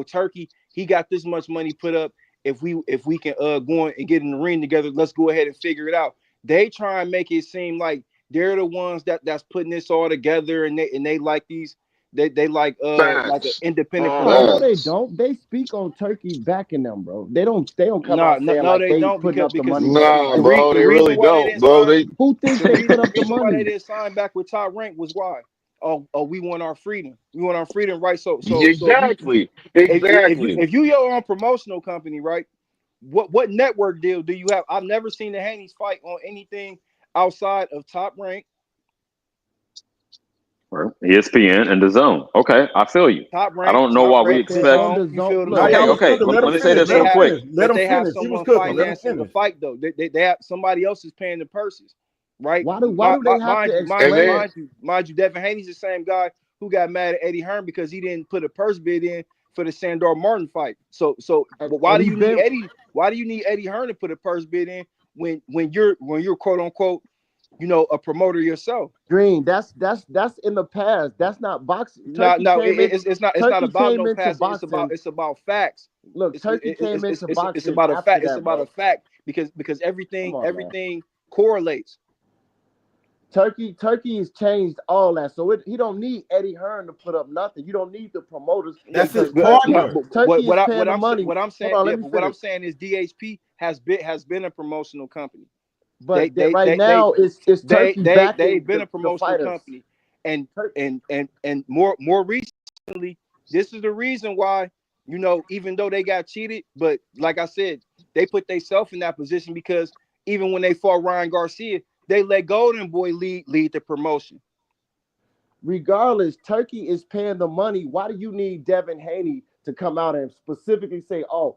Turkey, he got this much money put up. If we can go and get in the ring together, let's go ahead and figure it out. They try and make it seem like they're the ones that's putting this all together, and they like these. They like an Facts. independent No, promoter. they Facts. don't. They speak on Turkey backing them, bro. They don't come No, out no, saying no, like they they don't putting up the money for Nah, everybody. bro, The they reason really why they don't, didn't bro. sign They Who thinks the they reason put up the why they money? didn't sign back with Top Rank was why? Oh, we want our freedom. We want our freedom, right? So exactly, exactly. if you your own promotional company, right? What network deal do you have? I've never seen the Haney's fight on anything outside of Top Rank. Right. ESPN and the Zone. Okay, I feel you. I don't know why we But they're expect. on the You zone. feel what I'm Look, Now saying? y'all they was Okay. cooking. But, Let Let him me but, say but finish. this they Let real him have quick. finish. Let but him they have finish. He was someone cooking. Let him financing the finish. fight though. They have somebody else is paying the purses, right? why do they have to And explain? then Mind you, Devin Haney's the same guy who got mad at Eddie Hearn because he didn't put a purse bid in for the Sandor Martin fight. But why And do he you need been Eddie? Why do you need Eddie Hearn to put a purse bid in when you're quote unquote a promoter yourself? Green. That's in the past. That's not boxing. No, it's not Turkey about came no into past. boxing. It's about facts. Look, It's Turkey came into it's boxing about a after fact. It's that, about a bro. fact because Come on, man. everything correlates. Turkey has changed all that. So he don't need Eddie Hearn to put up nothing. You don't need the promoters That's his because partner. Turkey is paying the money. What I'm Hold saying, on, yeah, let me but what I'm finish. saying is DHP has been a promotional company. They But right now it's Turkey they've backing been a the promotional fighters. company, and more recently, this is the reason why even though they got cheated, but like I said, they put themselves in that position because even when they fought Ryan Garcia, they let Golden Boy lead the promotion. Regardless, Turkey is paying the money. Why do you need Devin Haney to come out and specifically say, "Oh,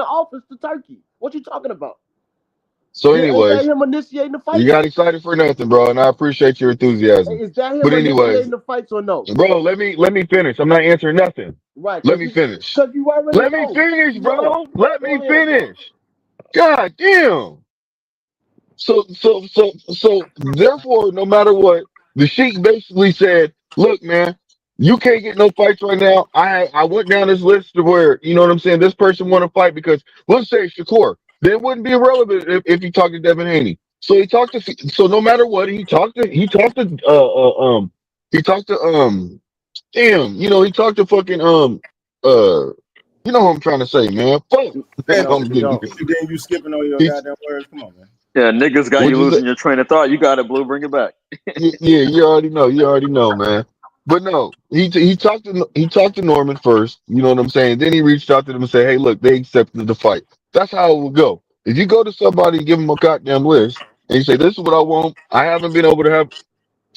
the office to Turkey. What you talking about? So, Ain't that anyways, him initiating the you fights? got excited for nothing, bro, and I appreciate your enthusiasm. Is that But him anyways, initiating the fights or no? bro, let me finish. I'm not answering nothing. Right, Let me finish. cause you already Let me know. finish, You know. bro. Let Go me ahead, bro. finish. God damn. So therefore, no matter what, the Sheik basically said, look, man, you can't get no fights right now. I went down this list of where, you know what I'm saying, this person want to fight because let's say Shakur, then it wouldn't be irrelevant if he talked to Devin Haney. So so no matter what, he talked to damn, he talked to fucking you know what I'm trying to say, man. Fuck. Man, No, I'm you getting don't. Then you skipping over your he, goddamn words. Come on, man. Yeah, niggas got what'd you you say? losing your train of thought. You got it, Blue. Bring it back. Yeah, you already know. You already know, man. But no, he talked to Norman first. You know what I'm saying? Then he reached out to them and said, "Hey, look, they accepted the fight." That's how it will go. If you go to somebody and give them a goddamn list and you say, "This is what I want," I haven't been able to have.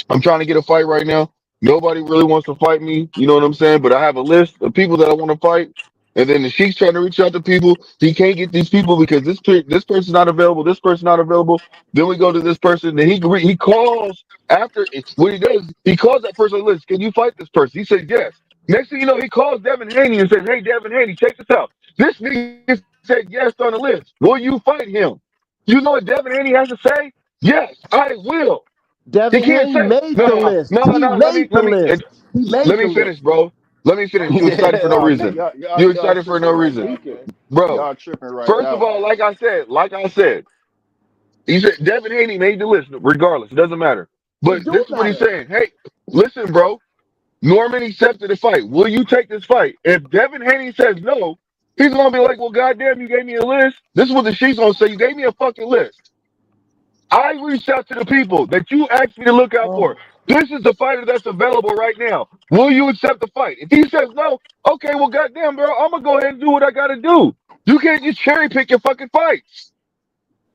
I'm trying to get a fight right now. Nobody really wants to fight me. You know what I'm saying? But I have a list of people that I want to fight. And then the Sheik's trying to reach out to people. He can't get these people because this person's not available. This person's not available. Then we go to this person. Then he calls after it's what he does. He calls that person on the list. Can you fight this person? He says yes. Next thing you know, he calls Devin Haney and says, "Hey, Devin Haney, check this out. This nigga said yes on the list. Will you fight him?" You know what Devin Haney has to say? Yes, I will. He Devin can't Haney say made the no, list. no, He no. made the list. He Let made the me list. finish, bro. Let me finish. You excited for no Oh man, reason. y'all You y'all excited for tripping no right reason, now, Speaking. man. bro. Y'all tripping right First of now. all, like I said, he said Devin Haney made the list. Regardless, it doesn't matter. It But do this is what he's matter. saying. Hey, listen, bro. Norman accepted the fight. Will you take this fight? If Devin Haney says no, he's gonna be like, "Well, goddamn, you gave me a list." This is what the Sheik's gonna say. You gave me a fucking list. I reached out to the people that you asked me to look out Oh. for. This is the fighter that's available right now. Will you accept the fight? If he says no, okay, well, goddamn, bro, I'm gonna go ahead and do what I gotta do. You can't just cherry pick your fucking fights.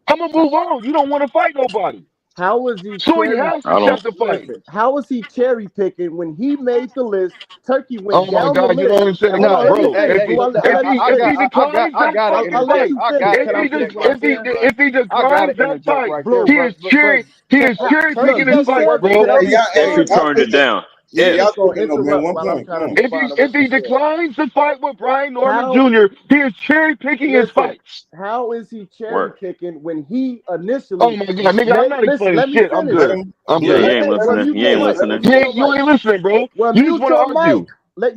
I'm gonna move on. You don't want to fight nobody, How was he so he cherry? has to I don't. accept the fight. Listen, how was he cherry picking when he made the list? Turkey went Oh my down the God, you list. don't understand, Hold No, on, let me bro. finish, hey, Blue. look, Let me If finish. he declines that I'll fucking let fight, you finish. Can gotta I finish interject what I'm right there, saying? bro. if he I gotta declines that interject fight, right there, Blue. he is cherry Look, picking it his doesn't fights, work. can bro. I Hey, Hey, y'all, If hey, he respond? y'all, turned hey, it down, y'all if Y'all gonna tripping though, man. interrupt One while I'm point. trying Come to on. respond to what If he he said. declines to fight with Brian Norman How? Jr., he is cherry picking his Listen. fights. How is he cherry work. picking when he Oh initially my God, nigga, I'm made? not Listen, explaining let me shit. I'm finish. Let good. him. I'm Yeah, Yeah, he good. let, ain't Well, listening. let, He mute your ain't yeah, mic. let listening. him. You Mute your ain't, you mic. ain't listening, bro. Well, You just mute want to your mic. argue.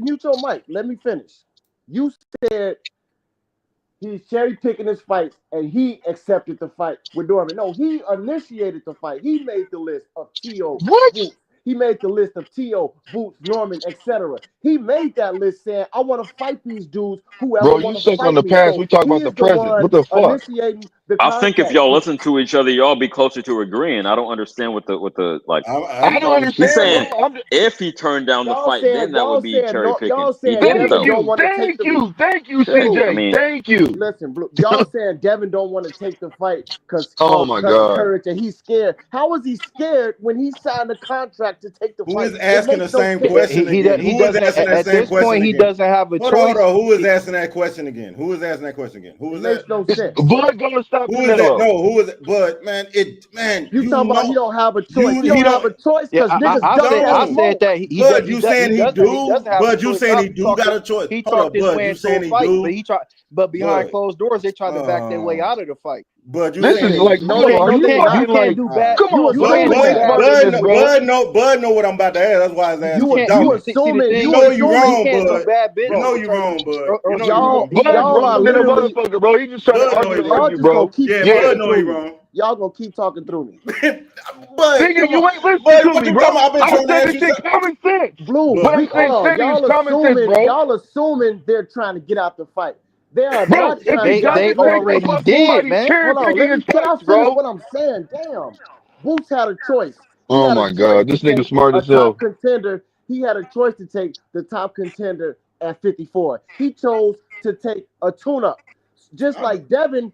Mute your mic. Let me finish. You said he's cherry picking his fights and he accepted the fight with Norman. No, he initiated the fight. He made the list of T.O. What? Boots. He made the list of T.O. Boots, Norman, etc. He made that list saying, I want to fight these dudes, whoever Bro, you want to stuck on fight the me. past. We So talk he about the is the present. one What the fuck? initiating the I think if contract. y'all listen to each other, y'all be closer to agreeing. I don't understand what the like. I don't He's understand, bro. saying if he turned down the Y'all fight, then saying, that would be cherry no, picking. y'all He saying didn't Devin Thank though. don't you. want to take Thank the you. Thank you, Blue. I CJ. mean, Thank you. Listen, Blue. Y'all saying Devin don't want to take the fight because Oh my of God. courage and he's scared. How is he scared when he signed a contract to take the Who fight? is It asking the makes no same sense. question again? he Who is doesn't asking that at same this question point. He again? doesn't have a Hold choice. on. Who is asking that question again? Who is asking that question again? Who It is that? makes no It's sense. blood gonna stop Who is that? Canelo. No, who is it? But man, You you talking about he know, don't have a choice? you He he don't have don't. a choice Yeah, because niggas dump that I No, said smoke. that Bud, you saying he he do? doesn't have a Bud, you choice. saying he do got a choice? He Hold talked up, his Bud, way you into a saying he fight, do? but behind Bud, closed doors they tried to back their way uh, out of the fight. Bud, you This saying is he Listen, like, no, bro, they do? are no, you they You not. fucking can't like, do All right. bad. come You on, bro? But You assuming way that. smarter than this, bro. Bud know what I'm about to ask. That's why his ass You keep can't. You doubting You it. see the assuming. You thing You know is you assuming, he wrong, can't do Bud. bad You business know bro. you wrong, Bud. You know you Y'all, wrong. Bud y'all are wrong than a literally. motherfucker, bro. He just trying to Bud know he Y'all wrong. argue, just gonna bro. keep Yeah, Yeah. talking Bud know he through me. wrong. Y'all gonna keep talking through me. But Nigga, come on, you ain't listening Bud, to what me, you bro. talking about? I've been I trying to said ask this you shit something. common sense. Blue, Bud, When I we say all thing is common sense, bro. y'all assuming they're trying to get out the fight. They are Bro, not if trying he to get out. they doesn't take Listen, the already fight, did, somebody's man. cherry hold on. picking his Can I fights, finish bro. what I'm saying? Damn. Boots had a choice. He Oh had a my choice God, to this nigga take smart a as hell. top contender. He had a choice to take the top contender at 54. He chose to take a tune-up. Just like Devin,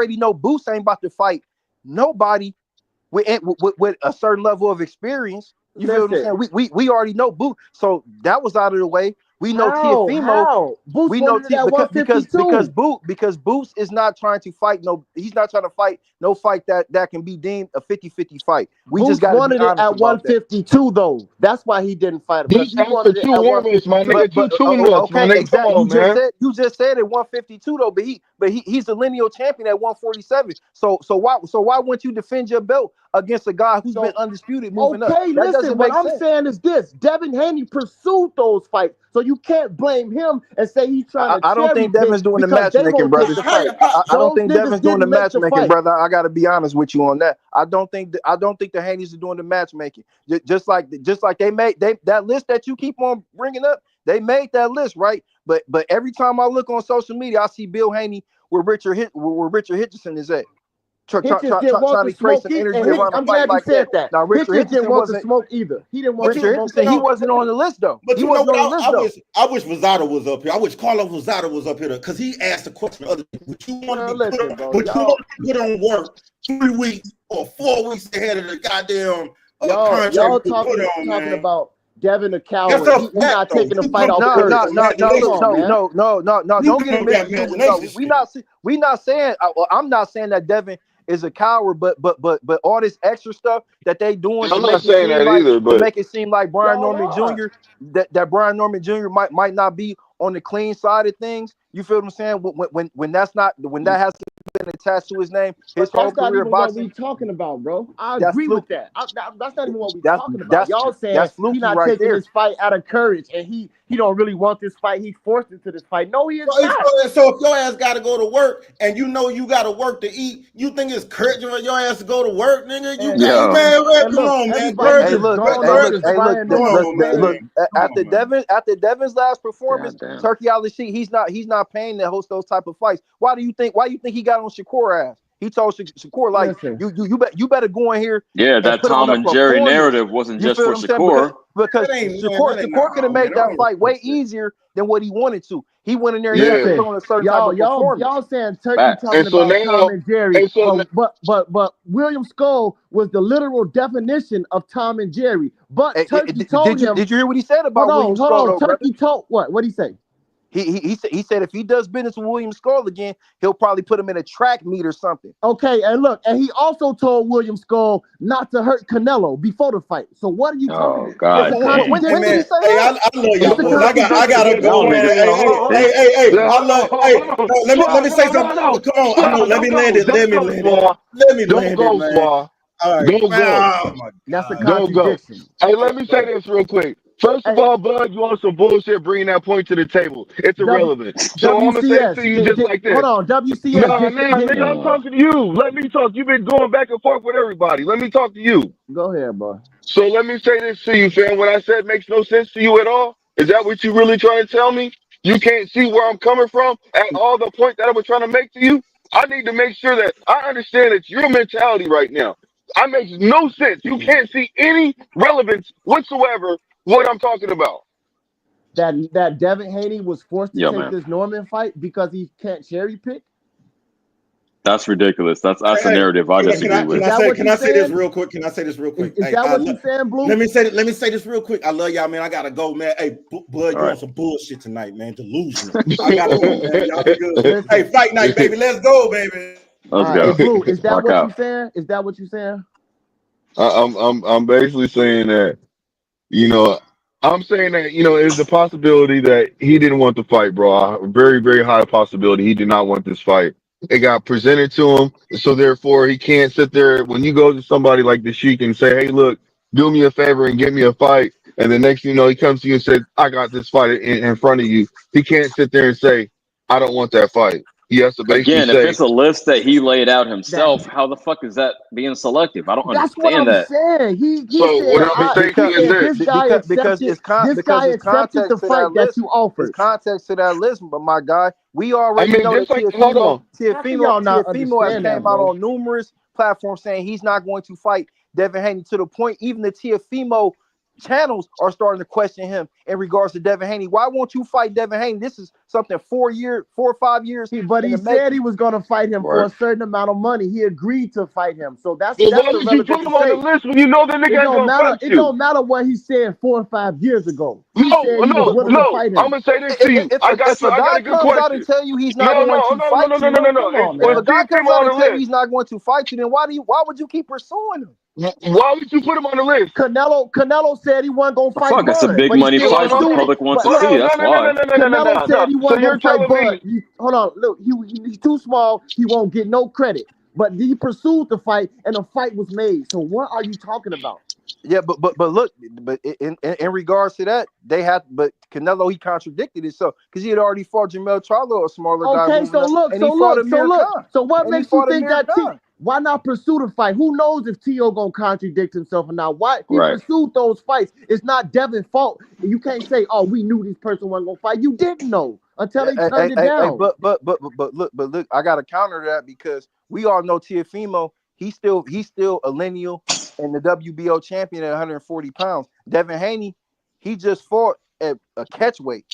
already know Boots ain't about to fight nobody with a certain level of experience. You feel what I'm saying? We already know Boots, so that was out of the way. We know Tiafimo. How? Boots We know wanted it at 152. because Boots is not trying to fight he's not trying to fight no fight that can be deemed a 50-50 fight. We Boots just got to wanted be it honest at about that. 152 though. That's why he didn't fight him, because This he after wanted it two at warmers, my 152. nigga. Two nuts, my Okay, nigga. Come exactly. on, man. You just said at 152 though, but he's a lineal champion at 147. So why wouldn't you defend your belt against a guy who's been undisputed moving up? Okay, That listen, doesn't what make I'm sense. saying is this: Devin Haney pursued those fights, so you can't blame him and say he's trying to I don't think cherry Devin's pick doing the because they matchmaking, won't take brother. the fight. I don't Those think niggas Devin's doing the didn't make the matchmaking, fight. brother. I got to be honest with you on that. I don't think the Haney's are doing the matchmaking. Just like they made that list that you keep on bringing up. They made that list, right? But every time I look on social media, I see Bill Haney where Richard Hitchison is at. Hitchens didn't want Trying the to create smoke some either. energy around a I'm fight glad you like said that. that. Now Richard Hitchens didn't Hitchison want the wasn't. smoke either. He didn't want the Richard smoke. Hitchison, he wasn't on the list though. But He you know wasn't what? on the list though. I wish Rosado was up here. I wish Carlos Rosado was up here because he asked the question the other day. Would you want to Listen, be bro, put on work 3 weeks or 4 weeks ahead of the goddamn contract y'all you put talking on, man? about Devin a That's coward. a He's fact, not though. taking the You fight come off with courage. that imagination. No. You Don't get come it with that mixed. No, imagination we not saying. Well, I'm not saying that Devin is a coward, but all this extra stuff that they doing to I'm make not saying that either, but like Brian Y'all Norman are. Jr. that Brian Norman Jr. might not be on the clean side of things. You feel what I'm saying? When that has been attached to his name, his But whole that's not career even what boxing. we talking about, bro. I That's agree with fluky. that. That's not even what we That's talking about. that's Y'all saying that's he fluky not right taking there. this fight out of courage, and he don't really want this fight. He's forced into this fight. No, he is not. So if your ass got to go to work and you know you got to work to eat, you think it's courage for your ass to go to work, nigga? You got Yeah. man, And come look, on, man. everybody Courage Hey, is just look, gone hey, on look, this hey, look, Brian Come Norman on, thing. man. after Devin's last performance, God damn. Turkey Ali Sheik, he's not paying to host those type of fights. Why do you think he got on Shakur ass? He told Shakur like Listen, you better go in here Yeah, and that put on Tom a and Jerry performance. narrative wasn't You just feel for what I'm saying? Shakur. Because That ain't Shakur could have made that fight way easier than what he wanted to. He went in there and he had to yeah. put on a certain type of performance. y'all saying Turkey Facts. talking And so about Tom now, and Jerry, and so now, but William Skull was the literal definition of Tom and Jerry. But Turkey told him, Did you hear what he said about hold William on, Skull, though, brother? Turkey told what he say? He said if he does business with William Skull again, he'll probably put him in a track meet or something. Okay, and look, and he also told William Skull not to hurt Canelo before the fight. So what are you talking about? God It's a damn. When contradiction. did he say Hey, that? I love y'all It's a boys. I contradiction. gotta go, hold man. on, hold on, Hey, I hold love. on, Hey, hold on. no, let me say Swab, something. no, Come on, Swab, let don't me go, land it. don't Let me go, land it. Swab. Let me Don't land go, it, man. Swab. All right, Don't man. go. Oh my That's a God. Don't go. contradiction. Hey, let me say this real quick. First of Hey, all, Bud, you on some bullshit bringing that point to the table. It's W, irrelevant. So I'm going to say it to you just like hold this. on, WCS. Nah, nigga, I'm talking to you. Let me talk. You've been going back and forth with everybody. Let me talk to you. Go ahead, bro. So let me say this to you, fam. What I said makes no sense to you at all? Is that what you really trying to tell me? You can't see where I'm coming from at all, the point that I was trying to make to you? I need to make sure that I understand that your mentality right now. That makes no sense. You can't see any relevance whatsoever what I'm talking about. That Devin Haney was forced to Yeah, take man. this Norman fight because he can't cherry pick. That's ridiculous. That's a Hey, narrative I disagree with. Can I say this real quick? Can I say this real quick? Is Hey, that what you saying, Blue? let me say this real quick. I love y'all, man. I gotta go, man. Hey, Bud, you on some bullshit tonight, man. Delusional. I gotta go, man. Y'all be good. Listen. Hey, fight night, baby. Let's go, baby. Let's All go. right, Blue. Is that Rock what out. you saying? Is that what you saying? I'm basically saying that, you know, I'm saying that, you know, it's a possibility that he didn't want the fight, bro. A very, very high possibility he did not want this fight. It got presented to him, so therefore he can't sit there. When you go to somebody like the Sheik and say, "Hey, look, do me a favor and get me a fight," and the next thing you know, he comes to you and says, "I got this fight in front of you." He can't sit there and say, "I don't want that fight." He has to basically Again, if say, it's a list that he laid out himself, That how the fuck is that being selective? I don't that's what understand I'm that. saying. He "So said what I'm gonna say to you is this." this guy accepted the To fight that that list, you it's offered. context to that list, but my guy, we I already mean, know that just like, hold on. How can y'all not Tiafimo has understand that, came out bro? on numerous platforms saying he's not going to fight Devin Haney, to the point even the Tiafimo channels are starting to question him in regards to Devin Haney. Why won't you fight Devin Haney? This is something 4 or 5 years. But he said he was going to fight him for Right. a certain amount of money. He agreed to fight him. So that's But why the would you put relevant him on the to say. list when you know the nigga It ain't don't gonna matter. fight It you? don't matter what he said 4 or 5 years ago. He said he was willing to fight I'm him. gonna say this to you. I got If you. a I got guy a good comes out and question. tell you he's not No, going to fight you, no. Come on, If if a man. guy T comes came out on and the tell you list, he's not going to fight you, then why would you keep pursuing him? Why would you put him on the list? Canelo said he wasn't gonna fight Fuck, it's a Bud, big but he money still fight that the pursued it. public wants But to look, see. That's why. Canelo said he So wasn't you're gonna fight telling Bud. me, Hold on, look, he's too small. He won't get no credit. But he pursued the fight, and the fight was made. So what are you talking about? Yeah, but look, but in regards to that, but Canelo, he contradicted himself because he had already fought Jamel Charlo, a smaller guy, Okay, moving so up, look, and so he fought look, so Amir look. Khan. So what And he makes you fought think Amir that Khan. why not pursue the fight? Who knows if T.O. gonna contradict himself or not? Why he Right. pursued those fights? It's not Devin's fault. You can't say, "Oh, we knew this person wasn't gonna fight." You didn't know until they turned it down. But look, I got to counter that because we all know Teofimo. He's still a lineal and the WBO champion at 140 pounds. Devin Haney, he just fought at a catch weight.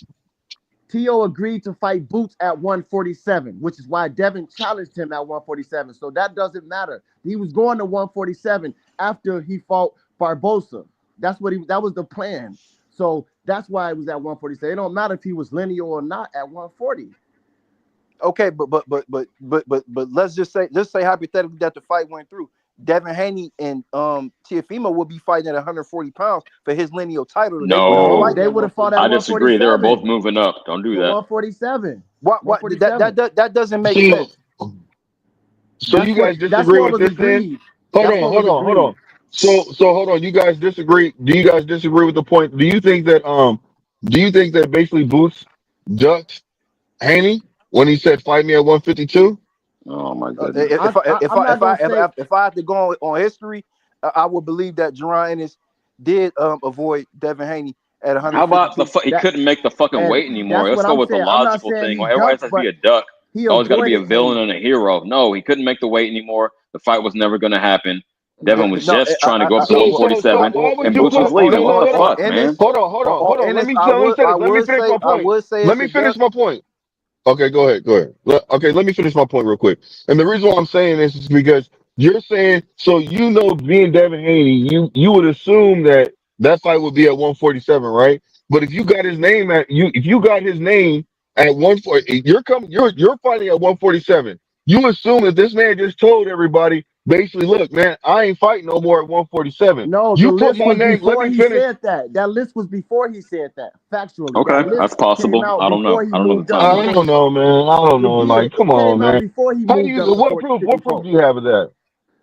T.O. agreed to fight Boots at 147, which is why Devin challenged him at 147. So that doesn't matter. He was going to 147 after he fought Barbosa. That was the plan. So that's why it was at 147. It don't matter if he was lineal or not at 140. Okay, but let's just say hypothetically that the fight went through. Devin Haney and Teofimo will be fighting at 140 pounds for his lineal title. No, They would have fought at I 147. disagree. They were both moving up. Don't do that. 147. What that doesn't make sense. So you guys disagree with this then? Hold on. So hold on. You guys disagree? Do you guys disagree with the point? Do you think that basically Boots ducked Haney when he said fight me at 152? Oh my goodness. If I had to go on history, I would believe that Jerron Ennis did avoid Devin Haney at 152. How about he couldn't make the fucking weight anymore? Let's go with the logical thing. Everybody has to be a duck. Always got to be a villain and a hero. No, he couldn't make the weight anymore. The fight was never going to happen. Devin was just trying to go up to 147, and Boots was leaving. What the fuck, man? Hold on. Let me finish my point. Okay, go ahead. Okay, let me finish my point real quick. And the reason why I'm saying this is because you're saying, so being Devin Haney, you would assume that fight would be at 147, right? But if you got his name at 140, you're fighting at 147. You assume that this man just told everybody, basically, look, man, I ain't fighting no more at 147. No, you the put list my was name. before Let me he finish. said that. That list was before he said that. Factually. Okay, that's possible. I don't know. I don't know the timeline. I don't know, man. I don't know. Like, come on, man. Before he How do moved you? up What proof? What proof do you have of that?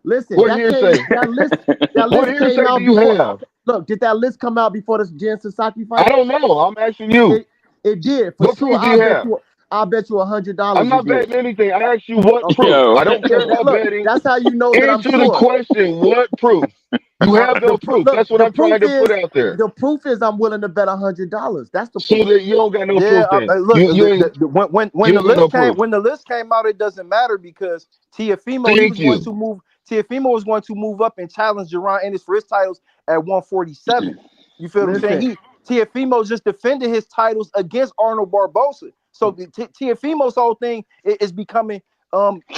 Listen, What hearsay? that list What hearsay came out do you before. have? Look, did that list come out before the Jen Sasaki fight? I don't know. I'm asking you. It did for what sure. Proof do you have? I'll bet you $100. I'm not betting anything. I asked you what proof. Yo. I don't care about betting. That's how you know that I'm Answer sure. the question. What proof? You have no proof. That's what I'm trying to put out there. The proof is I'm willing to bet $100. That's the So proof. that you don't got no proof then. When the list came out, it doesn't matter because Teofimo was going to move up and challenge Jerron Ennis for his titles at 147. You feel what I'm saying? Teofimo just defended his titles against Arnold Barbosa. So Teofimo's whole thing is becoming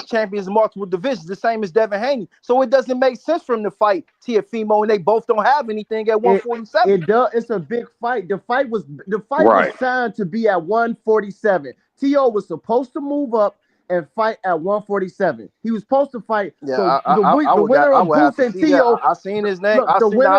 champions in multiple divisions, the same as Devin Haney. So it doesn't make sense for him to fight Teofimo, and they both don't have anything at 147. It does. It's a big fight. The fight was signed to be at 147. T.O. was supposed to move up and fight at 147. He was supposed to fight. Yeah, the winner of Boots and T.O. I seen his name. Look, the winner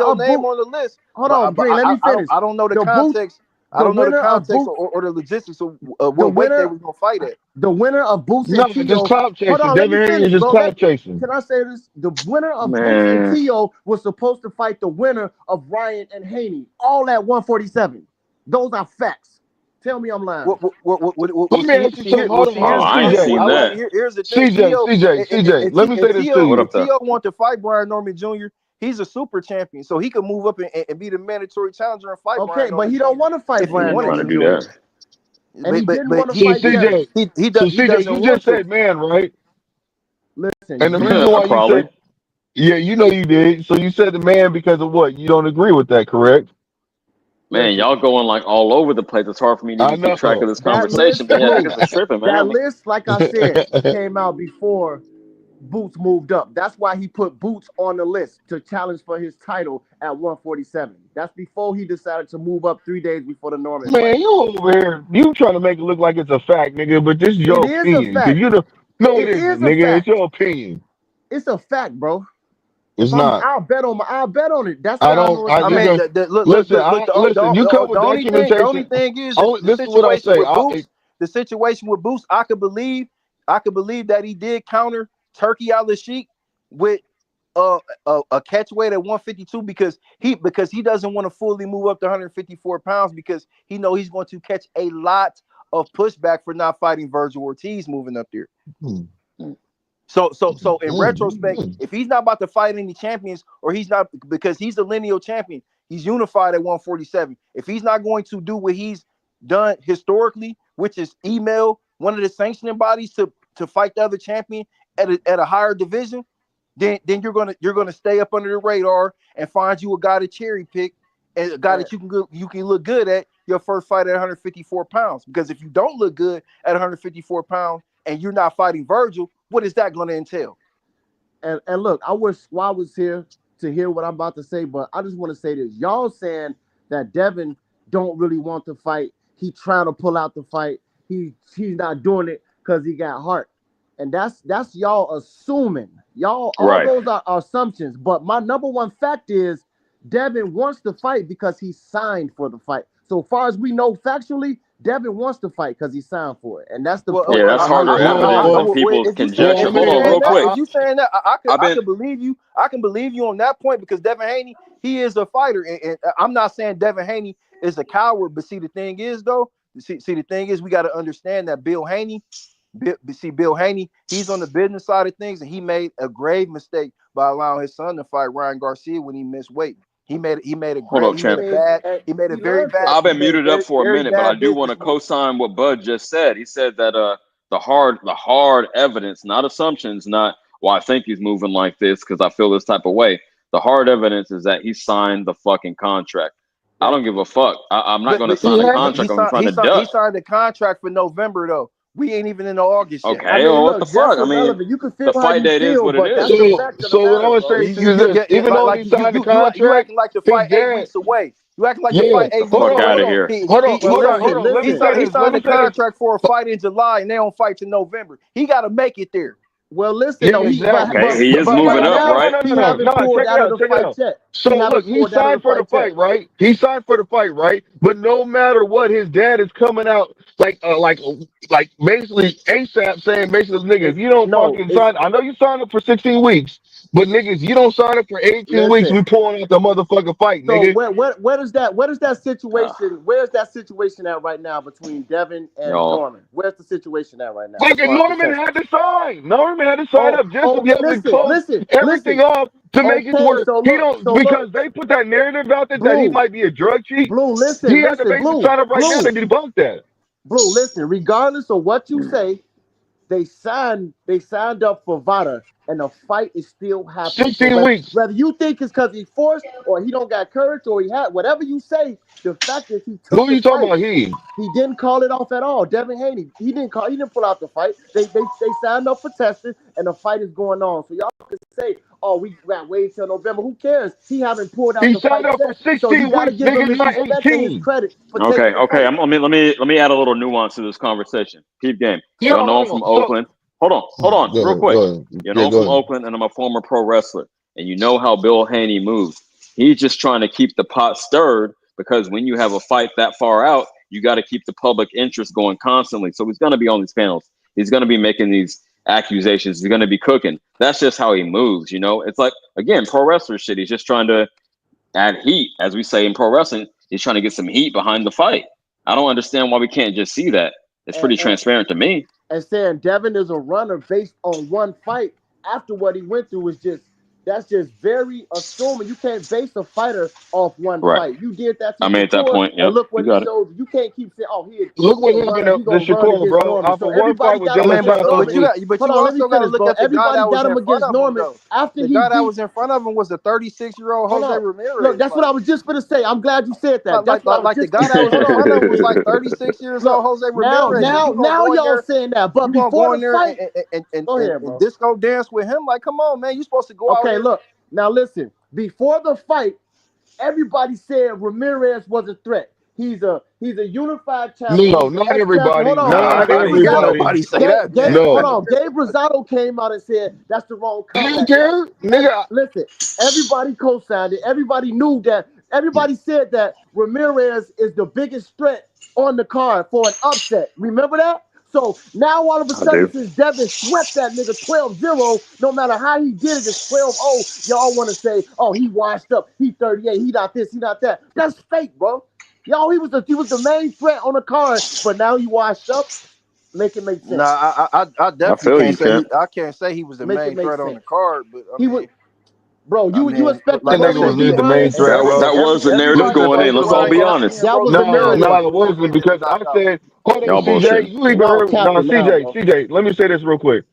of name on the list. Hold on, Green. Let me finish. I don't know the context. I don't know the context or the logistics of what weight they were going to fight at. The winner of Boots and T.O. just clout chasing. Devin Haney is just clout chasing. Can I say this? The winner of Boots and T.O. was supposed to fight the winner of Ryan and Haney, all at 147. Those are facts. Tell me I'm lying. Let me ask you something. Hold on. I ain't seen that. Here's the thing. CJ, let me say this to you. If T.O. want to fight Brian Norman Jr., he's a super champion, so he can move up and be the mandatory challenger and fight. Okay, but he don't want to fight Brian Norman Jr. And he didn't want to fight CJ. CJ, you just said man, right? Listen, and the reason why you said, yeah, you know you did. So you said the man because of what? You don't agree with that, correct? Man, y'all going like all over the place. It's hard for me to keep track of this conversation. But yeah, niggas are tripping, man. That list, like I said, came out before Boots moved up. That's why he put Boots on the list to challenge for his title at 147. That's before he decided to move up 3 days before the Norman fight. Man, you over here, you trying to make it look like it's a fact, nigga, but this is your opinion. It is a fact. No, it isn't, nigga. It's your opinion. It's a fact, bro. It's not. I'll bet on it. That's I how I don't. know it's I I gonna mean, because happen. listen. You come with the only thing, documentation. is the This is what I situation say. with Boost. The situation with Boost, I could believe that he did counter Turkey Al-Sheikh with a catch weight at 152 because he doesn't want to fully move up to 154 pounds because he know he's going to catch a lot of pushback for not fighting Virgil Ortiz moving up there. So in retrospect, if he's not about to fight any champions, or he's not, because he's the lineal champion, he's unified at 147. If he's not going to do what he's done historically, which is email one of the sanctioning bodies to fight the other champion at a higher division, then you're gonna stay up under the radar and find you a guy to cherry pick and a guy that you can look good at your first fight at 154 pounds. Because if you don't look good at 154 pounds and you're not fighting Virgil, what is that going to entail? And look, I wish Swab was here to hear what I'm about to say, but I just want to say this. Y'all saying that Devin don't really want to fight. He trying to pull out the fight. He's not doing it because he got heart. And that's y'all assuming. Y'all, all those are assumptions. But my number one fact is Devin wants to fight because he signed for the fight. So far as we know factually, Devin wants to fight because he signed for it, and that's the point. Yeah, that's harder evidence than people conjecture. Hold on, real quick. If you saying that, I can believe you. I can believe you on that point because Devin Haney, he is a fighter, and I'm not saying Devin Haney is a coward. But see, the thing is, though, the thing is, we got to understand that Bill Haney, he's on the business side of things, and he made a grave mistake by allowing his son to fight Ryan Garcia when he missed weight. He made a very bad. I've been muted up for a minute, but I do want to business co-sign what Bud just said. He said that the hard evidence, not assumptions, not I think he's moving like this because I feel this type of way. The hard evidence is that he signed the fucking contract. I don't give a fuck. I'm not going to sign a contract. I'm trying to duck. He signed the contract for November though. We ain't even in August yet. Okay, I mean, well, what the fuck? I mean, you can feel the fight date is what it is. So what I was saying is this: even though he signed the contract, you acting like the fight 8 weeks away. You acting like the fight 8 weeks away. Fuck out of here. Hold on. Let me say He this. signed the contract for a fight in July, and they don't fight till November. He got to make it there. Well, listen, he is moving up, right? No. So look, he signed for the fight, right? He signed for the fight, right? But no matter what, his dad is coming out like basically ASAP saying basically, nigga, if you don't fucking sign, I know you signed up for 16 weeks, but niggas, you don't sign up for 18 weeks, we pulling out the motherfucking fight, nigga. So where is that situation? Where's that situation at right now between Devin and Norman? Where's the situation at right now? Fucking Norman had to sign. Norman had to sign up just to be able to close everything off to make it work. Because they put that narrative out there that he might be a drug cheat. He had to basically sign up right now to debunk that. Blue, listen, regardless of what you say, they signed up for Vada, and the fight is still happening. 16 weeks. Whether you think it's because he forced, or he don't got courage, or he had whatever you say, the fact is he took. Who are you talking about? He didn't call it off at all. Devin Haney, he didn't pull out the fight. They signed up for testing, and the fight is going on. So y'all can say, "Oh, we got wait till November." Who cares? He haven't pulled out. He the signed fight up for 16 so you gotta weeks. give him his Nigga, respect and his credit for Okay. Let me add a little nuance to this conversation. Keep game. Y'all know I'm from Oakland. Hold on, real quick. You know I'm from Oakland, and I'm a former pro wrestler. And you know how Bill Haney moves. He's just trying to keep the pot stirred because when you have a fight that far out, you got to keep the public interest going constantly. So he's going to be on these panels. He's going to be making these accusations. He's going to be cooking. That's just how he moves. You know, it's like, again, pro wrestler shit. He's just trying to add heat, as we say in pro wrestling. He's trying to get some heat behind the fight. I don't understand why we can't just see that. It's pretty transparent to me. And saying Devin is a runner based on one fight after what he went through is that's just very assuming. You can't base a fighter off one fight. You did that. I made that point. Yeah. And look what he showed. You can't keep saying, "Oh, look what happened up the Shakur, bro." Off of one fight with Dylan but you also got to look at the guy that was in front of him. After the guy that was in front of him was the 36-year-old Jose Ramirez. Look, that's what I was just going to say. I'm glad you said that. Like the guy that was in front of him was like 36 years old Jose Ramirez. Now y'all saying that, but before the fight, and disco dance with him. Like, come on, man, you supposed to go out. Okay, look. Now listen. Before the fight, everybody said Ramirez was a threat. He's a unified champion. No, He's an not ex-champion. Hold everybody. on, Nah, hold Not on. I ain't hear everybody. nobody say that, man. Hold No. on. Gabe Rosado came out and said that's the wrong I don't comeback fight. care, nigga. Listen, everybody co-signed it. Everybody knew that. Everybody said that Ramirez is the biggest threat on the card for an upset. Remember that? So now all of a I sudden, do. since Devin swept that nigga 12-0, no matter how he did it, it's 12-0. Y'all want to say, oh, he washed up. He 38. He not this. He not that. That's fake, bro. Y'all, he was the main threat on the card, but now he washed up. Make it make sense. Nah, I I definitely feel can't you, say Cam. I can't say he was the Make it main make threat on sense. the card, but He was, bro. You expect the like That I nigga brother to was said, beat not the main Ryan? and threat, bro. That was the narrative everybody going in. supposed to Let's all Ryan be Garcia honest. and That was Roman the No, narrative. Martinez it when wasn't because Jimenez I knocked out. said, hold on, Y'all CJ, bullshit. you even Y'all heard, no, capping now, CJ, bro. let me say this real quick.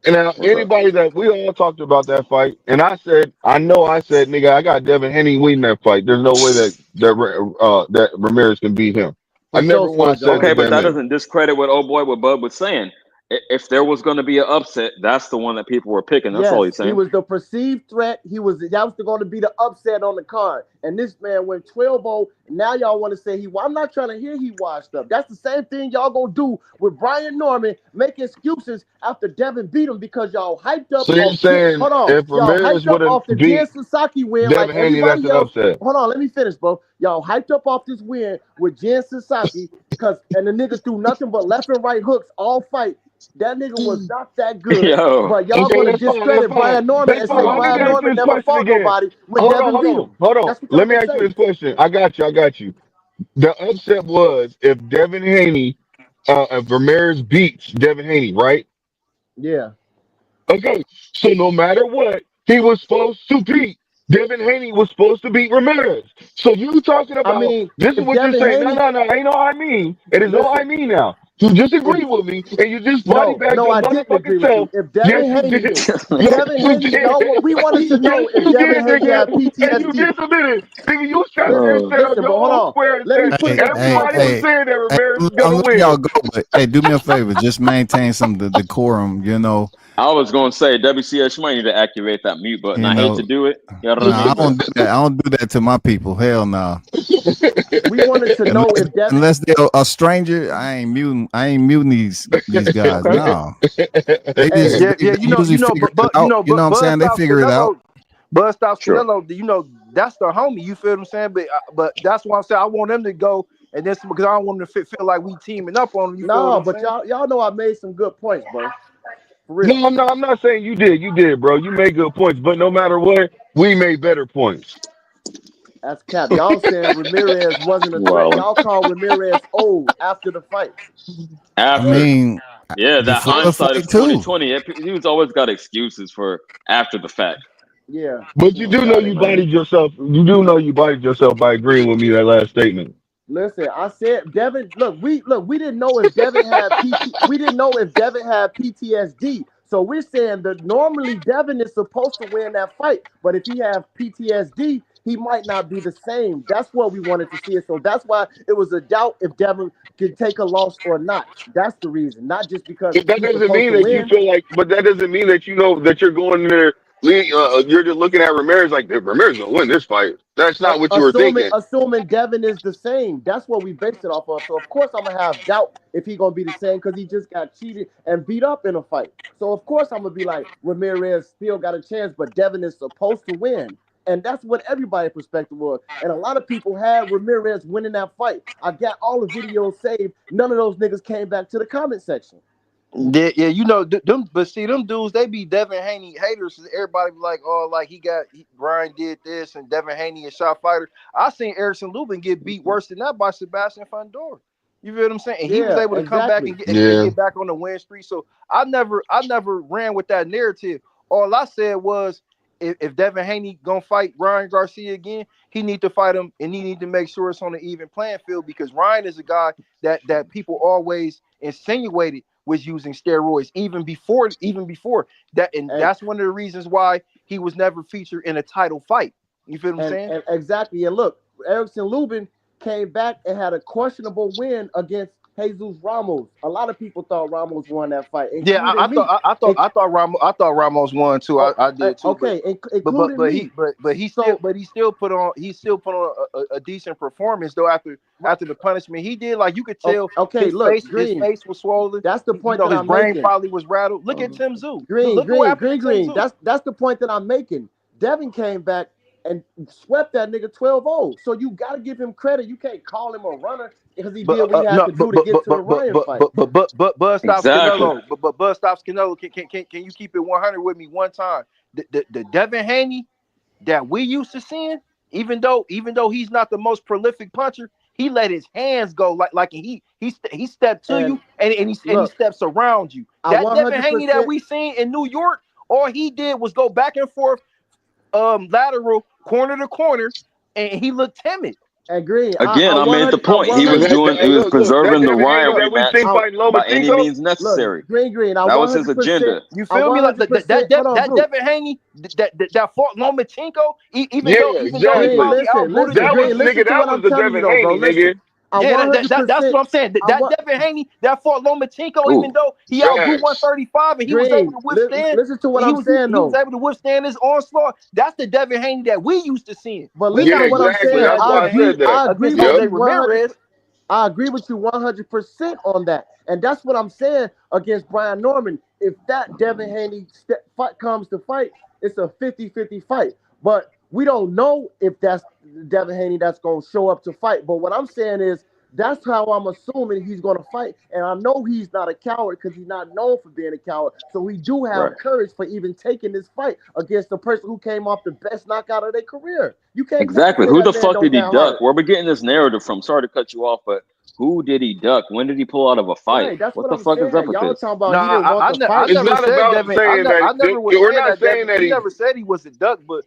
And now, What's up? anybody that we all talked about that fight, and I said, nigga, I got Devin Haney winning that fight. There's no way that Ramirez can beat him. I For sure, never once Squad said Okay, that. John. but Damn that it. doesn't discredit what old boy, what Bud was saying. If there was going to be an upset, that's the one that people were picking. That's all Yes, he's he saying. was the perceived threat. That was going to be the upset on the card. And this man went 12-0. Now y'all want to say I'm not trying to hear he washed up. That's the same thing y'all gonna do with Brian Norman, make excuses after Devin beat him because y'all hyped up So you're off. saying Hold on, if y'all Ramirez hyped up would have off the Jen beat Sasaki win like Devin Haney, that's everybody an else. upset. Hold on, let me finish, bro. Y'all hyped up off this win with Jen Sasaki and the nigga threw nothing but left and right hooks all fight. That nigga was not that good. Yo, But y'all Okay, gonna that's fine. That's discredit fine. Brian Norman That's and fine. say But let Brian me ask you Norman this never question fought again. nobody when Hold on, Devin hold beat him. on, hold on. That's what y'all Let me gonna ask you say. this question. I got you. The upset was if Devin Haney, if Ramirez beats Devin Haney, right? Yeah. Okay, so no matter what, he was supposed to beat. Devin Haney was supposed to beat Ramirez. So you talking I about mean, this is if what you're Devin saying? No, Haney, no, no. Ain't no I mean. It is no listen, I mean now. You if disagree with me and you just body bagged no, your I didn't agree motherfucking with you. self. If Yes, Devin you Haney, did. if Yes, Devin you Haney, did. we wanted to Yes, know if you Devin did, Haney nigga. had And you PTSD. just admitted, nigga, you sat there and oh, said on Listen, your but hold own on. square and Let me said put Hey, it in hey, everybody was hey, context. saying that hey, Ramirez was I'm gonna letting y'all win. go, but hey, do me a favor, just maintain some decorum. I was going to say, WCS, you might need to activate that mute button. You I hate to know. do it. You know what I Nah, I mean? But don't do that. I don't do that to my people. Hell no. We wanted to know Unless if Devin. unless they're a stranger, I ain't muting. I ain't muting these guys. Okay. No, they Hey, just Yeah, they usually figure it but out. You know what I'm Bud saying? They stops figure it out. Canelo. Bud stops sure. Canelo. That's the homie. You feel what I'm saying? But that's why I'm saying I want them to go, and then because I don't want them to feel like we teaming up on them. You feel what no, I'm but saying? y'all know I made some good points, bro. For real. No, I'm not saying you did. You did, bro. You made good points, but no matter what, we made better points. That's cap. Y'all saying Ramirez wasn't a threat. Well, Y'all call Ramirez old after the fight. I after. mean, Yeah, that before the hindsight fight is too. 2020. He's always got excuses for after the fact. Yeah. But you Oh, do know got it, you man. bodied yourself. You do know you bodied yourself by agreeing with me that last statement. Listen, I said Devin. We didn't know if Devin had PT. We didn't know if Devin had PTSD. So we're saying that normally Devin is supposed to win that fight, but if he have PTSD, he might not be the same. That's what we wanted to see it. So that's why it was a doubt if Devin could take a loss or not. That's the reason, not just because But that he's doesn't supposed mean to that you win. feel like. But that doesn't mean that you know that you're going there. You're just looking at Ramirez like Ramirez gonna win this fight. That's not what you were thinking. Assuming Devin is the same. That's what we based it off of. So of course I'm gonna have doubt if he gonna be the same because he just got cheated and beat up in a fight. So of course I'm gonna be like Ramirez still got a chance, but Devin is supposed to win. And that's what everybody's perspective was. And a lot of people had Ramirez winning that fight. I got all the videos saved. None of those niggas came back to the comment section. Yeah, them. But see, them dudes, they be Devin Haney haters. Everybody be like, oh, like Brian did this, and Devin Haney a shot fighter. I seen Erickson Lubin get beat worse than that by Sebastian Fundora. You feel what I'm saying? And he was Yeah, able to come back exactly. and Yeah. get back on the win streak. So I never ran with that narrative. All I said was, if Devin Haney gonna fight Ryan Garcia again, he need to fight him, and he need to make sure it's on an even playing field because Ryan is a guy that people always insinuated was using steroids even before that, and And that's one of the reasons why he was never featured in a title fight. You feel what I'm saying? and exactly. And look, Erickson Lubin came back and had a questionable win against Jesus Ramos. A lot of people thought Ramos won that fight, Yeah, including me. I thought Ramos won too. I did too. Okay, including me. He So still put on a decent performance though after the punishment he did. Like you could tell okay, look, his face was swollen. that's the point that his I'm brain making. probably was rattled. Look at Tim Tszyu. Green. Look what happened to Tim Tszyu. That's the point that I'm making. Devin came back and swept that nigga 12-0. So you got to give him credit. You can't call him a runner because he did what he had to do to get to the Ryan fight. But Buzz stops Exactly. Canelo. But Buzz stops Canelo. Can you keep it 100 with me one time? The Devin Haney that we used to seeing, even though he's not the most prolific puncher, he let his hands go like he stepped to you and he steps around you. That Devin Haney that we seen in New York, all he did was go back and forth, lateral, corner to corner, and he looked timid. Agree. Again, I made the point. He was preserving the Ryan rematch by any means necessary. Green. That was his agenda. You feel me? Like that Devin Haney that fought Lomachenko, even though he probably outvoted that was the Devin Haney, nigga. That's what I'm saying. That Devin Haney that fought Lomachenko, even though he outgrew 135 and he was able to withstand. Listen to what I'm saying, though. He was able to withstand his onslaught. That's the Devin Haney that we used to seeing. But listen to what I'm saying. I agree with you 100% on that. And that's what I'm saying against Brian Norman. If that Devin Haney fight comes to fight, it's a 50-50 fight. But we don't know if that's Devin Haney that's going to show up to fight. But what I'm saying is that's how I'm assuming he's going to fight. And I know he's not a coward because he's not known for being a coward. So he do have courage for even taking this fight against the person who came off the best knockout of their career. You can't exactly. Who the fuck did he duck? Where we getting this narrative from? Sorry to cut you off, but who did he duck? When did he pull out of a fight? Right, what the fuck is up with this? He never said he was a duck, but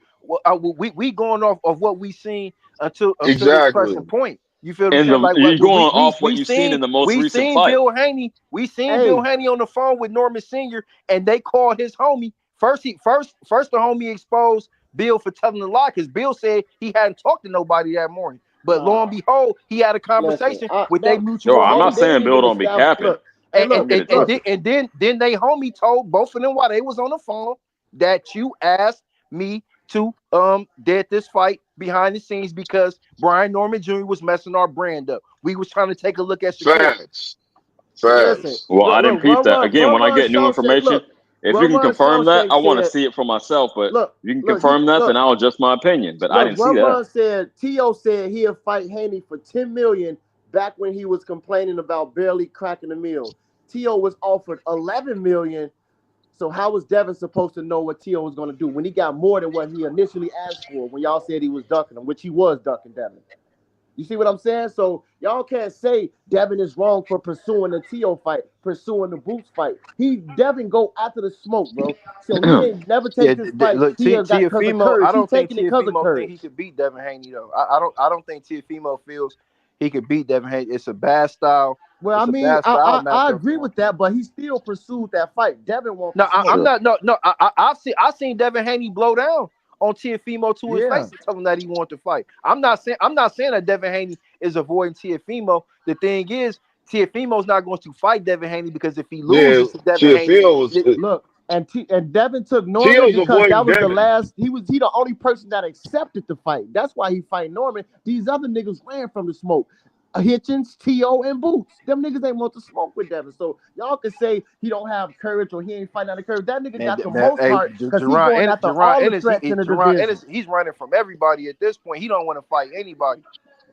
we going off of what we seen until this present point. You feel me? Like, you're going off what you've seen in the most recent fight. We seen Bill Haney on the phone with Norman Sr. and they called his homie. First the homie exposed Bill for telling a lie because Bill said he hadn't talked to nobody that morning. But lo and behold, he had a conversation with their mutual. I'm not saying Bill don't be capping. And then they homie told both of them while they was on the phone that you asked me to dead this fight behind the scenes because Brian Norman Jr. was messing our brand up. We was trying to take a look at Facts. Well, I didn't peep that. Again, when I get new information, if you can confirm that, I want to see it for myself. But you can confirm that, then I'll adjust my opinion. But I didn't see that. T.O. said he'll fight Haney for $10 million back when he was complaining about barely cracking the meal. T.O. was offered $11 million. So how was Devin supposed to know what T.O. was going to do when he got more than what he initially asked for when y'all said he was ducking him, which he was ducking Devin? You see what I'm saying? So y'all can't say Devin is wrong for pursuing the T.O. fight, pursuing the Boots fight. Devin go after the smoke, bro. So he ain't never take this fight. Look, Tiafimo, I don't think Tiafimo think he could beat Devin Haney though. I don't think Tiafimo feels he could beat Devin Haney. It's a bad style. Well, I mean, I agree with that, but he still pursued that fight. Devin won't. No, I'm not. No. I've seen Devin Haney blow down on Tiafimo to his face and tell him that he wanted to fight. I'm not saying that Devin Haney is avoiding Tiafimo. The thing is, Tiafimo's not going to fight Devin Haney because if he loses to Devin Haney, look. And Devin took Norman because that was the last. He the only person that accepted the fight. That's why he fight Norman. These other niggas ran from the smoke. Hitchens, T.O., and Boots. Them niggas ain't want to smoke with Devin. So y'all can say he don't have courage or he ain't fighting out of courage. That nigga got the most heart because he's going after all the threats in the division. He's running from everybody at this point. He don't want to fight anybody.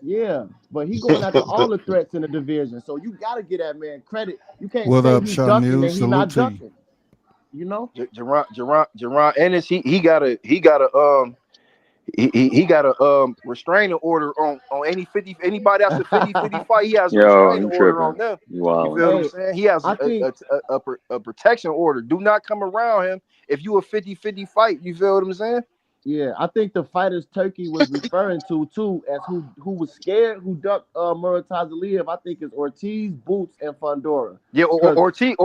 Yeah, but he's going after all the threats in the division. So you got to give that man credit. You can't say he's ducking and he's not ducking. You know, Jerron Ennis, he got a restraining order on anybody that's a 50-50 fight. He has a restraining order on them. Wow. You feel what I'm saying? He has a protection order. Do not come around him if you a 50-50 fight. You feel what I'm saying? Yeah, I think the fighters Turkey was referring to too as who was scared, who ducked Murat Aliyev. I think it's Ortiz, Boots, and Fondora. Yeah, Ortiz,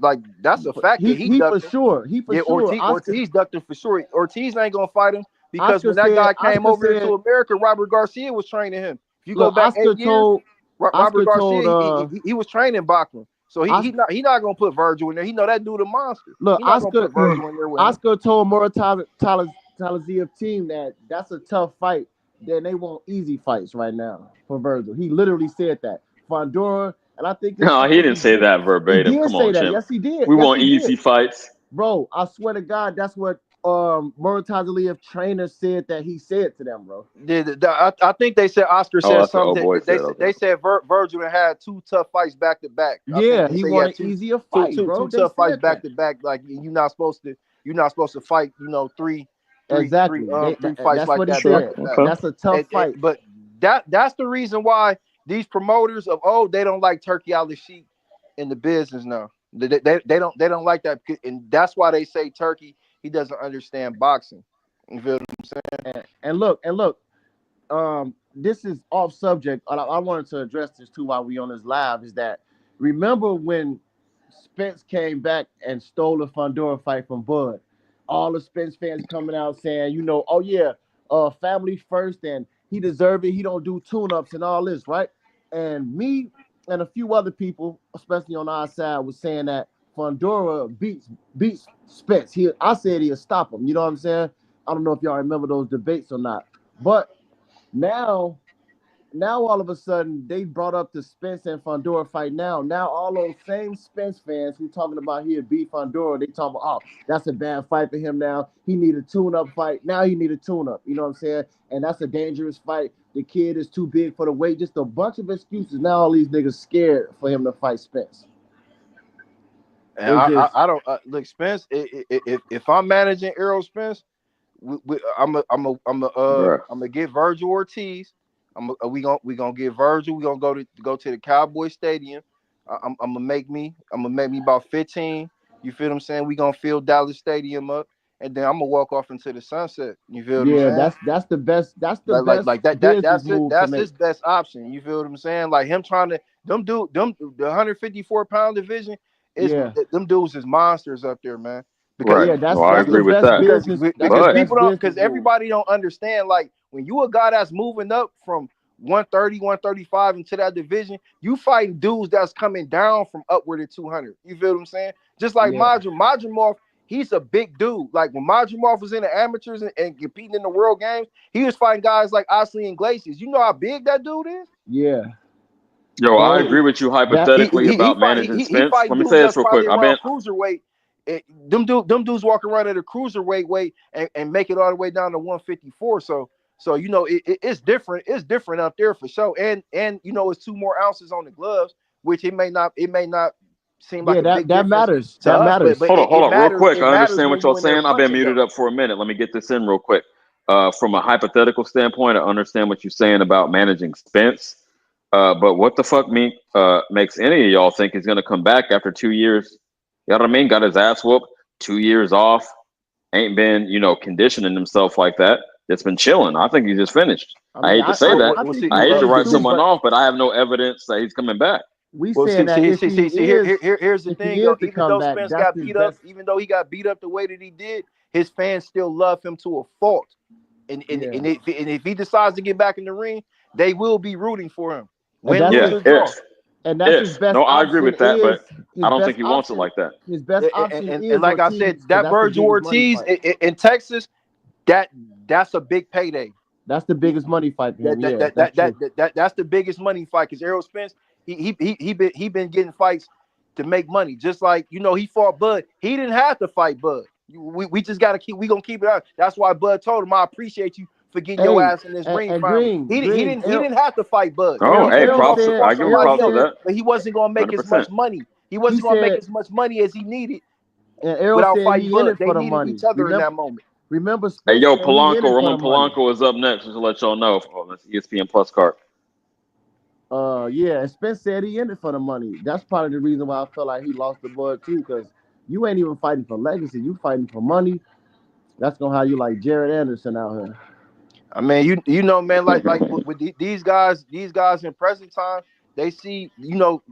like that's a fact. He for sure. Ortiz ducked him for sure. Ortiz ain't gonna fight him because when that guy came over to America, Robert Garcia was training him. If you go back 8 years, Robert Oscar told Garcia, he was training boxing, so he not gonna put Virgil in there. He know that dude a monster. look, He not gonna put Virgil in there with him. Oscar told Talaziev team that that's a tough fight. Then they want easy fights right now for Virgil. He literally said that. Fondora, and I think No, he didn't say that verbatim. He did Come say on, that. Jim. Yes, he did. We Yes, want he easy did. fights. Bro, I swear to God, that's what Muratazaliev trainer said that he said to them, bro. I think they said Oscar said that's what something. old boy They said, okay. they said Virgil had 2 tough fights back to back. Yeah, he wanted easier fight, bro. Two tough fights back to back. Like you're not supposed to fight. Three fights that's like what that. He said. Okay. That's a tough fight. But that's the reason why these promoters they don't like Turkey Al-Sheikh in the business now. They don't like that, and that's why they say Turkey, he doesn't understand boxing. You feel what I'm saying? And look, this is off subject. I wanted to address this too while we on this live. Is that remember when Spence came back and stole the Fondora fight from Bud? All the Spence fans coming out saying, oh yeah, family first, and he deserved it. He don't do tune-ups and all this, right? And me and a few other people, especially on our side, was saying that Fondora beats Spence. I said he'll stop him. You know what I'm saying? I don't know if y'all remember those debates or not. But now all of a sudden they brought up the Spence and Fondora fight. Now all those same Spence fans who talking about he'll beat Fondora, they talking about, that's a bad fight for him now. He need a tune-up fight. Now he need a tune-up. You know what I'm saying? And that's a dangerous fight. The kid is too big for the weight. Just a bunch of excuses. Now all these niggas scared for him to fight Spence. And I don't look, Spence. If I'm managing Errol Spence, I'm gonna get Virgil Ortiz. We gonna get Virgil. We gonna go to the Cowboy Stadium. I'm gonna make me about 15. You feel what I'm saying? We gonna fill Dallas Stadium up, and then I'm gonna walk off into the sunset. You feel what I'm saying? that's the best. That's the best. Like that's his best option. You feel what I'm saying? Like him trying to the 154-pound division is them dudes is monsters up there, man. Because I agree with that. Because people don't, because everybody don't understand. Like when you a guy that's moving up from 130, 135 into that division, you fighting dudes that's coming down from upward of 200. You feel what I'm saying? Just like Madrimov, he's a big dude. Like when Madrimov was in the amateurs and competing in the world games, he was fighting guys like Osley and Glaciers. You know how big that dude is? Yeah. Yo, I agree with you hypothetically about managing Spence. Let me say this real quick. Cruiserweight. Them dudes walk around at a cruiserweight weight and make it all the way down to 154. So it's different. It's different up there for sure. And it's 2 more ounces on the gloves, which it may not seem like a big that matters. To us, matters. But hold on, real quick. I understand what y'all when they're saying. I've been punching muted up for a minute. Let me get this in real quick. From a hypothetical standpoint, I understand what you're saying about managing Spence. But what the fuck makes any of y'all think he's going to come back after 2 years? You know what I mean? Got his ass whooped, 2 years off, ain't been, conditioning himself like that. It's been chilling. I think he's just finished. I hate to say that. I hate to write someone off, but I have no evidence that he's coming back. Here's the thing. Even though Spence got beat up, even though he got beat up the way that he did, his fans still love him to a fault. And if he decides to get back in the ring, they will be rooting for him. And that's his best. No, I agree with that, but I don't think he wants it like that. His best option is, and like Ortiz, I said, that Virgil Ortiz in Texas, that's a big payday. That's the biggest money fight for him. That's the biggest money fight because Errol Spence, he been getting fights to make money. Just like he fought Bud. He didn't have to fight Bud. We just gotta gonna keep it out. That's why Bud told him, I appreciate you for getting your ass in this ring. He didn't have to fight Bud. I give him props for that. But he wasn't gonna make 100%. As much money. He wasn't gonna make as much money as he needed. And Errol without said fighting he in Bud. it for the They money. needed each other in that moment. Remember, hey, yo, Polanco, Roman Polanco is up next. Just to let y'all know. That's ESPN Plus card. And Spence said he in it for the money. That's probably the reason why I felt like he lost the Bud too, because you ain't even fighting for legacy. You fighting for money. That's gonna have you like Jared Anderson out here. I mean, man, like with these guys in present time, they see,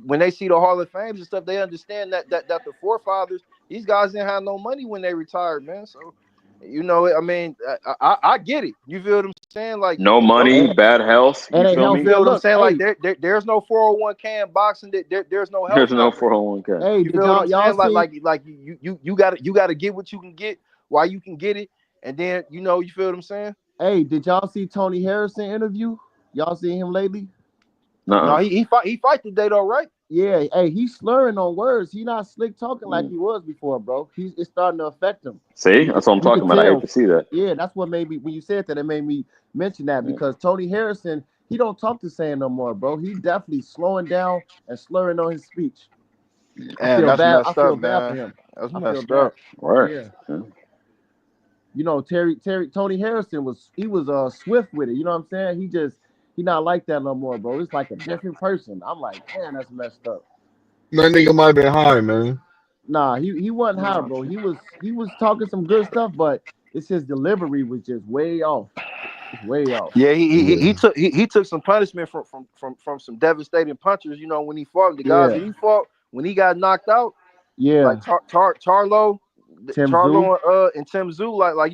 when they see the Hall of Fames and stuff, they understand that the forefathers, these guys didn't have no money when they retired, man. So You know, I mean, I get it. You feel what I'm saying? Like, No money, bad health. You And feel you me? feel what I'm saying? Like, Hey, there's no 401k in boxing. There's no health There's no coverage. 401k. hey, You did feel what I'm y'all saying? see? Like you gotta get what you can get while you can get it, and then you feel what I'm saying? Hey, did y'all see Tony Harrison interview? Y'all seen him lately? No, Nuh-uh. he fight today though, right? Yeah. Hey, he's slurring on words. He not slick talking like Mm. he was before, bro. It's starting to affect him. See, You could that's what I'm you talking could about. I hate tell. to see that. Yeah, that's what made me when you said that. It made me mention that Yeah. because Tony Harrison, he don't talk the same no more, bro. He definitely slowing down and slurring on his speech. I Man, feel that's bad. I messed feel up, bad for man. him. That's I feel messed bad. up. Right. Yeah. Yeah. You know, Tony Harrison was swift with it. You know what I'm saying? He not like that no more, bro. It's like a different person. I'm like, man, that's messed up. That nigga might have been high, man. Nah, he wasn't high, bro. He was talking some good stuff, but it's his delivery was just way off. It's way off. Yeah, Yeah. he took some punishment from some devastating punchers. You know, when he fought the guys Yeah, that he fought when he got knocked out, like yeah. Charlo, Tim Zoo. Charlo and Tim Zoo, like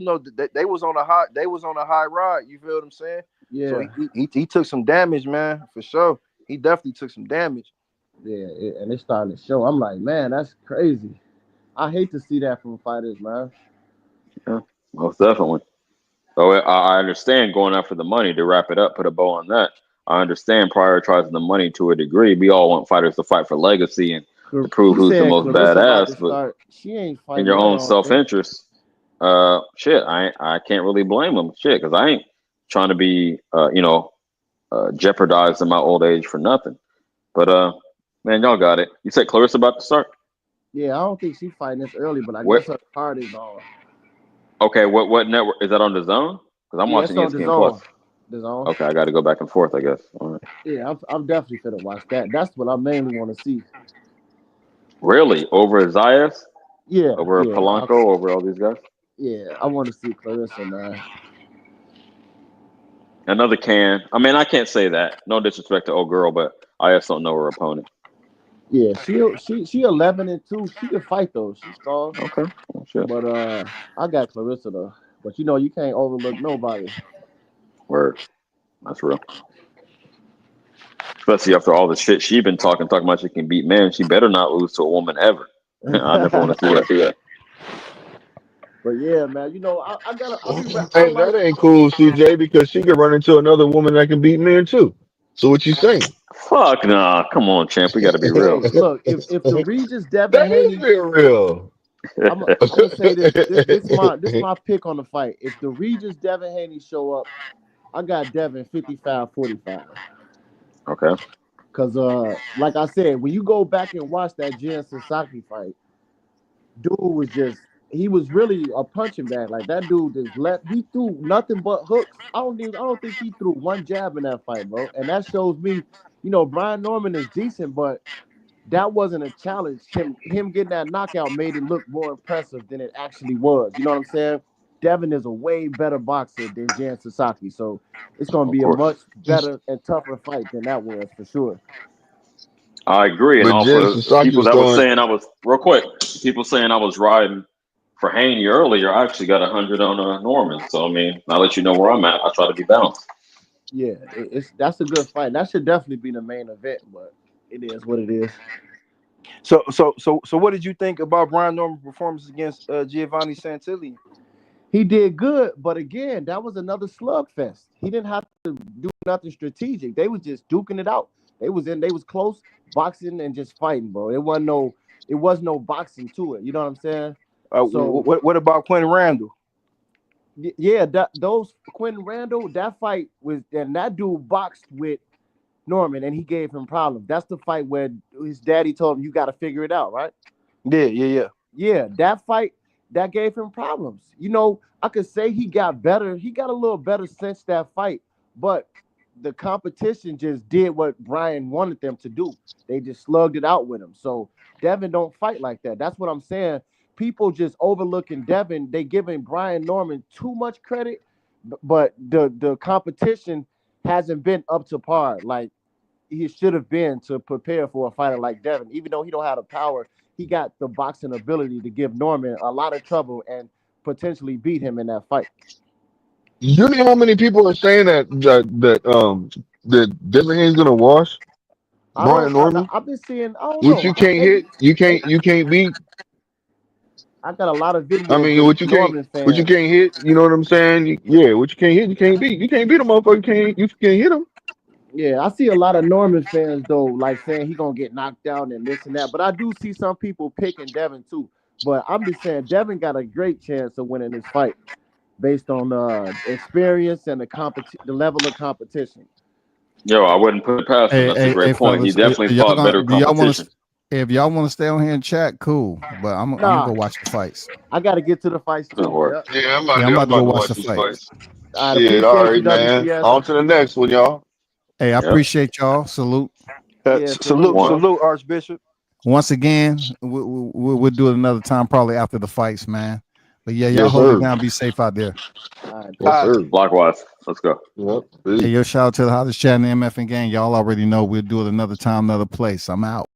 they was on a high ride. You feel what I'm saying? So Yeah, he took some damage, man, for sure. He definitely took some damage. yeah. And it's starting to show. I'm like, man, that's crazy. I hate to see that from fighters, man. Yeah. Most definitely. So I understand going after the money to wrap it up, put a bow on that. I understand prioritizing the money to a degree. We all want fighters to fight for legacy and to prove You who's the said most Clarissa about badass, to but start. She ain't in fighting your yet, I own don't think. self-interest, shit, I can't really blame them. Shit, because I ain't trying to be, jeopardized in my old age for nothing. But man, y'all got it. You said Clarissa about to start? Yeah, I don't think she's fighting this early, but I What? guess her card is on. Okay, what network is that on? The Zone? Because I'm Yeah, it's watching on the ESPN Plus. zone. The zone. Okay, I got to go back and forth, I guess. All right. Yeah, I'm definitely finna watch that. That's what I mainly want to see. Really, over Zayas, Yeah, over yeah, Polanco, over all these guys? yeah. I want to see Clarissa, man. Another can. I mean, I can't say that. No disrespect to old girl, but I just don't know her opponent. Yeah, she 11-2. She can fight though. She's strong. Okay. Well, shit. But I got Clarissa though. But you can't overlook nobody. Word. That's real. Especially after all the shit she been talking about she can beat men. She better not lose to a woman ever. I never want to see that. But yeah, man. I gotta. I Hey, might. that ain't cool, CJ, because she could run into another woman that can beat men too. So what you saying? Fuck nah. Come on, champ. We got to be real. Hey, look. If the Regis Devin That is Haney, being real. I'm gonna say this. This my pick on the fight. If the Regis Devin Haney show up, I got Devin 55-45. Okay. Cause like I said, when you go back and watch that Jen Sasaki fight, dude he was really a punching bag. Like that dude just he threw nothing but hooks. I don't think he threw one jab in that fight, bro. And that shows me, Brian Norman is decent, but that wasn't a challenge. Him getting that knockout made it look more impressive than it actually was. You know what I'm saying? Devin is a way better boxer than Jan Sasaki, so it's gonna Of be a course. much better and tougher fight than that was for sure. I agree. And But all Jen for the Psaki people was that was throwing. saying real quick, people saying I was riding for Haney earlier, I actually got 100 on Norman. So, I mean, I'll let you know where I'm at. I try to be balanced. Yeah, that's a good fight. That should definitely be the main event, but it is what it is. So what did you think about Brian Norman's performance against Giovanni Santilli? He did good, but again, that was another slugfest. He didn't have to do nothing strategic. They was just duking it out. They was close, boxing and just fighting, bro. It was no boxing to it. You know what I'm saying? So What about Quentin Randall? yeah, those Quentin Randall, that fight was, and that dude boxed with Norman, and he gave him problems. That's the fight where his daddy told him, "You got to figure it out," right? Yeah. Yeah, that fight that gave him problems. I could say he got better. He got a little better since that fight, but the competition just did what Brian wanted them to do. They just slugged it out with him. So Devin don't fight like that. That's what I'm saying. People just overlooking Devin. They giving Brian Norman too much credit, but the competition hasn't been up to par. Like he should have been to prepare for a fighter like Devin. Even though he don't have the power, he got the boxing ability to give Norman a lot of trouble and potentially beat him in that fight. You know how many people are saying that Devin Haney's gonna wash Brian Norman, I've been seeing. I don't which know. you can't hit, you can't beat. I got a lot of I videos mean, with what Norman you fans. can't hit, you know what I'm saying? What you can't hit, you can't beat. You can't beat a motherfucker. You can't hit him. Yeah, I see a lot of Norman fans though, like saying he gonna get knocked down and this and that. But I do see some people picking Devin too. But I'm just saying Devin got a great chance of winning this fight based on experience and the level of competition. Yo, I wouldn't put it past him. That's a Hey, great point. He fellas, definitely y'all fought gonna better do y'all want competition. to? If y'all want to stay on here and chat, cool. But I'm gonna Nah, go watch the fights. I got to get to the fights Good too. work. Yep. Yeah, Yeah, I'm I'm about to go about to watch watch the these fights. fights. I Shit, all appreciate you, right, man. WCS. On to the next one, y'all. Hey, I Yep. appreciate y'all. Salute. Yeah, Salute, One. salute, Archbishop. Once again, we'll do it another time, probably after the fights, man. But yeah, y'all Yes, hold it sir. down. Be safe out there. All right, Yes, All right. sir. Likewise. Let's go. Yep. Hey, Peace. yo, shout out to the hottest chat in the MF and gang. Y'all already know we'll do it another time, another place. I'm out.